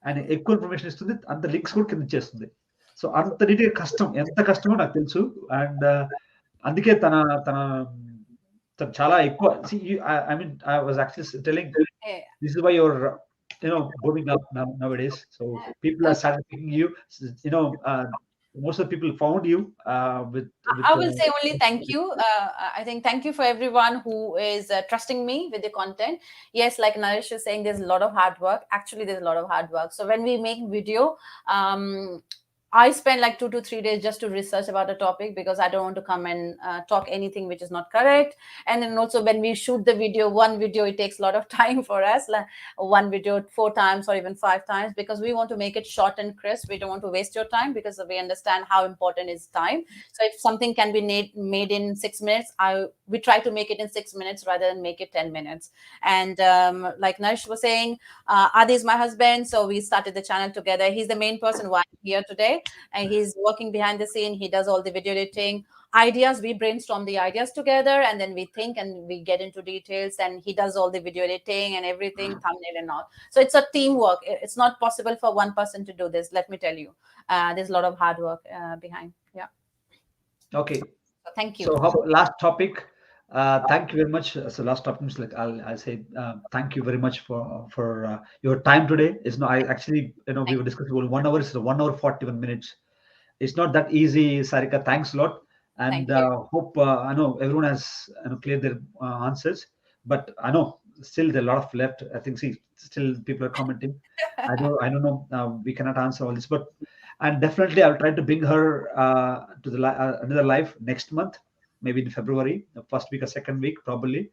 అండ్ ఎక్కువ ఇన్ఫర్మేషన్ ఇస్తుంది. అంత లింక్స్ కూడా కింద ఇచ్చేస్తుంది. సో అంత నీట్‌గా కష్టం. ఎంత కష్టమో నాకు తెలుసు. అండ్ అందుకే తన తన తను చాలా ఎక్కువ I mean I was actually telling Yeah. this is why you're booming up nowadays. So people are started picking you. Most of the people found you with I will say only thank you. I think thank you for everyone who is trusting me with the content. Yes, like Naresh is saying, there's a lot of hard work. Actually, there's a lot of hard work. So when we make video, I spend like 2 to 3 days just to research about a topic because I don't want to come and talk anything which is not correct. And then also when we shoot the video, one video, it takes a lot of time for us, like one video 4 times or even 5 times, because we want to make it short and crisp. We don't want to waste your time because we understand how important is time. So if something can be made in 6 minutes, we try to make it in 6 minutes rather than make it 10 minutes. And like Naresh was saying, Adi is my husband. So we started the channel together. He's the main person why I'm here today. And he's working behind the scene. He does all the video editing. Ideas, we brainstorm the ideas together and then we think and we get into details, and he does all the video editing and everything, thumbnail and all. So it's a teamwork. It's not possible for one person to do this, let me tell you. There's a lot of hard work behind. Yeah. Okay. So thank you. So how about last topic? Thank you very much. So last topic is like I'll say thank you very much for your time today. It's no, I actually we Thank were discussing about 1 hour. It's 1 hour 41 minutes. It's not that easy, Sarika. Thanks a lot, thank and you. hope I know everyone has cleared their answers. But I know still there are a lot of left. I think see still people are commenting. I don't know. We cannot answer all this, but and definitely I'll try to bring her to the another live next month, maybe in February, the first week or second week probably.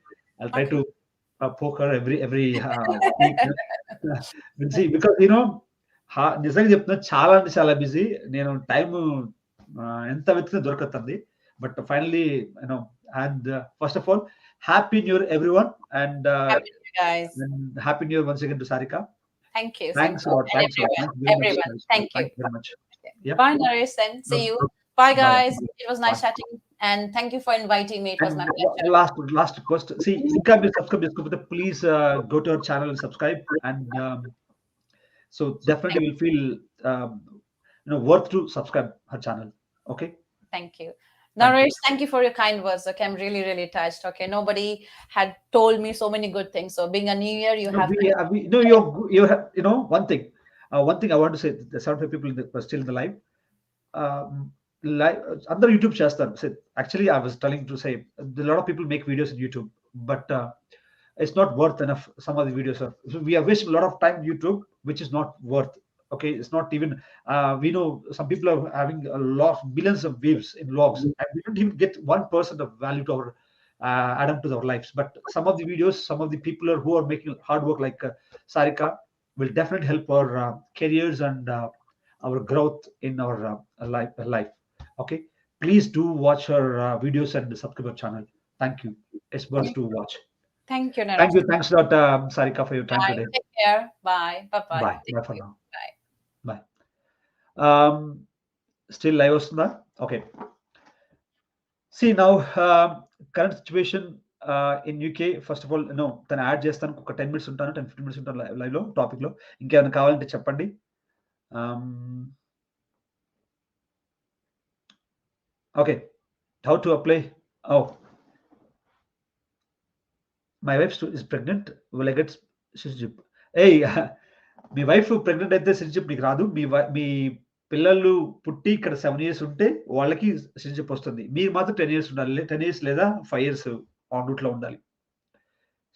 I'll try Okay. to poke her every week. We'll see because నిజంగా చెప్తున్నా చాలా అంటే చాలా busy. నేను time ఎంత వెతికినా దొరకతుంది. But finally and first of all happy new year everyone and Happy to you guys. Happy new year once again to Sarika. Thank you. Thank Thanks a you. lot. And Thanks a lot. everyone. Thank you very much, Everyone. guys. Thank you. Thank you very much. Okay. Yeah. Bye, Naresh. Then see you. Bye, Bye. guys. It was nice Bye. chatting. And thank you for inviting me. It was my And pleasure. last request. See, ఇంకా మీరు subscribe చేసుకోకపోతే please go to our channel and subscribe. And so definitely will feel worth to subscribe her channel. Okay. Thank you. Thank you. Naresh, thank you for your kind words. Okay, I'm really, really touched. Okay, nobody had told me so many good things. So, being a new year, you No, have we one thing. One thing I want to say: the 75 people were still in the live. Live అందరూ YouTube చేస్తారు. Actually, I was telling to say a lot of people make videos in YouTube, but it's not worth enough. Some of the videos are so we are wasting a lot of time on YouTube, which is not worth. Okay, it's not even. We know some people are having a lot billions of views in vlogs, and we don't even get 1% of value to our add up to our lives. But some of the videos, some of the people who are making hard work like Sarika will definitely help our careers and our growth in our life. Okay, please do watch her videos and subscribe our channel. Thank you. It's worth to watch. Thank you, Thank Naresh. you. Thanks a lot, Sarika, for your time Bye. today. Take care. Bye. Bye. Bye. Bye. Thank Bye for you. now. Bye. Bye. Still live వస్తుందా? Okay. See now, current situation in UK. First of all, తను add చేస్తాను. ఒక 10 minutes ఉంటాను, 10-15 minutes ఉంటాను live లో topic లో. ఇంకేమైనా కావాలంటే చెప్పండి. Okay. How to apply? Oh, my wife is pregnant. Will I get citizenship? Hey, me wife pregnant అయితే సిటిజన్‌షిప్ నీకు రాదు. మీ పిల్లలు పుట్టి ఇక్కడ 7 ఇయర్స్ ఉంటే వాళ్ళకి సిటిజన్‌షిప్ వస్తుంది. మీరు మాత్రం 10 ఇయర్స్ ఉండాలి. 10 ఇయర్స్ లేదా 5 ఇయర్స్ ఆన్ రూట్‌లో ఉండాలి.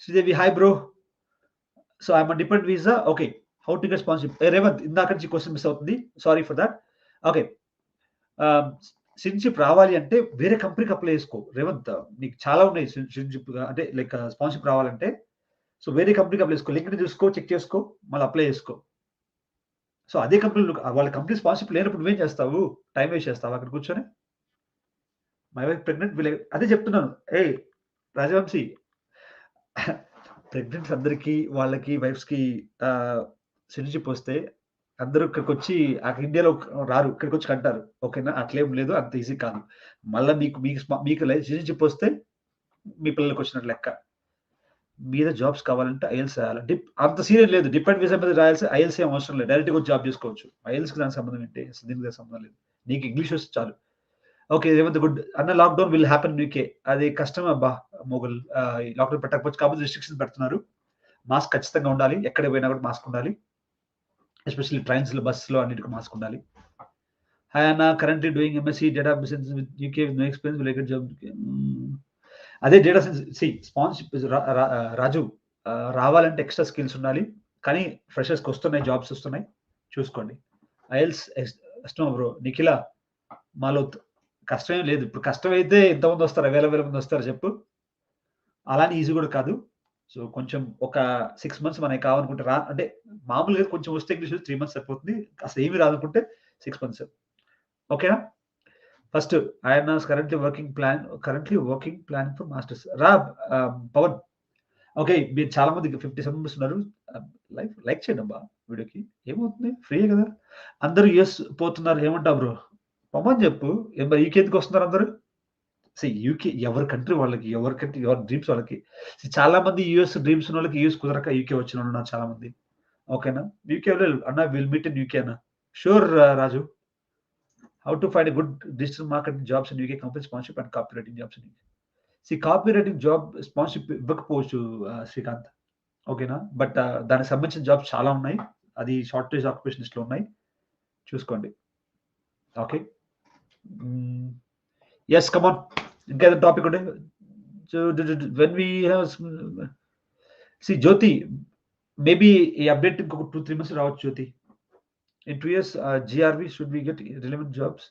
Sridevi hi bro. So I am on dependent visa. Okay. How to get sponsorship? Revanth ఇందాక నుంచి క్వెషన్ మిస్ అవుతుంది. Sorry for that. ఓకే. ఆహ్, సిటిజన్‌షిప్ రావాలి అంటే వేరే కంపెనీకి అప్లై చేసుకో. రేవంత్ నీకు చాలా ఉన్నాయి సిటిజన్‌షిప్‌గా అంటే లైక్ స్పాన్సర్‌షిప్ రావాలంటే. సో వేరే కంపెనీకి అప్లై చేసుకో. లింక్డ్ఇన్ చూసుకో, చెక్ చేసుకో, మళ్ళీ అప్లై చేసుకో. సో అదే కంపెనీలో వాళ్ళ కంపెనీ స్పాన్సర్‌షిప్ లేనప్పుడు నువ్వేం చేస్తావు? టైమ్ వేస్ట్ చేస్తావా అక్కడ కూర్చొని? మై వైఫ్ ప్రెగ్నెంట్ అదే చెప్తున్నాను. ఏయ్ రాజవంశీ ప్రెగ్నెంట్స్ అందరికి వాళ్ళకి వైఫ్స్‌కి సిటిజన్‌షిప్ వస్తే అందరూ ఇక్కడికొచ్చి ఇండియాలో రారు. ఇక్కడికొచ్చి కంటారు. ఓకేనా? అట్లేం లేదు. అంత ఈజీ కాదు. మళ్ళా మీకు సిటిజన్‌షిప్ వస్తే మీ పిల్లలకొచ్చినట్టు లెక్క. మీద జాబ్స్ కావాలంటే ఐఎల్టీఎస్ రాయాలి. అంత సీరియస్ లేదు. డిపెండెంట్ వీసా మీద రాయాల్సి ఐఎల్టీఎస్ ఏం అవసరం లేదు. డైరెక్ట్‌గా వచ్చి జాబ్ చేసుకోవచ్చు. ఐఎల్టీఎస్‌కి దానికి సంబంధం ఏంటి? అసలు దీనికి సంబంధం లేదు. నీకు ఇంగ్లీష్ వస్తే చాలు. ఓకే. రేవంత్ గుడ్. అన్న lockdown will happen in UK. అది కష్టం అబ్బా! మొగుల్ ఈ లాక్‌డౌన్ పెట్టకపోవచ్చు. కాకపోతే రిస్ట్రిక్షన్స్ పెడుతున్నారు. మాస్క్ ఖచ్చితంగా ఉండాలి. ఎక్కడికి పోయినా కూడా మాస్క్ ఉండాలి. ఎస్పెషల్లీ ట్రైన్స్‌లో, బస్సులో అన్నిటికి మాస్క్ ఉండాలి. హాయ్ అన్న currently doing MSc data science with UK with no experience will I get job? అదే డేటా సైన్స్ స్పాన్సర్‌షిప్ రాజు రావాలంటే ఎక్స్‌ట్రా స్కిల్స్ ఉండాలి. కానీ ఫ్రెషర్స్‌కి వస్తున్నాయి. జాబ్స్ వస్తున్నాయి. చూసుకోండి. ఐఎల్టీఎస్ కష్టమా బ్రో. నిఖిల మాలోత్ కష్టమేం లేదు. ఇప్పుడు కష్టమైతే ఎంతమంది వస్తారు? వేల వేల మంది వస్తారా చెప్పు? అలాని ఈజీ కూడా కాదు. సో, కొంచెం ఒక 6 మంత్స్ మనకి కావాలనుకుంటే అంటే మామూలుగా కొంచెం వస్తే ఇంగ్లీష్ 3 మంత్స్ సరిపోతుంది. అసలు ఏమి రాదనుకుంటే 6 మంత్స్. ఓకేనా? First I'm currently working plan for masters. Pavan okay. మీరు చాలా మంది 57 మెంబర్స్ ఉన్నారు. లైక్ చేయండి అబ్బా వీడియోకి. ఏమవుతుంది? ఫ్రీయే కదా! అందరూ యూఎస్ పోతున్నారు. ఏమంటావు బ్రో? పొమ్మని చెప్పు. మరి యూకే ఎందుకు వస్తున్నారు అందరూ? యూకే ఎవరి కంట్రీ వాళ్ళకి, ఎవరి కంట్రీ ఎవరి డ్రీమ్స్ వాళ్ళకి. చాలా మంది యూఎస్ డ్రీమ్స్ ఉన్నోళ్ళకి యూఎస్ కుదరక యూకే వచ్చినోళ్ళు ఉన్నారు చాలా మంది. ఓకేనా? యూకేలో అన్న విల్ మీట్ ఇన్ యూకే అన్న. Sure Raju. How to find a good digital marketing jobs in UK company sponsorship and copy writing jobs in UK. Copy writing job sponsorship ఇవ్వకపోవచ్చు శ్రీకాంత్. ఓకేనా? బట్ దానికి సంబంధించిన జాబ్స్ చాలా ఉన్నాయి. అది షార్టేజ్ ఆక్యుపేషన్ లిస్ట్‌లో ఉన్నాయి. చూసుకోండి. Okay. Hmm. Yes come on. ఇంకేదైనా టాపిక్ ఉంటే so when we have Jyoti maybe ఈ అప్డేట్ ఇంకొక 2, 3 మంత్స్ రావచ్చు Jyoti. In 2 years GRV should we get relevant jobs?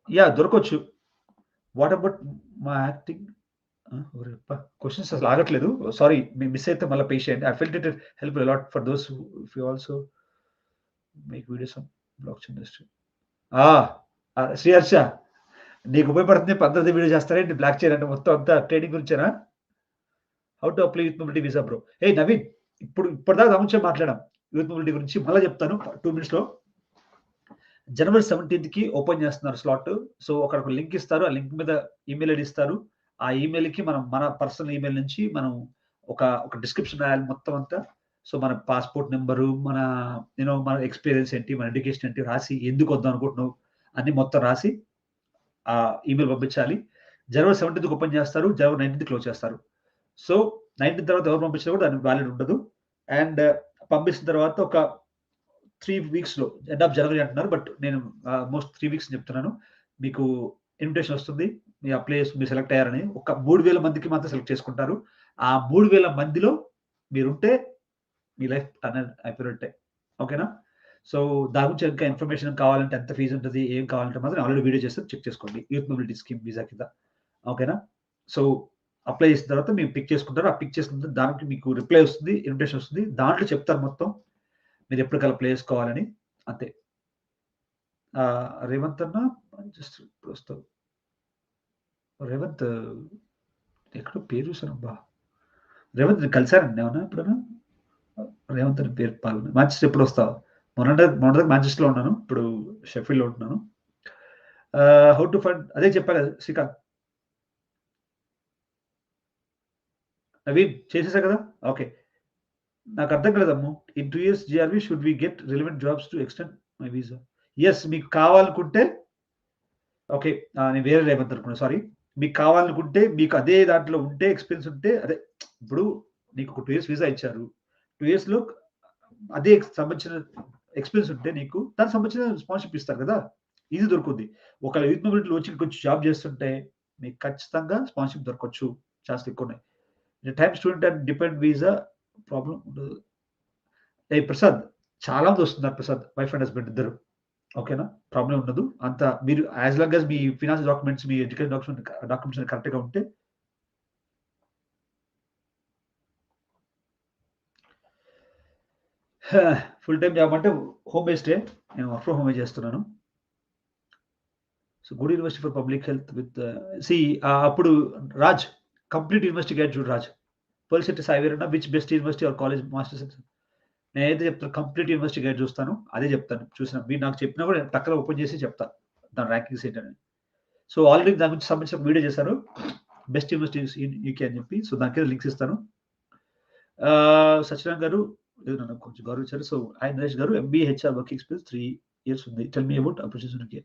Yeah! దొరకొచ్చు. వాట్ అబౌట్ మా యాక్టింగ్? ఓరేప్ప! క్వెషన్స్ అసలు ఆగట్లేదు. సారీ మిస్ అయితే మళ్ళా పే చేయండి. I felt it help a lot for those if you also make videos on blockchain industry. ఆ! శ్రీహర్ష నీకు ఉపయోగపడుతుంది. అందరిది వీడియో చేస్తారేంటి బ్లాక్ చైన్ అంటే మొత్తం అంతా ట్రేడింగ్ గురించేనా? How to apply youth mobility visa bro. ఏయ్ నవీన్ ఇప్పటిదాకా దాని గురించే మాట్లాడాం. యూత్ మొబిలిటీ గురించి మళ్ళా చెప్తాను 2 మినిట్స్‌లో. జనవరి 17కి ఓపెన్ చేస్తున్నారు స్లాట్. సో, అక్కడ ఒక లింక్ ఇస్తారు. ఆ లింక్ మీద ఈమెయిల్ ఐడీ ఇస్తారు. ఆ ఈమెయిల్‌కి మనం మన పర్సనల్ ఈమెయిల్ నుంచి మనం ఒక డిస్క్రిప్షన్ రాయాలి మొత్తం అంతా. సో, మన పాస్‌పోర్ట్ నంబరు, మన ఎక్స్‌పీరియన్స్ ఏంటి, మన ఎడ్యుకేషన్ ఏంటి రాసి ఎందుకు వద్దాం అనుకుంటున్నావు అన్నీ మొత్తం రాసి ఈమెయిల్ పంపించాలి. జనవరి 17కి ఓపెన్ చేస్తారు. జనవరి 19కి క్లోజ్ చేస్తారు. సో, 19 తర్వాత ఎవరు పంపించినా కూడా దానికి వాలిడ్ ఉండదు. అండ్ పంపించిన తర్వాత ఒక 3 వీక్స్‌లో ఎండ్ ఆఫ్ జనవరి అంటున్నారు. బట్ నేను ఆల్‌మోస్ట్ 3 వీక్స్ అని చెప్తున్నాను. మీకు ఇన్విటేషన్ వస్తుంది. మీరు సెలెక్ట్ అయ్యారని. ఒక 3000 మందికి మాత్రం సెలెక్ట్ చేసుకుంటారు. ఆ 3000 మందిలో మీరుంటే మీ లైఫ్ టర్న్ అయిపోయినట్టే. ఓకేనా? సో, దాని గురించి ఇంకా ఇన్ఫర్మేషన్ కావాలంటే ఎంత ఫీజ్ ఉంటది? ఏం కావాలంటే మాత్రం ఆల్రెడీ వీడియో చేసాను చెక్ చేసుకోండి. యూత్ మొబిలిటీ స్కీమ్ వీసా కింద. ఓకేనా? సో, అప్లై చేసిన తర్వాత మీరు పిక్ చేసుకుంటారు. ఆ పిక్ చేసుకున్న దానికి మీకు రిప్లై వస్తుంది. ఇన్విటేషన్ వస్తుంది. దాంట్లో చెప్తారు మొత్తం. మీరు ఎప్పటికల్లా అప్లై చేసుకోవాలని. అంతే. రేవంత్ అన్న జస్ట్ ఇప్పుడొస్తావు. రేవంత్ ఎక్కడో పేరు చూసానబ్బా! రేవంత్ కలిసారా నిన్నేమన్నా ఎప్పుడన్నా? రేవంత్ అని పేరు మాంచెస్టర్ ఎప్పుడొస్తావు? మొన్నటిదాకా మాంచెస్టర్‌లో ఉన్నాను. ఇప్పుడు షెఫీల్డ్‌లో ఉంటున్నాను. హౌ టు ఫైండ్ అదే చెప్పా కదా! శ్రీకాంత్. నవీన్ చేసేసా కదా! ఓకే. నాకర్థం కాలేదమ్ము. In 2 years GRV should we get relevant jobs to extend my visa? Yes మీకు కావాలనుకుంటే ఓకే. నేను వేరే రేవంత్ అనుకున్నా. సారీ. మీకు కావాలనుకుంటే మీకు అదే దాంట్లో ఉంటే ఎక్స్‌పీరియన్స్ ఉంటే అదే ఇప్పుడు నీకు ఒక 2 ఇయర్స్ వీసా ఇచ్చారు. 2 ఇయర్స్‌లో అదే సంబంధించిన ఎక్స్‌పీరియన్స్ ఉంటే నీకు దానికి సంబంధించిన స్పాన్సర్‌షిప్ ఇస్తారు కదా! ఈజీ దొరుకుద్ది. ఒకవేళ యూత్ మొబిలిటీలో వచ్చి ఇక్కడికొచ్చి జాబ్ చేస్తుంటే మీకు ఖచ్చితంగా స్పాన్సర్‌షిప్ దొరకొచ్చు. ఛాన్స్‌లు ఎక్కువున్నాయి. Time student and dependent visa problem ఉండదు. ఏయ్! ప్రసాద్ చాలా మంది వస్తున్నారు ప్రసాద్. వైఫ్ అండ్ హస్బాండ్ ఇద్దరు. ఓకేనా? ప్రాబ్లమ్ ఉండదు. అంత మీరు యాస్ లాంగ్ యాస్ మీ ఫినాన్స్ డాక్యుమెంట్స్, మీ ఎడ్యుకేషన్ డాక్యుమెంట్స్ అన్ని కరెక్ట్‌గా ఉంటే ఫుల్ టైమ్ జాబ్ అంటే హోమ్ బేస్డే. నేను వర్క్ ఫ్రమ్ హోమే చేస్తున్నాను. So, good university for public health with see అప్పుడు రాజ్ కంప్లీట్ యూనివర్సిటీ గైడ్ చూడు Raj. Pearl city Saiveeranna which best university or college masters నేనైతే చెప్తాను కంప్లీట్ యూనివర్సిటీ గైడ్ చూస్తాను. అదే చెప్తాను. మీరు నాకు చెప్పినా కూడా నేను టక్కన ఓపెన్ చేసి చెప్తా. దాని ర్యాంకింగ్స్ ఏంటని. సో, ఆల్రెడీ దాని గురించి సంబంధించిన ఒక వీడియో చేశారు. బెస్ట్ యూనివర్సిటీస్ ఇన్ యూకే అని చెప్పి. సో, దాని కింద లింక్స్ ఇస్తాను. సత్యనారాయణ గారు ఏదో నన్ను కొంచెం గౌరవించారు. So, hi Naresh garu MBA HR work experience 3 years ఉంది. Tell me about opportunities in UK.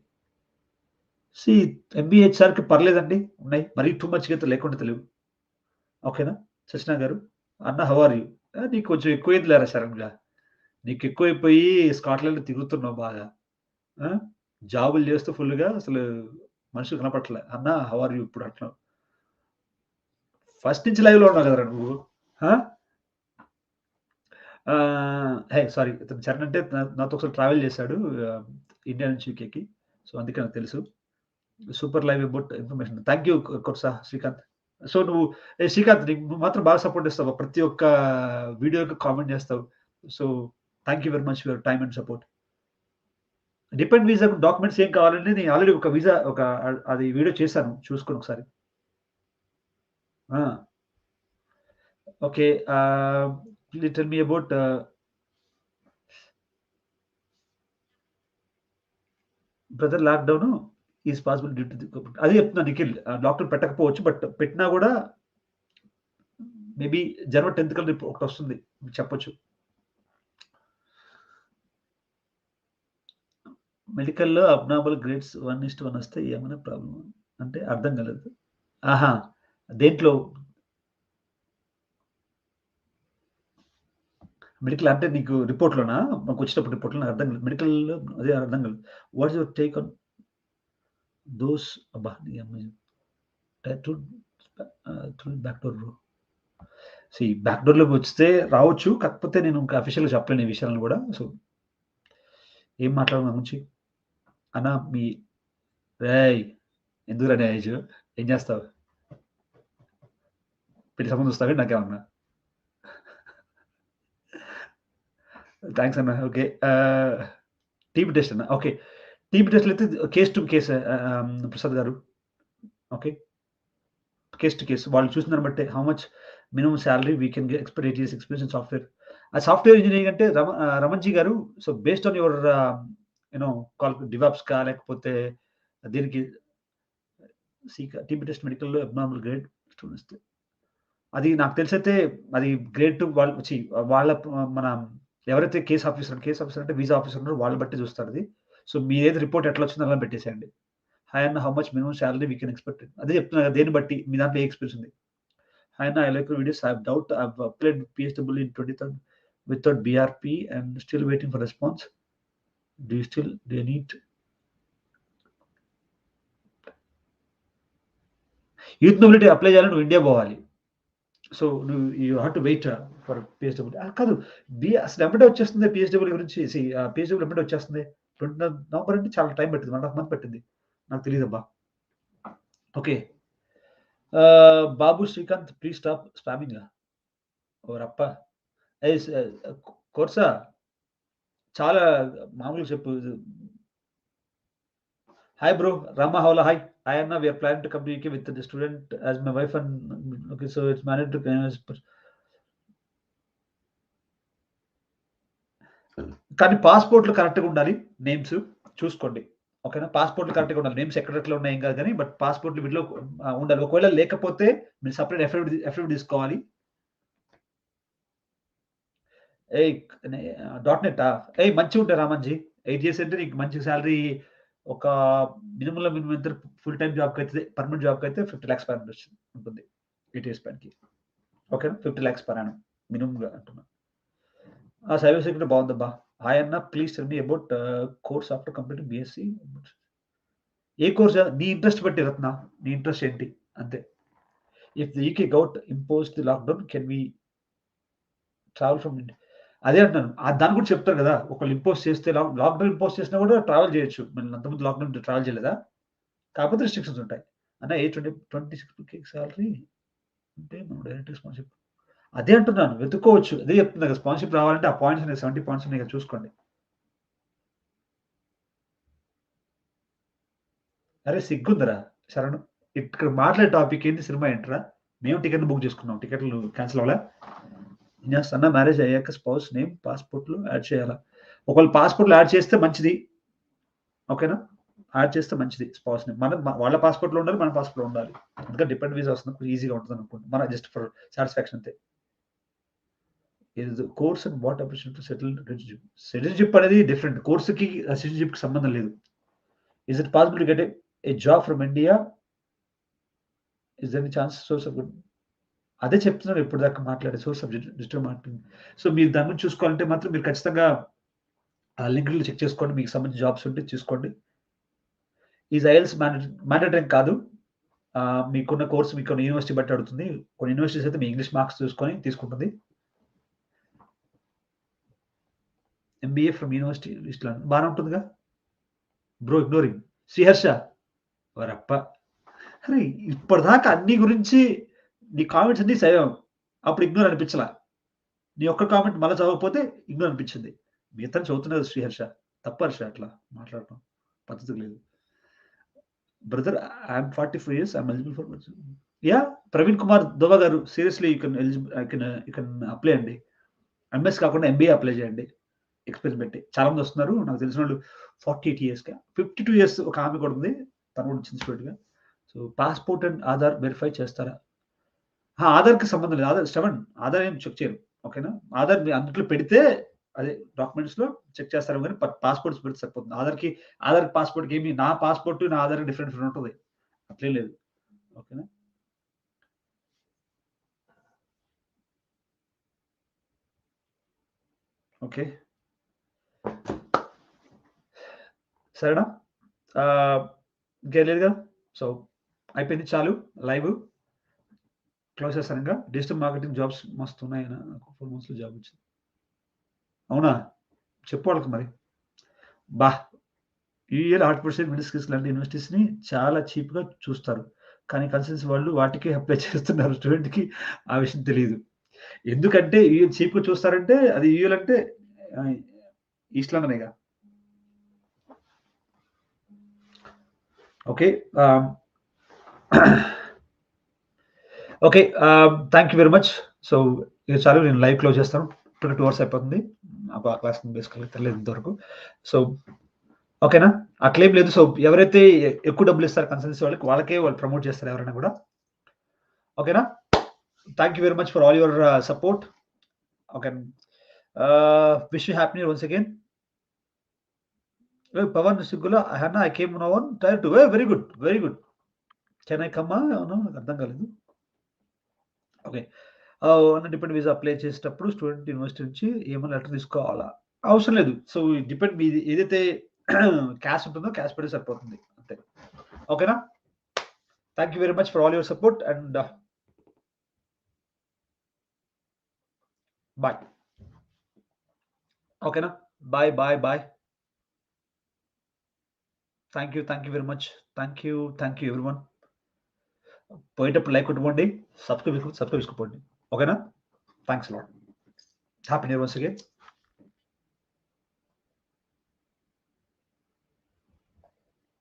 See MBA హెచ్ఆర్‌కి పర్లేదండి. ఉన్నాయి. మరీ టూ మచ్‌గా అయితే లేకుండా లేవు. ఓకేనా? సత్యనారాయణ గారు. అన్న హౌ ఆర్ యూ? నీకు కొంచెం ఎక్కువైంది లేరా శరణ్‌గా. నీకు ఎక్కువైపోయి స్కాట్లాండ్ తిరుగుతున్నావు బాగా. ఆ! జాబులు చేస్తూ ఫుల్‌గా అసలు మనిషి కనపడట్లే. అన్న హౌ ఆర్ యూ ఇప్పుడు అంటున్నావు. ఫస్ట్ నుంచి లైవ్‌లో ఉన్నావు కదరా నువ్వు. ఆ! హే! సారీ ఇతను చరణ్ అంటే నాతో ఒకసారి ట్రావెల్ చేశాడు. ఆహ్, ఇండియా నుంచి యూకేకి. సో, అందుకే నాకు తెలుసు. Super live about information. Thank you Korsa Srikanth. So, Srikanth నువ్వు మాత్రం బాగా సపోర్ట్ ఇస్తావు. ప్రతి ఒక్క వీడియోకి కామెంట్ చేస్తావు. So, thank you very much for your time and support. Dependent వీసాకు డాక్యుమెంట్స్ ఏం కావాలంటే నేను ఆల్రెడీ ఒక వీసా అది వీడియో చేశాను. చూసుకోండి ఒకసారి. ఆ! Okay. Please tell me about brother lockdown is possible due to the అదే చెప్తున్నా నిఖిల్. లాక్‌డౌన్ పెట్టకపోవచ్చు. బట్ పెట్టినా కూడా మేబీ జనవరి 10థ్ కల్లా ఒకటొస్తుంది. చెప్పొచ్చు. మెడికల్‌లో అబ్నార్మల్ గ్రేడ్స్ 1:1 వస్తే ఏమైనా ప్రాబ్లమా? అంటే అర్థం కాలేదు. ఆహా! దేంట్లో? మెడికల్ అంటే నీకు రిపోర్ట్‌లోనా? మాకొచ్చేటప్పుడు రిపోర్ట్‌లో నాకు అర్థం కాలేదు. మెడికల్‌లో అదే అర్థం కాలేదు. What is your take on those అబ్బా! నీ అమ్మ to through back door bro. Back డోర్‌లోకి వస్తే రావచ్చు. కాకపోతే నేను ఇంకా అఫీషియల్‌గా చెప్పలేను ఈ విషయాలను గూడా. సో, ఏం మాట్లాడను దాని గురించి. అన్న మీ రేయ్! ఎందుకురా నీ ఏజు? ఏం చేస్తావు? పెళ్లి సంబంధం చూస్తావా నాకేమన్నా? థాంక్స్ అన్న. ఓకే. టీబీ టెస్ట్ అన్న. ఓకే. టీబీ టెస్ట్‌లో అయితే case to case Prasad garu. Okay. Case to case. వాళ్ళు చూసిన దాన్ని బట్టే how much minimum salary we can expect 8 years experience in software. ఆ సాఫ్ట్‌వేర్ ఇంజినీరింగ్ అంటే Raman ji garu so, based on your you know డివాప్స్‌కా లేకపోతే దీనికి టీబీ టెస్ట్ మెడికల్‌లో అబ్నార్మల్ గ్రేడ్ స్టూడెంట్స్ అది నాకు తెలిసైతే అది గ్రేడ్ 2 వాళ్ళు వాళ్ళ మన ఎవరైతే కేస్ ఆఫీసర్ అంటే వీసా ఆఫీసర్ ఉన్నారో వాళ్ళని బట్టి చూస్తారది. సో, మీదేది రిపోర్ట్ ఎట్లొచ్చిందో అలా పెట్టేసేయండి. హాయ్ అన్న how much minimum salary we can expect అదే చెప్తున్నా కదా! దేన్ని బట్టి మీ దాంట్లో ఏ ఎక్స్‌పీరియన్స్ ఉంది. హాయ్ అన్న I like your videos. I have doubt I have applied PSW in 23rd without BRP and still waiting for response. Do you need youth mobility apply చేయాలంటే నువ్వు ఇండియా పోవాలి. So, you have to wait for PSW. కాదు. అసలు ఎమ్మటే వచ్చేస్తుంది పీఎస్‌డబ్ల్యూ గురించి. పీఎస్‌డబ్ల్యూ ఎమ్మటే వచ్చేస్తుంది. 29 నవంబర్ అంటే చాలా టైం పట్టింది. 1 ½ మంత్ పట్టింది. నాకు తెలీదబ్బా! ఓకే. బాబు శ్రీకాంత్ ప్లీజ్ స్టాప్ స్పామింగ్. ఓరప్ప! ఏయ్ కోర్సా చాలా మామూలుగా చెప్పు. Hi bro. రామ హౌలా హాయ్. హాయ్ అన్న we are planning to come to UK with the student as my wife and okay. So, it's manage to కానీ పాస్‌పోర్ట్‌లు కరెక్ట్‌గా ఉండాలి. నేమ్స్ చూసుకోండి. ఓకేనా? పాస్‌పోర్ట్‌లు కరెక్ట్‌గా ఉండాలి. నేమ్స్ ఎక్కడెక్కడ ఉన్నాయి ఏం కాదు గానీ, బట్ పాస్‌పోర్ట్‌లు వీటిలో ఉండాలి. ఒకవేళ లేకపోతే మీరు సెపరేట్ ఎఫిడవిట్ తీసుకోవాలి. ఏయ్ డాట్ నెట్టా? ఏయ్ మంచిగుంటాయి రామన్‌జీ. 8 ఇయర్స్ అంటే నీకు మంచి సాలరీ ఒక మినిమమ్ ఎంత ఫుల్ టైమ్ జాబ్‌కైతే పర్మనెంట్ జాబ్‌కైతే 50,00,000 పర్ annum ఉంటుంది. 8 ఇయర్స్ ప్యాన్‌కి. ఓకేనా 50 lakhs per annum మినిమంగా అంటున్నా. సైబర్ సెక్యూరిటీ బాగుందబ్బా. హాయ్ అన్న, please tell me about course after completing BSc. ఏ కోర్స్ నీ ఇంట్రెస్ట్ బట్టి రత్న, నీ ఇంట్రెస్ట్ ఏంటి అంతే. If the UK government impose the lockdown can we travel from India? అదే అంటున్నాను, దాని కూడా చెప్తారు కదా, ఒకళ్ళు ఇంపోజ్ చేస్తే లాక్డౌన్ ఇంపోజ్ చేసినా కూడా ట్రావెల్ చేయొచ్చు. మనం అంతకుముందు లాక్డౌన్ ట్రావెల్ చేయలేదా? కాకపోతే రిస్ట్రిక్షన్స్ ఉంటాయి అన్న. 26 సాలరీ అంటే మనం డైరెక్ట్ స్పాన్సర్షిప్, అదే అంటున్నాను, వెతుక్కోవచ్చు. అదే చెప్తున్నా కదా, స్పాన్సర్షిప్ రావాలంటే ఆ పాయింట్స్ ఉన్నాయి, 70 పాయింట్స్ ఉన్నాయి కదా, చూసుకోండి. అరే సిగ్గుందరా శరణ్, ఇక్కడ మాట్లాడే టాపిక్ ఏంటి, సినిమా ఏంట్రా? మేము టికెట్లు బుక్ చేసుకున్నాం, టికెట్లు క్యాన్సిల్ అవ్వలే. అన్న మ్యారేజ్ అయ్యాక స్పౌస్ నేమ్ పాస్పోర్ట్లో యాడ్ చేయాలా? ఒకవేళ పాస్పోర్ట్లో యాడ్ చేస్తే మంచిది, ఓకేనా? యాడ్ చేస్తే మంచిది స్పౌస్ నేమ్. వాళ్ళ పాస్పోర్ట్లో ఉండాలి, మన పాస్పోర్ట్లో ఉండాలి. అందుకని డిపెండెంట్ వీసా వస్తుంది, కొంచెం ఈజీగా ఉంటుంది అనుకోండి, మన జస్ట్ ఫర్ సాటిస్ఫాక్షన్ అంతే. ఇది course and what opportunity settle citizenship. Citizenship అనేది డిఫరెంట్, కోర్సుకి సిటిజన్షిప్కి సంబంధం లేదు. Is it possible to get a job from India? Is there any chance source of good? అదే చెప్తున్నాను ఇప్పుడు దాకా మాట్లాడే source of digital marketing. So మీరు దాని గురించి చూసుకోవాలంటే మాత్రం మీరు ఖచ్చితంగా లింక్డ్ఇన్లో చెక్ చేసుకోండి, మీకు సంబంధించిన జాబ్స్ ఉంటే చూసుకోండి. ఈజ్ ఐఎల్స్ మ్యాండేటరీ కాదు, మీకున్న కోర్స్ మీకున్న యూనివర్సిటీ బట్టి అడుగుతుంది. కొన్ని యూనివర్సిటీస్ అయితే మీ ఇంగ్లీష్ మార్క్స్ చూసుకొని తీసుకుంటుంది. ఎంబీఏ ఫ్రమ్ యూనివర్సిటీ ఇట్లా బాగానే ఉంటుందిగా బ్రో. ఇగ్నోరింగ్ శ్రీహర్ష వరప్ప. అరే ఇప్పటిదాకా అన్ని గురించి నీ కామెంట్స్ అన్ని చదివాం, అప్పుడు ఇగ్నోర్ అనిపించలా. నీ ఒక్క కామెంట్ మళ్ళీ చదవకపోతే ఇగ్నోర్ అనిపించింది. మిగతా చదువుతున్నది శ్రీహర్ష, తప్ప హర్ష అట్లా మాట్లాడటం పద్ధతి లేదు. Brother I'm 44 years, I'm eligible for yeah. Praveen Kumar Dova garu, seriously you can apply అండి. ఎంఎస్ కాకుండా ఎంబీఏ అప్లై చేయండి, ఎక్స్పీరియన్స్ పెట్టి. చాలా మంది వస్తున్నారు, నాకు తెలిసిన వాళ్ళు 48 yearsగా, 52 years ఒక ఆమె కూడా ఉంది, తను కూడా వచ్చింది స్టూడెంట్గా. So passport and Aadhaar verify చేస్తారా? ఆధార్కి సంబంధం లేదు, ఆధార్ సెవెన్ ఆధార్ ఏం చెక్ చేయరు, ఓకేనా? ఆధార్ మీరు అందులో పెడితే అదే డాక్యుమెంట్స్లో చెక్ చేస్తారు, కానీ పాస్పోర్ట్స్ పెడితే సరిపోతుంది. ఆధార్ పాస్పోర్ట్కి ఏమి, నా పాస్పోర్ట్ నా ఆధార్ డిఫరెంట్ ఉంటుంది, అట్లే లేదు, ఓకేనా? ఓకే సరేనా? ఇంకేం లేదు కదా. సో అయిపోయింది, చాలు. లైవ్ క్లోజ్ చేస్తాను. ఇంకా డిజిటల్ మార్కెటింగ్ జాబ్స్ మస్తు ఉన్నాయి, నాకు 4 monthsలో జాబ్ వచ్చింది. అవునా? చెప్పు వాళ్ళకి మరి. బా యూఏలో 100% మిడిల్ స్కిల్స్ లాంటి యూనివర్సిటీస్ని చాలా చీప్గా చూస్తారు, కానీ కన్సల్టెన్సీ వాళ్ళు వాటికి అప్లై చేస్తున్నారు. స్టూడెంట్కి ఆ విషయం తెలియదు. ఎందుకంటే యూఏ చీప్గా చూస్తారంటే అది యూఏలు అంటే ఈస్ట్ లండనేగా. Okay okay thank you very much. So ఇది చాలు, నేను లైవ్ క్లోజ్ చేస్తాను. 2 hours అయిపోతుంది, నాకు ఆ క్లాస్ బేసికల్గా తెలియదు ఇంతవరకు. సో ఓకేనా, అట్లేం లేదు. సో ఎవరైతే ఎక్కువ డబ్బులు ఇస్తారు కన్సల్టెన్సీ వాళ్ళకే వాళ్ళు ప్రమోట్ చేస్తారు ఎవరైనా కూడా, ఓకేనా? Thank you very much for all your support. Okay, wish you happy new year once again. Pavan సిగ్గులో అన్న I came no one tier two. Very good, very good. Can I come? నాకు అర్థం కాలేదు. ఓకే, డిపెండ్ వీసా అప్లై చేసేటప్పుడు student university నుంచి ఏమైనా letter తీసుకోవాలా? అవసరం లేదు. సో డిపెండ్ మీది ఏదైతే క్యాష్ ఉంటుందో క్యాష్ పెడితే సరిపోతుంది అంతే, ఓకేనా? Thank you very much for all your support and bye. ఓకేనా, bye bye bye. Thank you very much. Thank you everyone. పోయేటప్పుడు లైక్ కొట్టుకోండి, సబ్స్క్రైబ్ చేసుకోండి, ఓకేనా? Thanks lot. Happy new year once again.